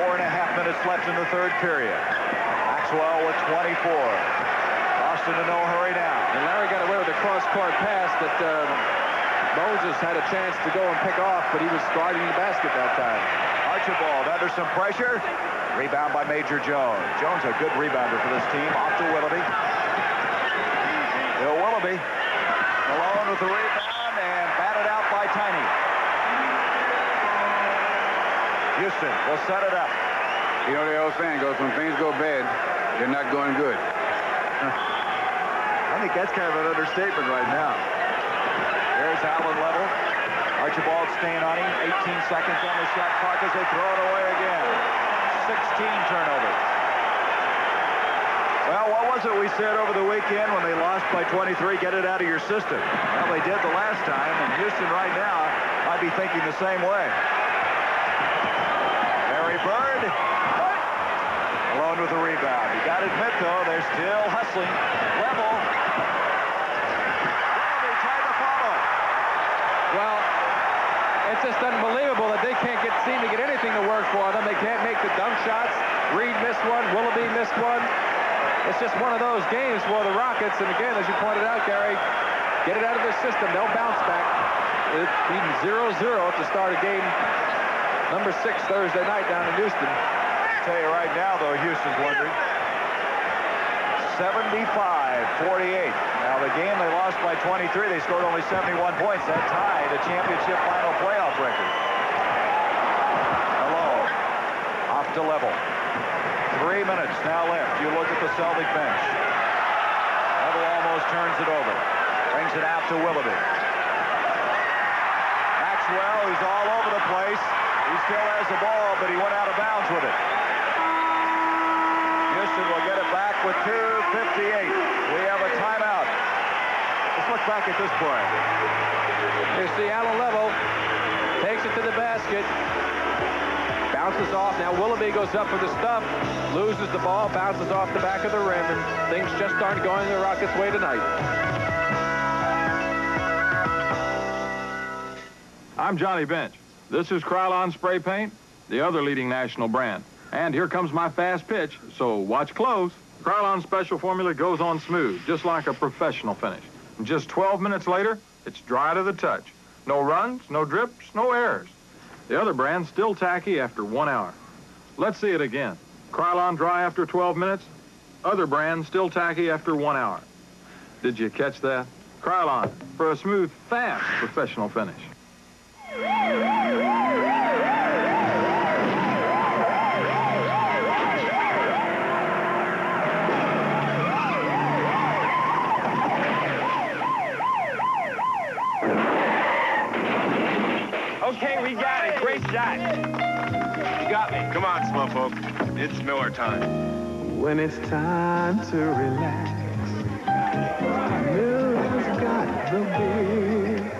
4.5 minutes left in the third period. Maxwell with 24. Boston in no hurry now. And Larry got away with a cross-court pass that Moses had a chance to go and pick off, but he was guarding the basket that time. Archibald under some pressure. Rebound by Major Jones. Jones, a good rebounder for this team. Off to Willoughby. Bill Willoughby. Malone with the rebound and batted out by Tiny. Houston will set it up. You know the old saying goes, when things go bad, they're not going good. I think that's kind of an understatement right now. There's Allen level. Archibald staying on him. 18 seconds on the shot clock as they throw it away again. 16 turnovers. Well, what was it we said over the weekend when they lost by 23? Get it out of your system. Well, they did the last time, and Houston right now might be thinking the same way. Larry Bird. Malone with the rebound. You got to admit, though, they're still hustling. Level. Willoughby tried to follow. Well, it's just unbelievable that they can't seem to get anything to work for them. They can't make the dunk shots. Reed missed one. Willoughby missed one. It's just one of those games for the Rockets. And again, as you pointed out, Gary, get it out of their system. They'll bounce back. It's even 0-0 to start a game number 6 Thursday night down in Houston. I'll tell you right now, though, Houston's wondering. 75-48. Now, the game they lost by 23, they scored only 71 points. That tied a championship final playoff record. Malone off to level. 3 minutes now left. You look at the Celtic bench. Level almost turns it over. Brings it out to Willoughby. Maxwell, he's all over the place. He still has the ball, but he went out of bounds with it. Houston will get it back with 2:58. We have a timeout. Let's look back at this play. Here's the Allen level. Takes it to the basket. Bounces off. Now Willoughby goes up for the stuff. Loses the ball. Bounces off the back of the rim. And things just aren't going the Rockets' way tonight. I'm Johnny Bench. This is Krylon Spray Paint, the other leading national brand. And here comes my fast pitch, so watch close. Krylon Special Formula goes on smooth, just like a professional finish. And just 12 minutes later, it's dry to the touch. No runs, no drips, no errors. The other brand's still tacky after 1 hour. Let's see it again. Krylon dry after 12 minutes, other brand still tacky after 1 hour. Did you catch that? Krylon, for a smooth, fast professional finish. Come on, Slowpoke. It's Miller time. When it's time to relax, Miller's got the beer.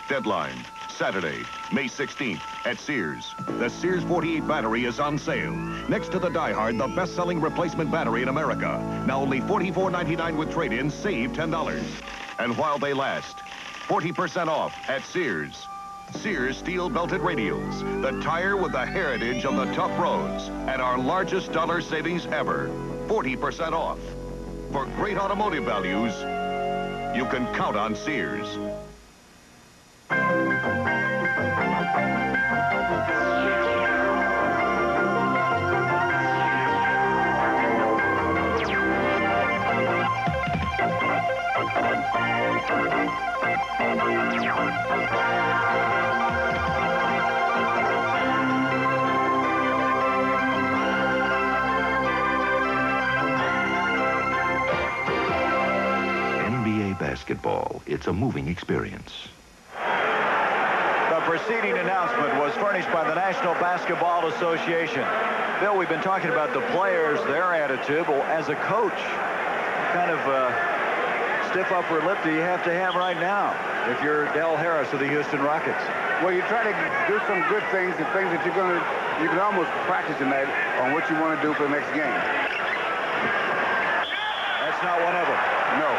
Deadline, Saturday, May 16th at Sears. The Sears 48 battery is on sale. Next to the Die Hard, the best-selling replacement battery in America. Now only $44.99 with trade-in, save $10. And while they last, 40% off at Sears. Sears steel-belted radials, the tire with the heritage of the tough roads, and our largest dollar savings ever, 40% off. For great automotive values, you can count on Sears. Basketball. It's a moving experience. The preceding announcement was furnished by the National Basketball Association. Bill, we've been talking about the players, their attitude. Well, as a coach, what kind of stiff upper lip do you have to have right now if you're Del Harris of the Houston Rockets? Well, you try to do some good things, the things that you can almost practice tonight on what you want to do for the next game. That's not one of them. No.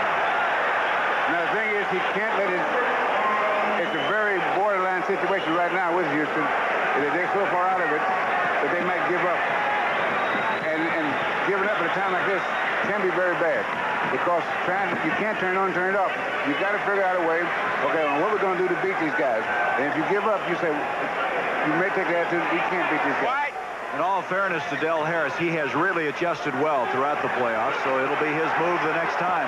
Now, the thing is, he can't let it's a very borderline situation right now with Houston. They're so far out of it that they might give up. And giving up at a time like this can be very bad because you can't turn it on and turn it off. You've got to figure out a way, okay, well, what we're going to do to beat these guys. And if you give up, you say, you may take the attitude, we can't beat these guys. In all fairness to Del Harris, he has really adjusted well throughout the playoffs, so it'll be his move the next time.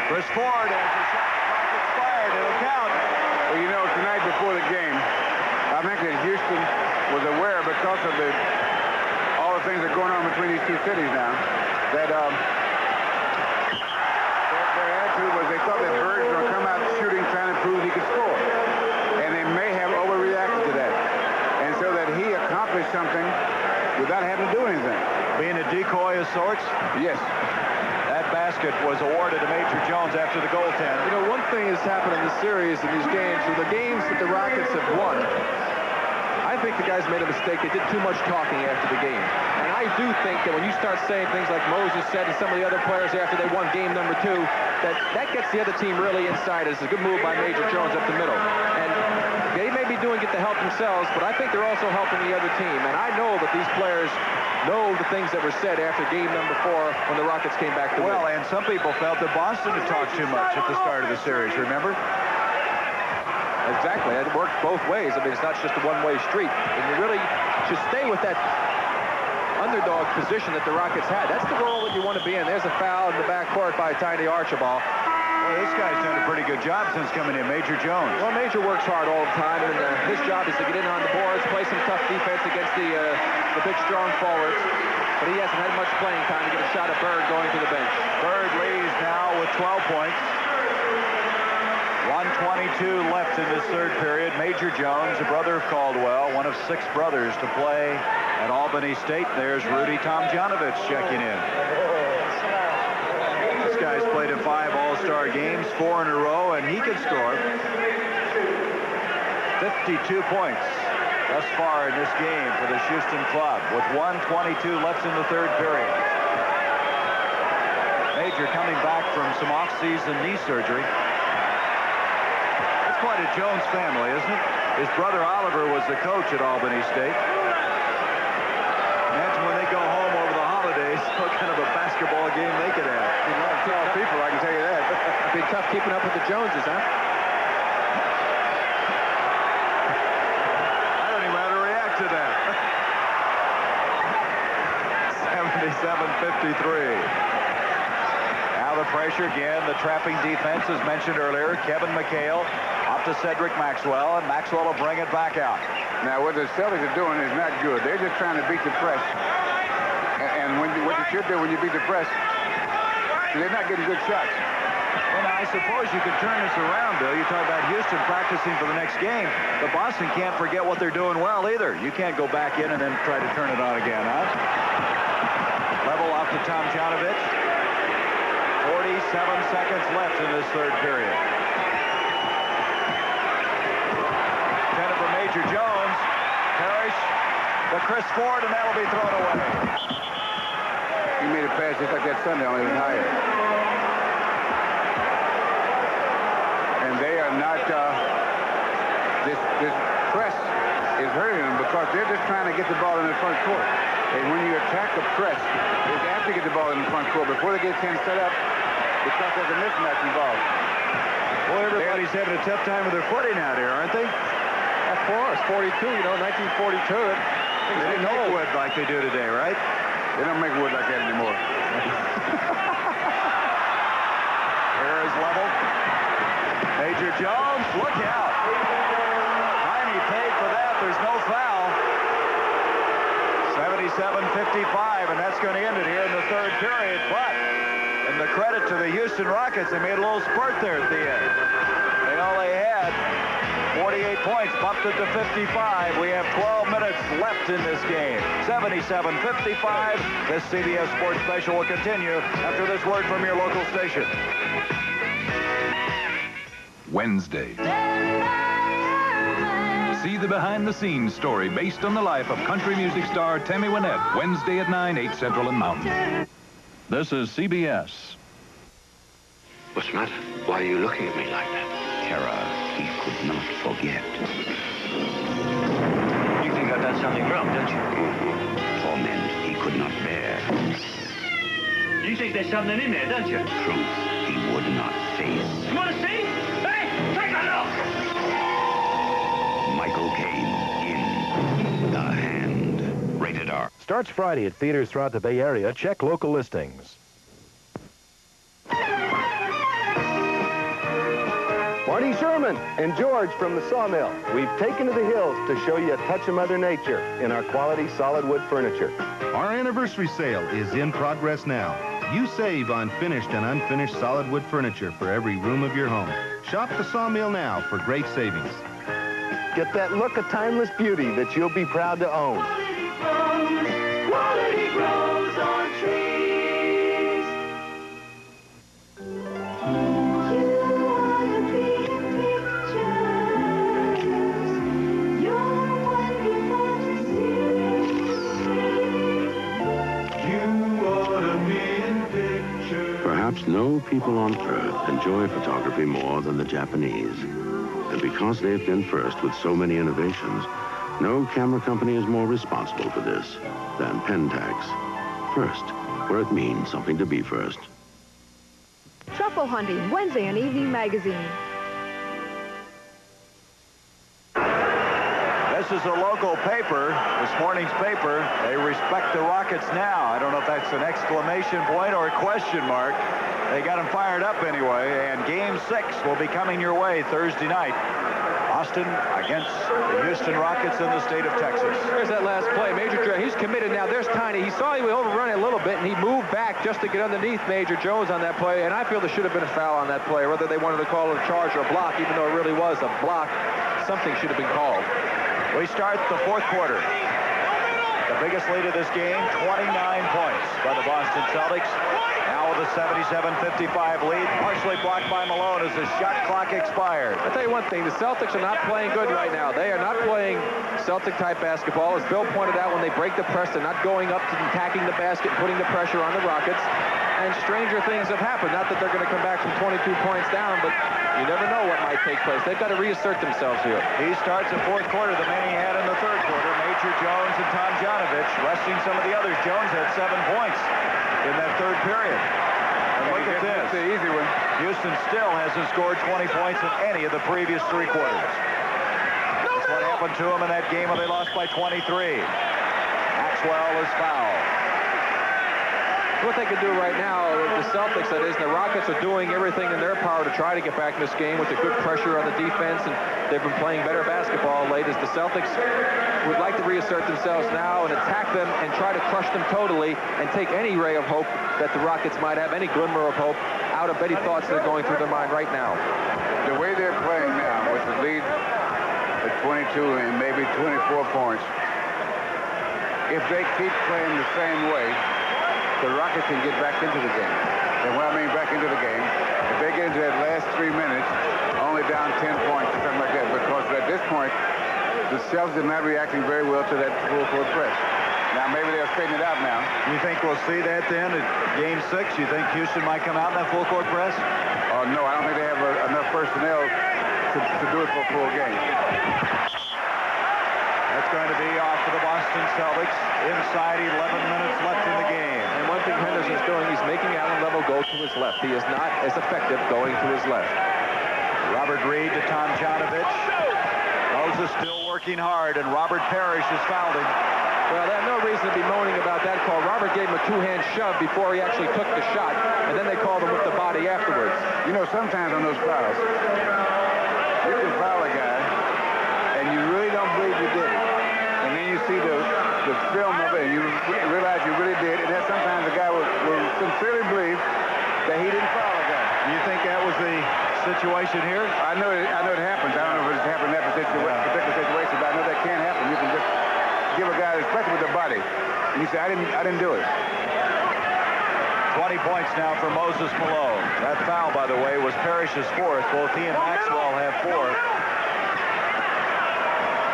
Chris Ford has the shot clock expired. It'll count. Well, you know, tonight before the game, I think that Houston was aware because of all the things that are going on between these two cities now, that their attitude was they thought that Bird was going to come out shooting, trying to prove he could score. And they may have overreacted to that. And so that he accomplished something without having to do anything. Being a decoy of sorts? Yes. That basket was awarded to Major Jones after the goaltender. You know, one thing has happened in this series, in these games, are the games that the Rockets have won. I think the guys made a mistake. They did too much talking after the game. And I do think that when you start saying things like Moses said and some of the other players after they won game number 2, that gets the other team really inside. It's a good move by Major Jones up the middle. And they may be doing it to help themselves, but I think they're also helping the other team. And I know that these players know the things that were said after game number 4 when the Rockets came back to win. Well, and some people felt that Boston had talked too much at the start of the series, remember? Exactly. It worked both ways. I mean, it's not just a one-way street. And you really should stay with that underdog position that the Rockets had. That's the role that you want to be in. There's a foul in the backcourt by Tiny Archibald. Well, this guy's done a pretty good job since coming in, Major Jones. Well, Major works hard all the time, and his job is to get in on the boards, play some tough defense against the big, strong forwards. But he hasn't had much playing time to get a shot at Bird going to the bench. Bird leads now with 12 points. 1:22 left in this third period. Major Jones, a brother of Caldwell, one of 6 brothers to play at Albany State. There's Rudy Tomjanovich checking in. This guy's played in 5 All-Star games, 4 in a row, and he can score 52 points thus far in this game for the Houston club, with 1:22 left in the third period. Major coming back from some off-season knee surgery. It's quite a Jones family, isn't it? His brother Oliver was the coach at Albany State. Imagine when they go home over the holidays, what kind of a basketball game they could have. A lot of tall people, I can tell you that. It'd be tough keeping up with the Joneses, huh? I don't even know how to react to that. 77-53. Now the pressure again, the trapping defense as mentioned earlier. Kevin McHale off to Cedric Maxwell, and Maxwell will bring it back out. Now what the Celtics are doing is not good. They're just trying to beat the press. And what you should do when you beat the press So they're not getting good shots. Well, now, I suppose you could turn this around, Bill. You talk about Houston practicing for the next game, but Boston can't forget what they're doing well either. You can't go back in and then try to turn it on again, huh? Level off to Tomjanovich. 47 seconds left in this third period. Intended for Major Jones. Parish to Chris Ford, and that'll be thrown away. He made a pass just like that Sunday, only it was higher. And they are not, this press is hurting them because they're just trying to get the ball in the front court. And when you attack the press, it's after you get the ball in the front court. Before they get a chance set up, because there's a mismatch involved. Boy, everybody's having a tough time with their footing out here, aren't they? Of course, 42, you know, 1942. They didn't make wood like they do today, right? They don't make wood like that anymore. Here is level. Major Jones, look out. Time he paid for that. There's no foul. 77-55, and that's going to end it here in the third period. But, and the credit to the Houston Rockets, they made a little spurt there at the end. They only had 48 points, bumped it to 55. We have 12 minutes left in this game. 77-55. This CBS Sports Special will continue after this word from your local station. Wednesday. See the behind-the-scenes story based on the life of country music star Tammy Wynette. Wednesday at 9, 8 Central and Mountain. This is CBS. What's the matter? Why are you looking at me like that? Terror he could not forget. You think I've done something wrong, don't you? Torment he could not bear. You think there's something in there, don't you? Truth he would not face. You want to see? Hey, take a look! Michael Caine in The Hand. Rated R. Starts Friday at theaters throughout the Bay Area. Check local listings. Marty Sherman and George from the Sawmill. We've taken to the hills to show you a touch of Mother Nature in our quality solid wood furniture. Our anniversary sale is in progress now. You save on finished and unfinished solid wood furniture for every room of your home. Shop the Sawmill now for great savings. Get that look of timeless beauty that you'll be proud to own. Quality grows on trees. Perhaps no people on Earth enjoy photography more than the Japanese. And because they've been first with so many innovations, no camera company is more responsible for this than Pentax. First, where it means something to be first. Truffle hunting, Wednesday in Evening Magazine. This is a local paper, this morning's paper. They respect the Rockets now. I don't know if that's an exclamation point or a question mark. They got them fired up anyway, and Game 6 will be coming your way Thursday night. Boston against the Houston Rockets in the state of Texas. There's that last play. Major Jones, he's committed now. There's Tiny. He saw he would overrun it a little bit, and he moved back just to get underneath Major Jones on that play, and I feel there should have been a foul on that play. Whether they wanted to call it a charge or a block, even though it really was a block, something should have been called. We start the fourth quarter. The biggest lead of this game, 29 points by the Boston Celtics. Now with a 77-55 lead, partially blocked by Malone as the shot clock expired. I'll tell you one thing, the Celtics are not playing good right now. They are not playing Celtic-type basketball. As Bill pointed out, when they break the press, they're not going up to attacking the basket and putting the pressure on the Rockets. And stranger things have happened. Not that they're going to come back from 22 points down, but you never know what might take place. They've got to reassert themselves here. He starts the fourth quarter the man he had in the third quarter. Major Jones and Tomjanovich resting some of the others. Jones had 7 points in that third period. And look at this. The easy one. Houston still hasn't scored 20 points in any of the previous 3 quarters. That's what happened to them in that game when they lost by 23. Maxwell is fouled. What they can do right now, the Celtics, that is, the Rockets are doing everything in their power to try to get back in this game with the good pressure on the defense, and they've been playing better basketball late as the Celtics would like to reassert themselves now and attack them and try to crush them totally and take any ray of hope that the Rockets might have, any glimmer of hope, out of any thoughts that are going through their mind right now. The way they're playing now, with the lead at 22 and maybe 24 points, if they keep playing the same way, the Rockets can get back into the game. And what I mean back into the game, if they get into that last 3 minutes, only down 10 points or something like that, because at this point, the Celtics are not reacting very well to that full-court press. Now, maybe they'll straighten it out now. You think we'll see that then at Game 6? You think Houston might come out in that full-court press? Oh, no, I don't think they have enough personnel to do it for a full game. That's going to be off for the Boston Celtics. Inside 11 minutes left in the game. And one thing Henderson's doing, he's making Allen Level go to his left. He is not as effective going to his left. Robert Reed to Tom Janovich. Moses still working hard, and Robert Parish has fouled him. Well, they have no reason to be moaning about that call. Robert gave him a two-hand shove before he actually took the shot, and then they called him with the body afterwards. You know, sometimes on those fouls, you can foul a guy, and you really don't believe you did it. And then you see the film of it, and you realize you really did, and then sometimes the guy will sincerely believe that he didn't foul a guy. You think that was the situation here? I know it happens. I don't know if it's happened in that particular situation, but I know that can happen. You can just give a guy, especially with the body, and you say, I didn't do it. 20 points now for Moses Malone. That foul, by the way, was Parish's fourth. Both he and Maxwell have 4.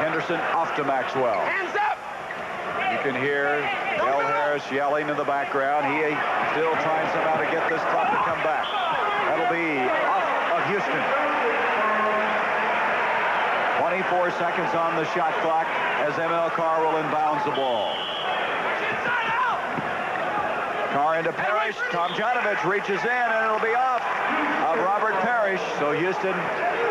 Henderson off to Maxwell. Hands up! You can hear Del Harris yelling in the background. He still trying somehow to get this clock to come back. That'll be off of Houston. 24 seconds on the shot clock as ML Carr will inbounds the ball. Carr into Parish. Tom Janovich reaches in, and it'll be off of Robert Parish. So Houston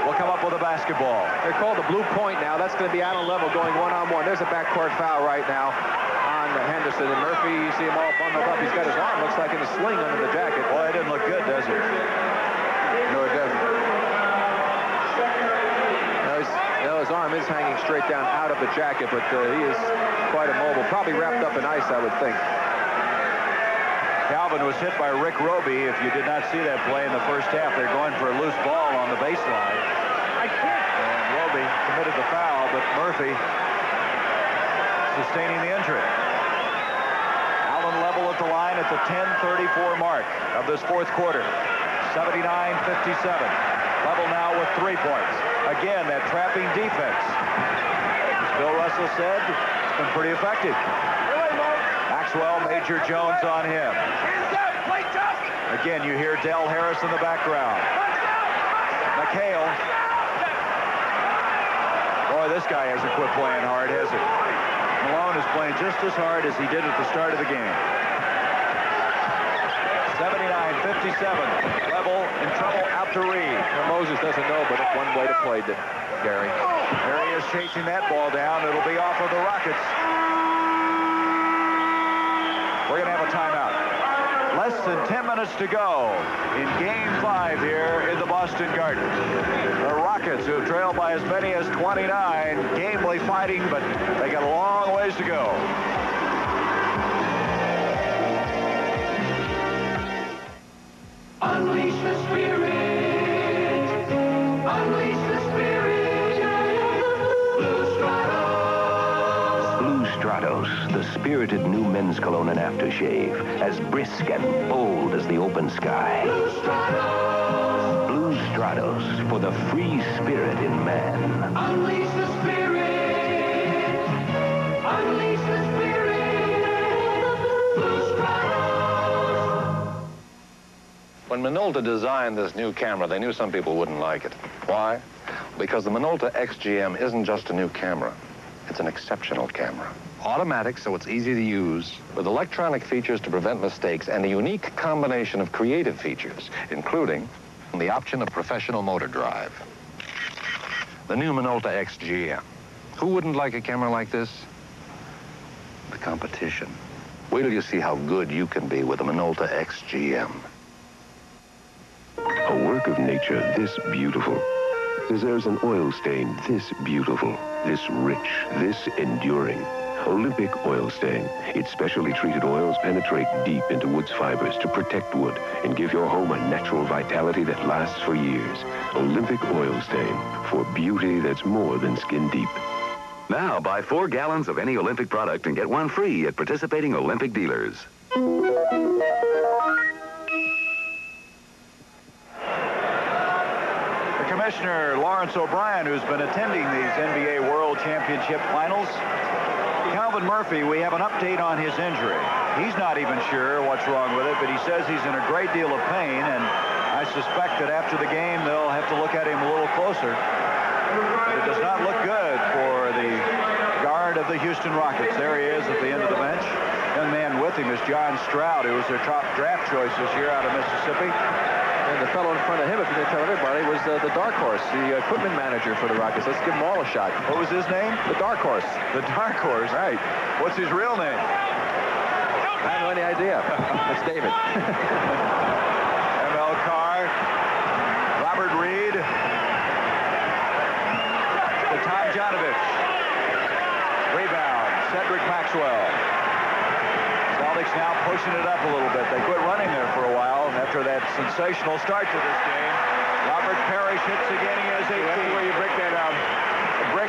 will come up with a basketball. They're called the blue point now. That's going to be Allen Level going one-on-one. There's a backcourt foul right now on Henderson. And Murphy, you see him all bundled up. He's got his arm, looks like in a sling under the jacket. Boy, it didn't look good, does it? No, it doesn't. His arm is hanging straight down out of the jacket, but he is quite immobile. Probably wrapped up in ice, I would think. Calvin was hit by Rick Roby. If you did not see that play in the first half, they're going for a loose ball on the baseline. And Roby committed the foul, but Murphy sustaining the injury. Allen Level at the line at the 10:34 mark of this fourth quarter. 79-57. Level now with 3 points. Again, that trapping defense. As Bill Russell said, it's been pretty effective. Maxwell, Major Jones on him. Again, you hear Del Harris in the background. McHale. Boy, this guy hasn't quit playing hard, has he? Malone is playing just as hard as he did at the start of the game. 79-57. Level in trouble out to Reed. Well, Moses doesn't know, but it's one way to play, Gary. There he is chasing that ball down. It'll be off of the Rockets. We're going to have a timeout. Less than 10 minutes to go in Game 5 here in the Boston Garden. The Rockets, who have trailed by as many as 29, gamely fighting, but they got a long ways to go. Unleash the spirit. Unleash the spirit. Blue Stratos. Blue Stratos, the spirited new men's cologne and aftershave, as brisk and bold as the open sky. Blue Stratos. Blue Stratos, for the free spirit in man. Unleash the spirit. Unleash the spirit. Blue Stratos. When Minolta designed this new camera, they knew some people wouldn't like it. Why? Because the Minolta XGM isn't just a new camera. It's an exceptional camera. Automatic, so it's easy to use, with electronic features to prevent mistakes, and a unique combination of creative features, including the option of professional motor drive. The new Minolta XGM. Who wouldn't like a camera like this? The competition. Wait till you see how good you can be with a Minolta XGM. A work of nature this beautiful deserves an oil stain this beautiful, this rich, this enduring. Olympic Oil Stain. Its specially treated oils penetrate deep into wood's fibers to protect wood and give your home a natural vitality that lasts for years. Olympic Oil Stain, for beauty that's more than skin deep. Now, buy 4 gallons of any Olympic product and get one free at participating Olympic dealers. Commissioner Lawrence O'Brien, who's been attending these NBA World Championship finals. Calvin Murphy, we have an update on his injury. He's not even sure what's wrong with it, but he says he's in a great deal of pain, and I suspect that after the game they'll have to look at him a little closer. But it does not look good for the guard of the Houston Rockets. There he is at the end of the bench. Young man with him is John Stroud, who was their top draft choice this year out of Mississippi. And the fellow in front of him, if you can tell everybody, was the Dark Horse, the equipment manager for the Rockets. Let's give them all a shot. What was his name? The Dark Horse. The Dark Horse. Right. What's his real name? I have no idea. It's David. ML Carr. Robert Reed. To Tom Janovich. Rebound. Cedric Maxwell. Celtics now pushing it up a little bit. They quit running there for a while after that sensational start to this game. Robert Parish hits again. He has 18. That's where you break that out.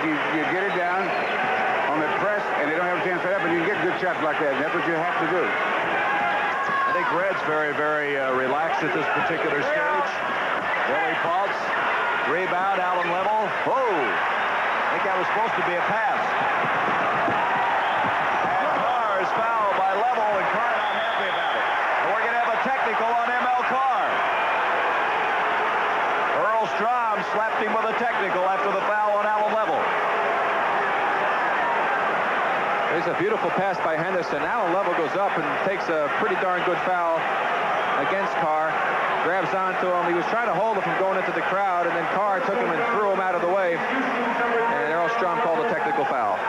You get it down on the press, and they don't have a chance to set up, and you get good shots like that. And that's what you have to do. I think Red's very, very relaxed at this particular stage. Billy Paultz. Rebound, Allen Level. Whoa! I think that was supposed to be a pass. And Carr is fouled by Level, and Carr not happy about it. And we're going to have a technical on ML Carr. Earl Strom slapped him with a technical after the foul on Allen Level. There's a beautiful pass by Henderson. Allen Level goes up and takes a pretty darn good foul against Carr. Grabs onto him. He was trying to hold him from going into the crowd, and then Carr took him and threw him out of the way. And Earl Strom called a technical foul.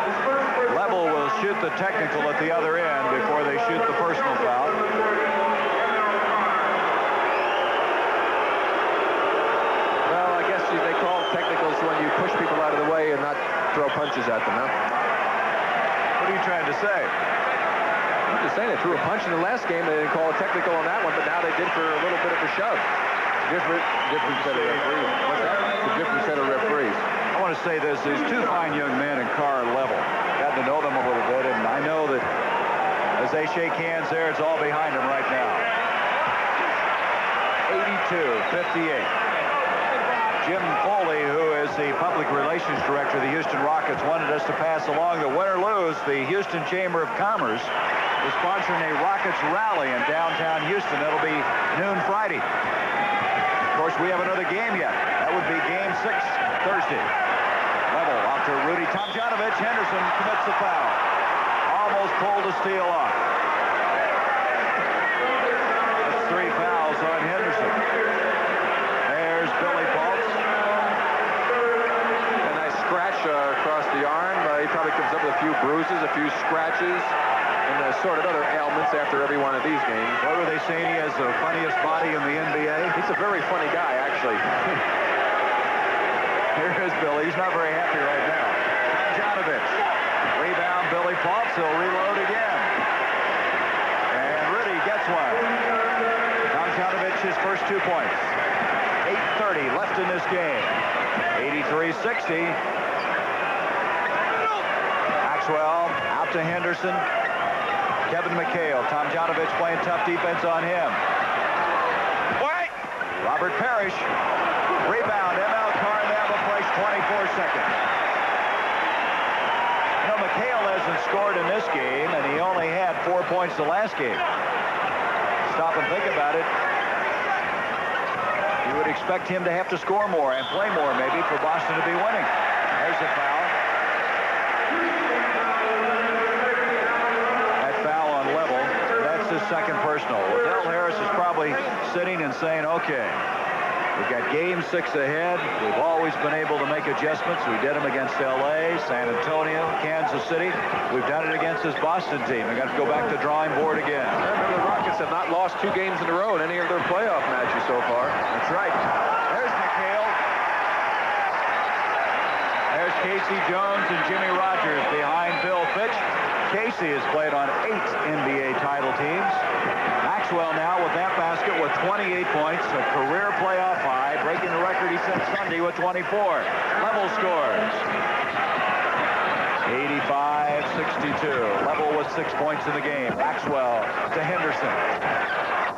Level will shoot the technical at the other end before they shoot the personal foul. Well, I guess they call technicals when you push people out of the way and not throw punches at them, huh? What are you trying to say? I'm just saying they threw a punch in the last game. They didn't call a technical on that one, but now they did for a little bit of a shove. Different set of referees. What's that? It's a different set of referees. I want to say this. There's two fine young men in Carr and Level. Got to know them a little bit, and I know that as they shake hands there, it's all behind them right now. 82-58. Jim Foley, who is the public relations director of the Houston Rockets, wanted us to pass along that win or lose, the Houston Chamber of Commerce is sponsoring a Rockets rally in downtown Houston. That'll be noon Friday. Of course, we have another game yet. That would be game 6 Thursday. Level off to Rudy Tomjanovich. Henderson commits the foul. Almost pulled the steal off. That's 3 fouls on Henderson. There's Billy Paultz. A nice scratch across the arm. He probably comes up with a few bruises, a few scratches, and assorted other ailments after every one of these games. What were they saying? He has the funniest body in the NBA? He's a very funny guy, actually. Here is Billy. He's not very happy right now. Tomjanovich. Rebound, Billy Paultz. He'll reload again. And Rudy gets one. Tomjanovich, his first 2 points. 8:30 left in this game. 83-60. Maxwell out to Henderson. Kevin McHale. Tomjanovich playing tough defense on him. What? Robert Parish. Rebound. ML Carr in the other place. 24 seconds. You know, McHale hasn't scored in this game, and he only had 4 points the last game. Stop and think about it. You would expect him to have to score more and play more, maybe, for Boston to be winning. There's the foul. That foul on Level. That's his second personal. Waddell Harris is probably sitting and saying, okay, we've got game 6 ahead. We've always been able to make adjustments. We did them against L.A., San Antonio, Kansas City. We've done it against this Boston team. We've got to go back to drawing board again. Remember, the Rockets have not lost 2 games in a row in any of their playoff matches so far. That's right. There's McHale. There's Casey Jones and Jimmy Rogers behind Bill Fitch. Tracy has played on 8 NBA title teams. Maxwell now with that basket with 28 points, a career playoff high, breaking the record he set Sunday with 24. Level scores. 85-62. Level with 6 points in the game. Maxwell to Henderson.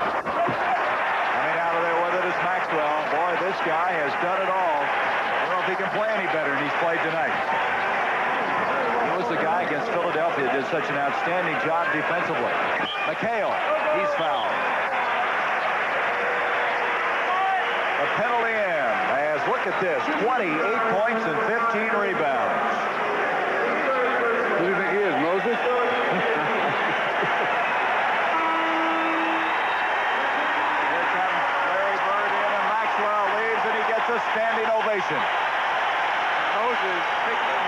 Coming out of there with it is Maxwell. Boy, this guy has done it all. I don't know if he can play any better than he's played tonight. He was the guy against Philadelphia that did such an outstanding job defensively. McHale, he's fouled. The penalty in as, look at this, 28 points and 15 rebounds. Who do you think he is, Moses? Here comes Larry Bird in, and Maxwell leaves, and he gets a standing ovation.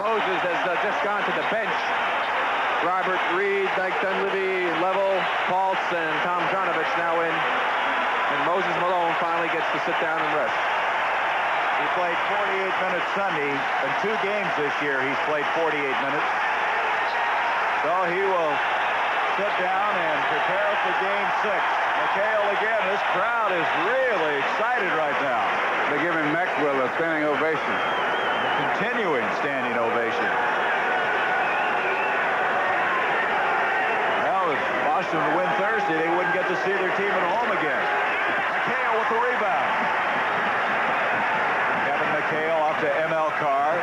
Moses has just gone to the bench. Robert Reed, Mike Dunleavy, Level, Paltz, and Tom Jonovich now in. And Moses Malone finally gets to sit down and rest. He played 48 minutes Sunday. In 2 games this year, he's played 48 minutes. So he will sit down and prepare for Game 6. McHale again. This crowd is really excited right now. They're giving Maxwell a standing ovation. Continuing standing ovation. Well, if Boston would win Thursday, they wouldn't get to see their team at home again. McHale with the rebound. Kevin McHale off to ML Carr.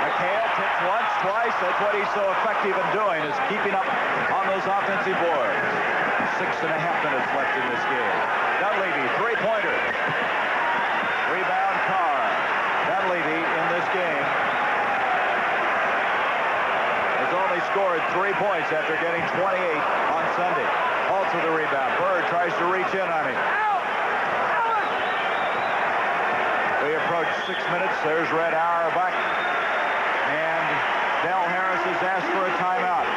McHale tipped once, twice. That's what he's so effective in doing, is keeping up on those offensive boards. 6.5 minutes left in this game. Dunleavy, three-pointer. Rebound Carr. Dunleavy in this game has only scored 3 points after getting 28 on Sunday. Also the rebound. Bird tries to reach in on him. We approach 6 minutes. There's Red Auerbach. And Del Harris has asked for a timeout.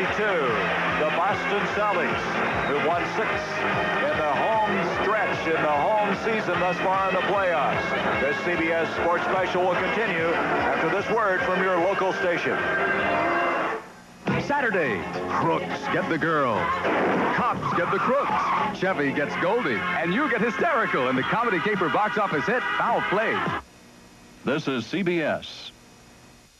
85-62. The Boston Celtics, who won 6 in the home stretch in the home season thus far in the playoffs. This CBS Sports Special will continue after this word from your local station. Saturday, crooks get the girl. Cops get the crooks. Chevy gets Goldie. And you get hysterical in the comedy caper box office hit, Foul Play. This is CBS.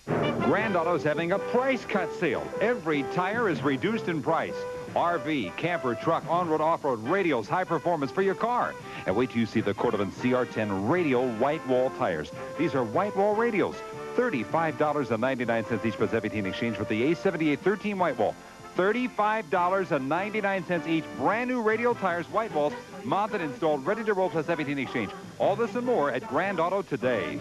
Grand Auto's having a price cut sale. Every tire is reduced in price. RV, camper, truck, on-road, off-road, radials, high performance for your car. And wait till you see the Cordovan CR10 radial white wall tires. These are white wall radials. $35.99 each plus everything in exchange with the A78 13 white wall. $35.99 each. Brand new radial tires, white walls, mounted, installed, ready to roll plus everything in exchange. All this and more at Grand Auto today.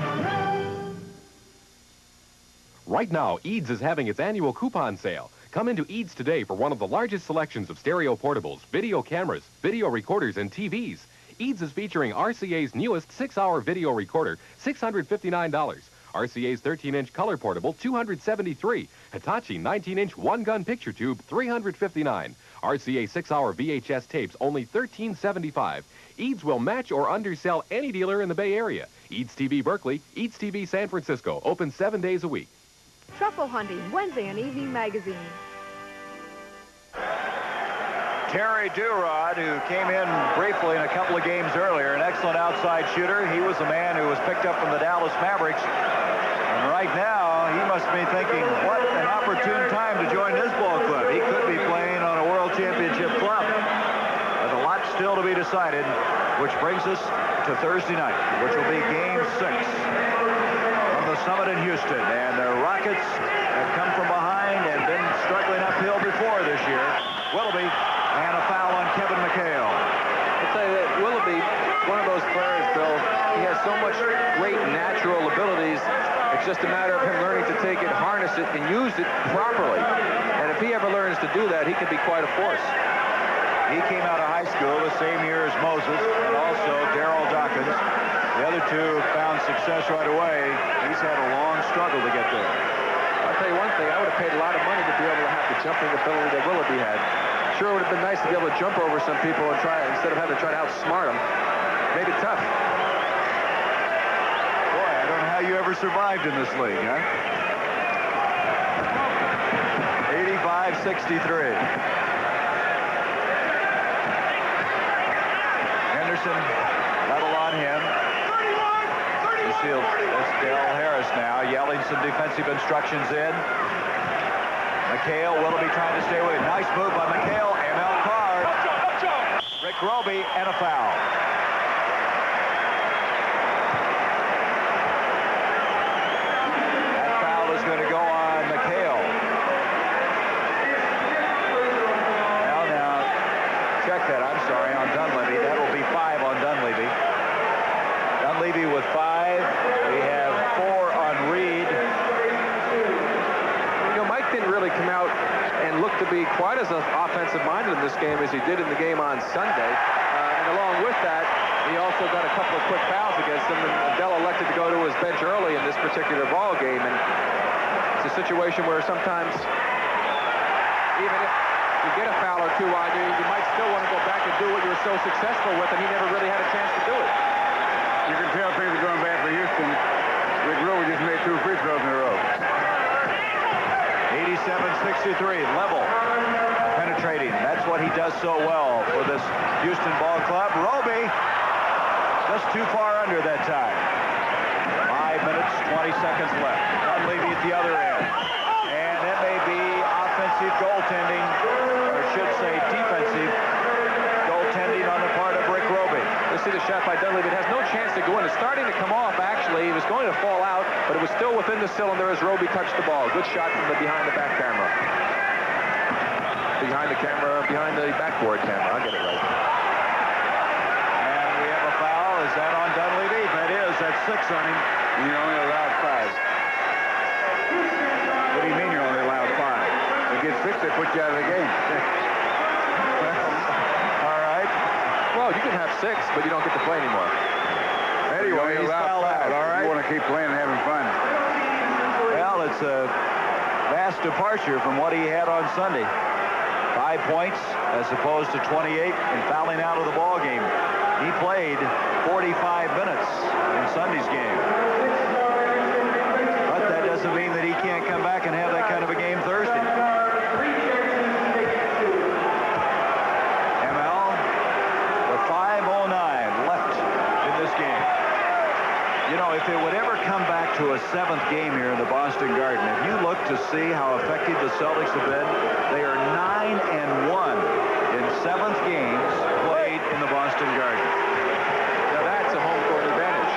Right now, Eads is having its annual coupon sale. Come into Eads today for one of the largest selections of stereo portables, video cameras, video recorders, and TVs. Eads is featuring RCA's newest 6-hour video recorder, $659. RCA's 13-inch color portable, $273. Hitachi 19-inch one-gun picture tube, $359. RCA 6-hour VHS tapes, only $1375. Eads will match or undersell any dealer in the Bay Area. Eads TV Berkeley, Eads TV San Francisco, open 7 days a week. Truffle Hunting, Wednesday and Evening Magazine. Terry Durod, who came in briefly in a couple of games earlier, an excellent outside shooter. He was the man who was picked up from the Dallas Mavericks. And right now, he must be thinking, what an opportune time to join this ball club. He could be playing on a world championship club. But a lot still to be decided, which brings us to Thursday night, which will be Game 6 from the Summit in Houston. And the Rockets have come from behind and been struggling uphill before this year. Willoughby. And a foul on Kevin McHale. I'll tell you that Willoughby, one of those players, Bill, he has so much great natural abilities. It's just a matter of him learning to take it, harness it, and use it properly. And if he ever learns to do that, he can be quite a force. He came out of high school the same year as Moses and also Darryl Dawkins. The other two found success right away. He's had a long struggle to get there. I'll tell you one thing, I would have paid a lot of money to be able to have the jumping ability that Willoughby had. Sure would have been nice to be able to jump over some people and try, instead of having to try to outsmart them. Made it tough. Boy, I don't know how you ever never survived in this league, huh? 85-63. Henderson level on him. That's Dale Harris now, yelling some defensive instructions in. McHale, Willoughby trying to stay with him. Nice move by McHale. ML Card. Rick Roby, and a foul. That foul is going to go on McHale. Now, check that. I'm sorry, on Dunleavy. That will be 5 on Dunleavy. Dunleavy with 5. We have 4 on Reed. You know, Mike didn't really come out and look to be quite as offensive-minded in this game as he did in the game on Sunday. And along with that, he also got a couple of quick fouls against him, and Dell elected to go to his bench early in this particular ball game. And it's a situation where sometimes, even if you get a foul or two on you, you might still want to go back and do what you were so successful with, and he never really had a chance to do it. You can tell things are going bad for Houston. Rick Roby just made 2 free throws in a row. 87-63, level, penetrating. That's what he does so well for this Houston ball club. Roby just too far under that time. 5 minutes, 20 seconds left. Dunleavy at the other end. And it may be offensive goaltending, or I should say defensive goaltending on the part of Rick Roby. You see the shot by Dunleavy. It has no chance to go in. It's starting to come off, actually. He was going to fall out, but it was still within the cylinder as Roby touched the ball. Good shot from the behind the back camera. Behind the camera, behind the backboard camera. I'll get it right. And we have a foul. Is that on Dunleavy? That is. That's 6 on him. And you're only allowed 5. What do you mean you're only allowed 5? If you get 6, they put you out of the game. All right. Well, you can have 6, but you don't get to play anymore. Anyway, he's fouled out. All right. You want to keep playing and having fun. Well, it's a vast departure from what he had on Sunday. 5 points as opposed to 28 and fouling out of the ball game. He played 45 minutes in Sunday's game. But that doesn't mean that he can't come back and have that kind of a game Thursday. ML with 5:09 left in this game. You know, if it would ever come back to a 7th game here in the Boston Garden, if you look to see how effective the Celtics have been, they are 9-1 in 7th games played in the Boston Garden. Now that's a home court advantage.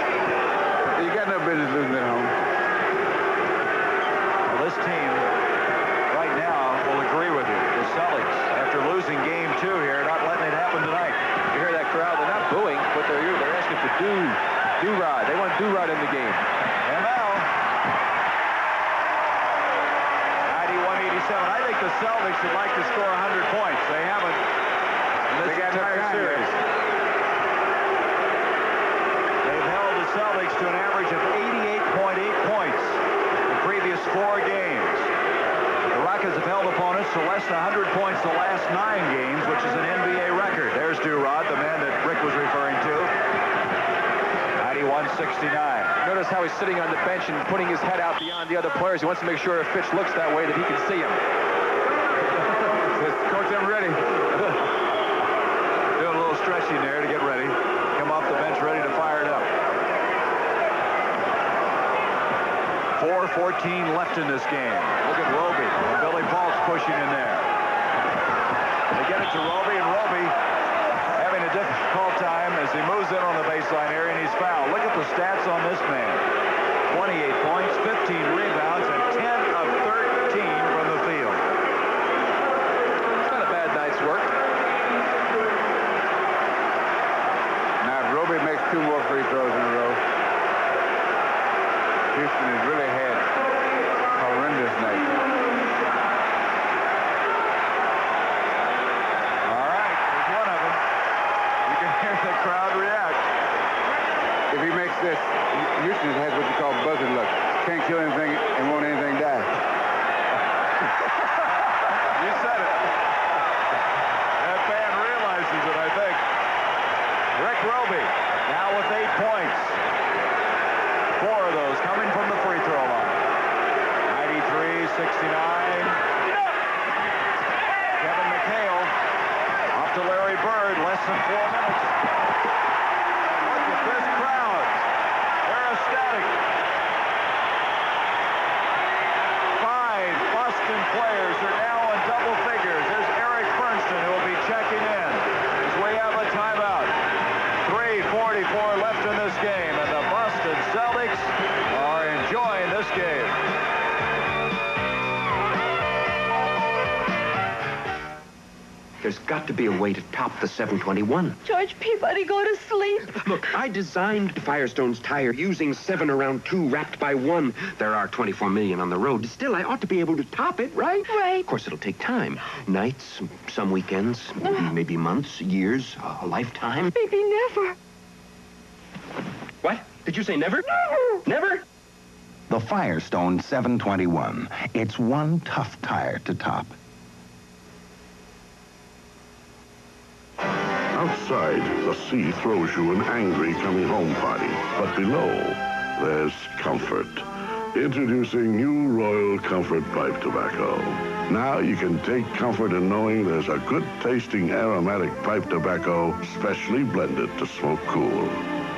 You got no business losing at home. Well, this team right now will agree with you. The Celtics, after losing game 2 here, not letting it happen tonight. You hear that crowd? They're not booing, but they're asking for do-rod. They want do-rod in the game. ML. 91-87. I think the Celtics would like to score 100 points. They haven't in this entire series. They've held the Celtics to an average of 88.8 points in the previous 4 games. The Rockets have held opponents to less than 100 points the last 9 games, which is an NBA record. There's Durod, the man that Rick was referring to. 91-69. Notice how he's sitting on the bench and putting his head out beyond the other players. He wants to make sure if Fitch looks that way that he can see him. Coach, I'm ready. Doing a little stretching there to get ready. Come off the bench ready to fire it up. 4:14 left in this game. Look at Roby. And Billy Paul's pushing in there. They get it to Roby, and Roby having a difficult time as he moves in on the baseline area, and he's fouled. Look at the stats on this man. 28 points, 15 rebounds, and 10 of 13 from the field. It's not a bad night's work. Now, if Roby makes 2 more free throws in a row, Houston has really had a horrendous night. All right, there's one of them. You can hear the crowd react. If he makes this, Houston has what you call buzzer luck. Can't kill There's got to be a way to top the 721. George Peabody, go to sleep. Look, I designed Firestone's tire using 7 around 2 wrapped by 1. There are 24 million on the road. Still, I ought to be able to top it, right? Right. Of course, it'll take time. Nights, some weekends, maybe months, years, a lifetime. Maybe never. What? Did you say never? Never. Never? The Firestone 721. It's one tough tire to top. Outside, the sea throws you an angry coming home party. But below, there's comfort. Introducing new Royal Comfort Pipe Tobacco. Now you can take comfort in knowing there's a good-tasting aromatic pipe tobacco specially blended to smoke cool,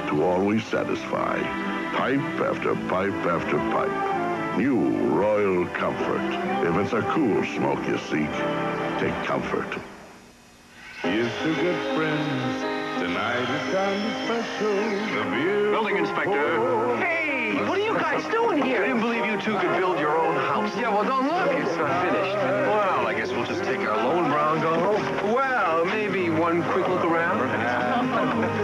to always satisfy. Pipe after pipe after pipe. New Royal Comfort. If it's a cool smoke you seek, take comfort. Here's to good friends. Tonight is kind of special. The beer. Building inspector. Hey, what are you guys doing here? I didn't believe you two could build your own house. Yeah, well, don't look. It's not finished. Well, I guess we'll just take our low and brown and go home. Well, maybe one quick look around.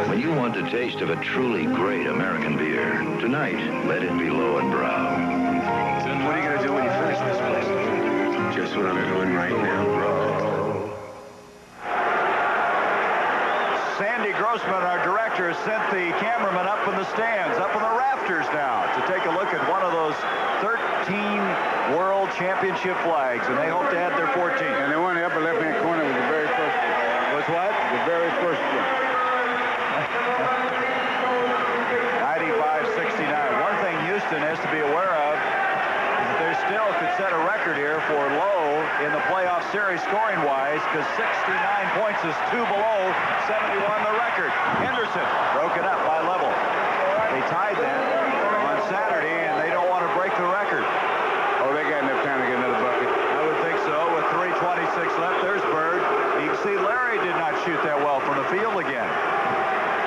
When you want the taste of a truly great American beer, tonight, let it be Low and Brow. What are you going to do when you finish this place? Just what I'm doing right now. Sandy Grossman, our director, sent the cameraman up in the stands, up in the rafters now, to take a look at one of those 13 World Championship flags, and they hope to add their 14. And the one in the upper left-hand corner was the very first one. Was what? The very first one. 95-69. One thing Houston has to be aware of is that they still could set a record here for Low in the playoff series scoring-wise, because 69 points is 2 below 71 the record. Henderson broke it up by level. They tied that on Saturday, and they don't want to break the record. Oh, they got enough time to get another bucket. I would think so. With 3:26 left, there's Bird. You can see Larry did not shoot that well from the field again.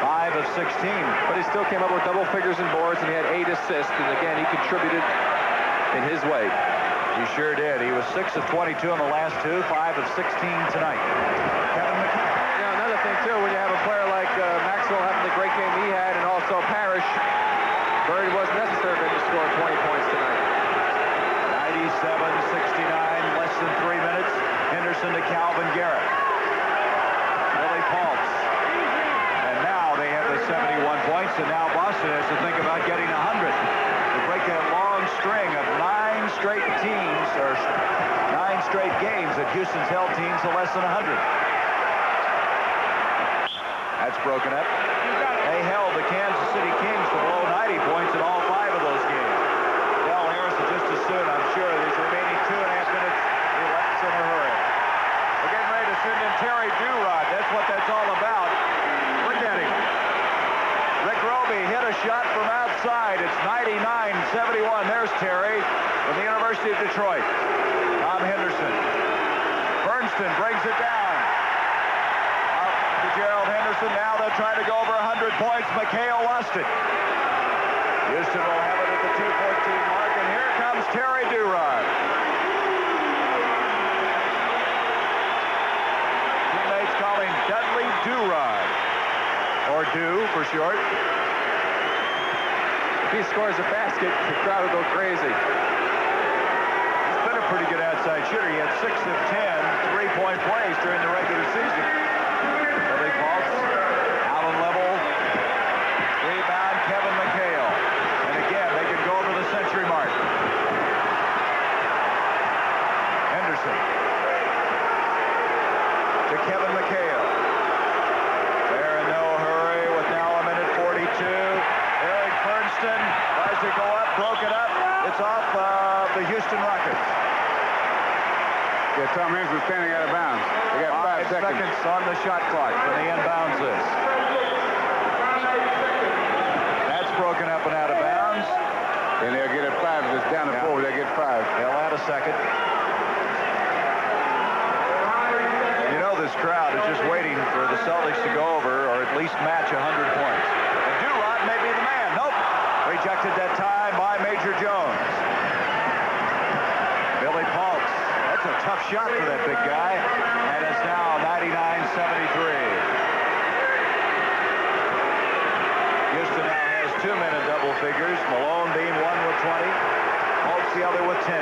5 of 16. But he still came up with double figures in boards, and he had 8 assists. And again, he contributed in his way. He sure did. He was 6 of 22 in the last 2, 5 of 16 tonight. Kevin McKee. Another thing, too, when you have a player like Maxwell having the great game he had, and also Parish, Bird wasn't necessary for him to score 20 points tonight. 97-69, less than 3 minutes. Henderson to Calvin Garrett. Billy Paltz. And now they have the 71 points, and now Boston has to think about getting 100 to break that long string of 9 straight teams, or 9 straight games that Houston's held teams to less than 100. That's broken up. They held the Kansas City Kings to below 90 points in all 5 of those games. Del Harris will just as soon, I'm sure, these remaining 2.5 minutes, he left in a hurry. We're getting ready to send in Terry Durod. That's what that's all about. Look at him. Rick Roby hit a shot from outside. It's 99-71. There's Terry from the University of Detroit. Tom Henderson. Bernston brings it down. Out to Gerald Henderson. Now they're trying to go over 100 points. McHale lost it. Houston will have it at the 2:14 mark, and here comes Terry Durod. Teammates call him Dudley Durod, or Do for short. If he scores a basket, the crowd will go crazy. He's been a pretty good outside shooter. He had 6 of 10 3-point plays during the regular season. Billy Paltz, Allen Level, rebound Kevin McHale. And again, they can go over the century mark. Henderson to Kevin McHale. They're in no hurry with now a minute 42. Eric Bernston tries to go up, broke it up. It's off the Houston Rockets. Yeah, Tom Henderson standing out of bounds. They got 5 seconds on the shot clock when the inbounds is. That's broken up and out of bounds. And they'll get it 5. If it's down to 4, they'll get 5. They'll add a second. You know this crowd is just waiting for the Celtics to go over or at least match 100 points. And Durod may be the man. Nope. Rejected that time by Major Jones. Billy Paltz. That's a tough shot for that big guy. And it's now 99-73. Houston now has 2 men in double figures. Malone being one with 20. Holtz the other with 10.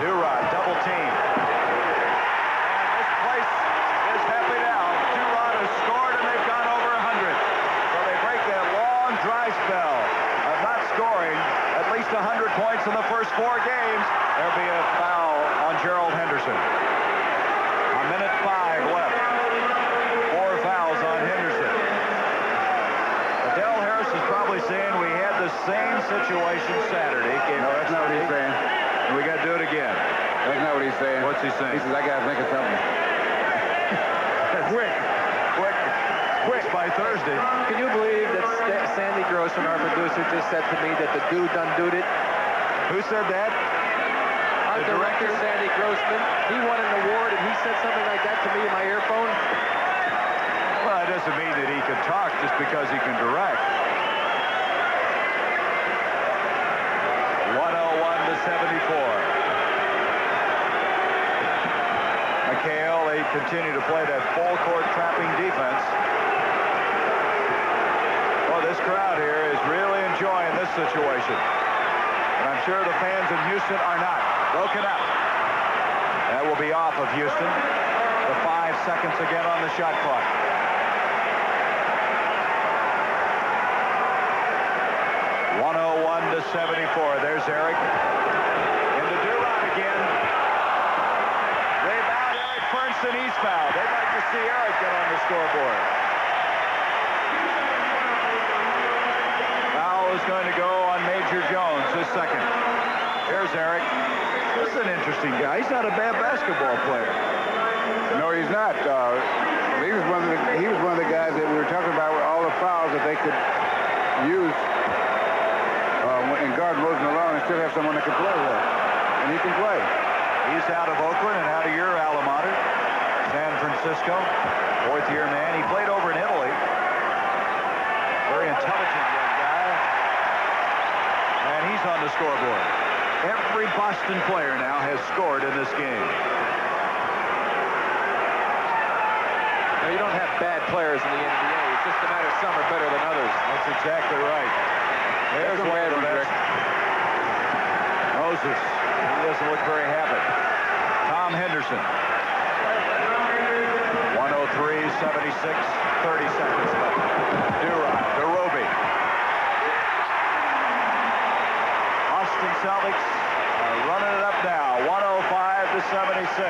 Durod double team. And this place is happy now. Durod has scored and they've gone over 100. So they break that long dry spell of not scoring at least 100 points in the first 4 games. There'll be a foul on Gerald Henderson. A minute 5 left. 4 fouls on Henderson. Dell Harris is probably saying we had the same situation Saturday. No, that's not what he's saying. And we got to do it again. That's not what he's saying. What's he saying? He says, I got to think of something. Quick. By Thursday. Can you believe that Sandy Grossman, our producer, just said to me that the dude done doed it? Who said that? Our director, Sandy Grossman. He won an award, and he said something like that to me in my earphone. Well, it doesn't mean that he can talk just because he can direct. 101-74. McHale, they continue to play that full court trapping defense. Well, this crowd here is really enjoying this situation. And I'm sure the fans in Houston are not. Broken up. That will be off of Houston. The 5 seconds again on the shot clock. 101-74. There's Eric. Into Durod again. Rebound, Eric Fernston. He's fouled. They'd like to see Eric get on the scoreboard. Foul is going to go on Major Jones, his second. Here's Eric. This is an interesting guy. He's not a bad basketball player. No, he's not. He was one of the guys that we were talking about with all the fouls that they could use and guard Moses Malone and still have someone that can play with. And he can play. He's out of Oakland and out of your alma mater, San Francisco. 4th-year man. He played over in Italy. Very intelligent young guy. And he's on the scoreboard. Every Boston player now has scored in this game. Now, you don't have bad players in the NBA. It's just a matter of some are better than others. That's exactly right. There's one of the best. Moses. He doesn't look very happy. Tom Henderson. 103-76. 30 seconds left. Durod. DeRoby. Boston Celtics are running it up now. 105-76.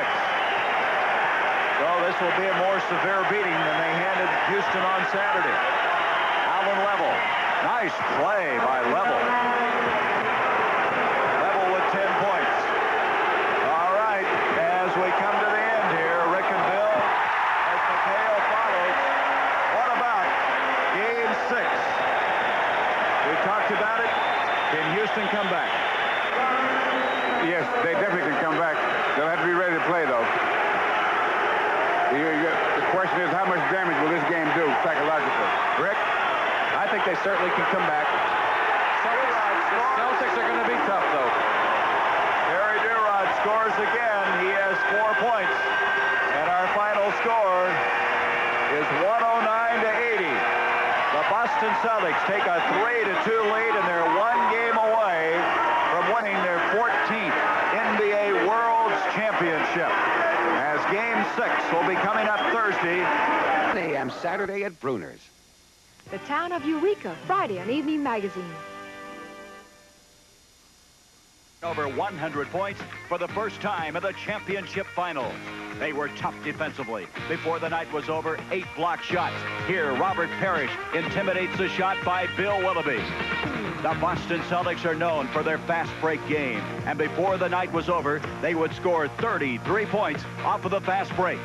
So this will be a more severe beating than they handed Houston on Saturday. Alvin Level. Nice play by Level. Level with 10 points. All right, as we come to the end here, Rick and Bill, as McHale follows. What about Game 6? We talked about it. Can Houston come back? Yes, they definitely can come back. They'll have to be ready to play, though. The question is, how much damage will this game do psychologically? Rick? I think they certainly can come back. Celtics are going to be tough, though. Harry Durod scores again. He has 4 points. And our final score is 109-80. The Boston Celtics take a 3-2 lead, and they're 1 game away from winning their 14th NBA World's Championship. As Game 6 will be coming up Thursday. 10 a.m. Saturday at Bruner's. The Town of Eureka, Friday on Evening Magazine. Over 100 points for the first time in the championship finals. They were tough defensively. Before the night was over, 8 block shots. Here, Robert Parish intimidates the shot by Bill Willoughby. The Boston Celtics are known for their fast break game. And before the night was over, they would score 33 points off of the fast break.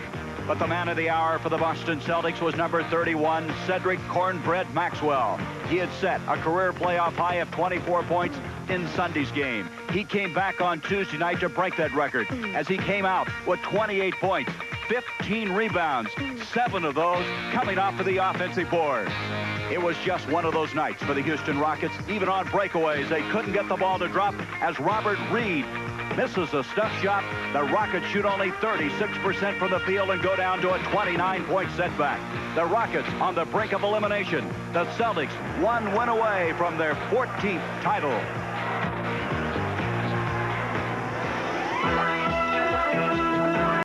But the man of the hour for the Boston Celtics was number 31, Cedric Cornbread Maxwell. He had set a career playoff high of 24 points in Sunday's game. He came back on Tuesday night to break that record as he came out with 28 points, 15 rebounds, 7 of those coming off of the offensive board. It was just one of those nights for the Houston Rockets. Even on breakaways, they couldn't get the ball to drop as Robert Reed misses a stuff shot. The Rockets shoot only 36% from the field and go down to a 29-point setback. The Rockets on the brink of elimination. The Celtics 1 win away from their 14th title.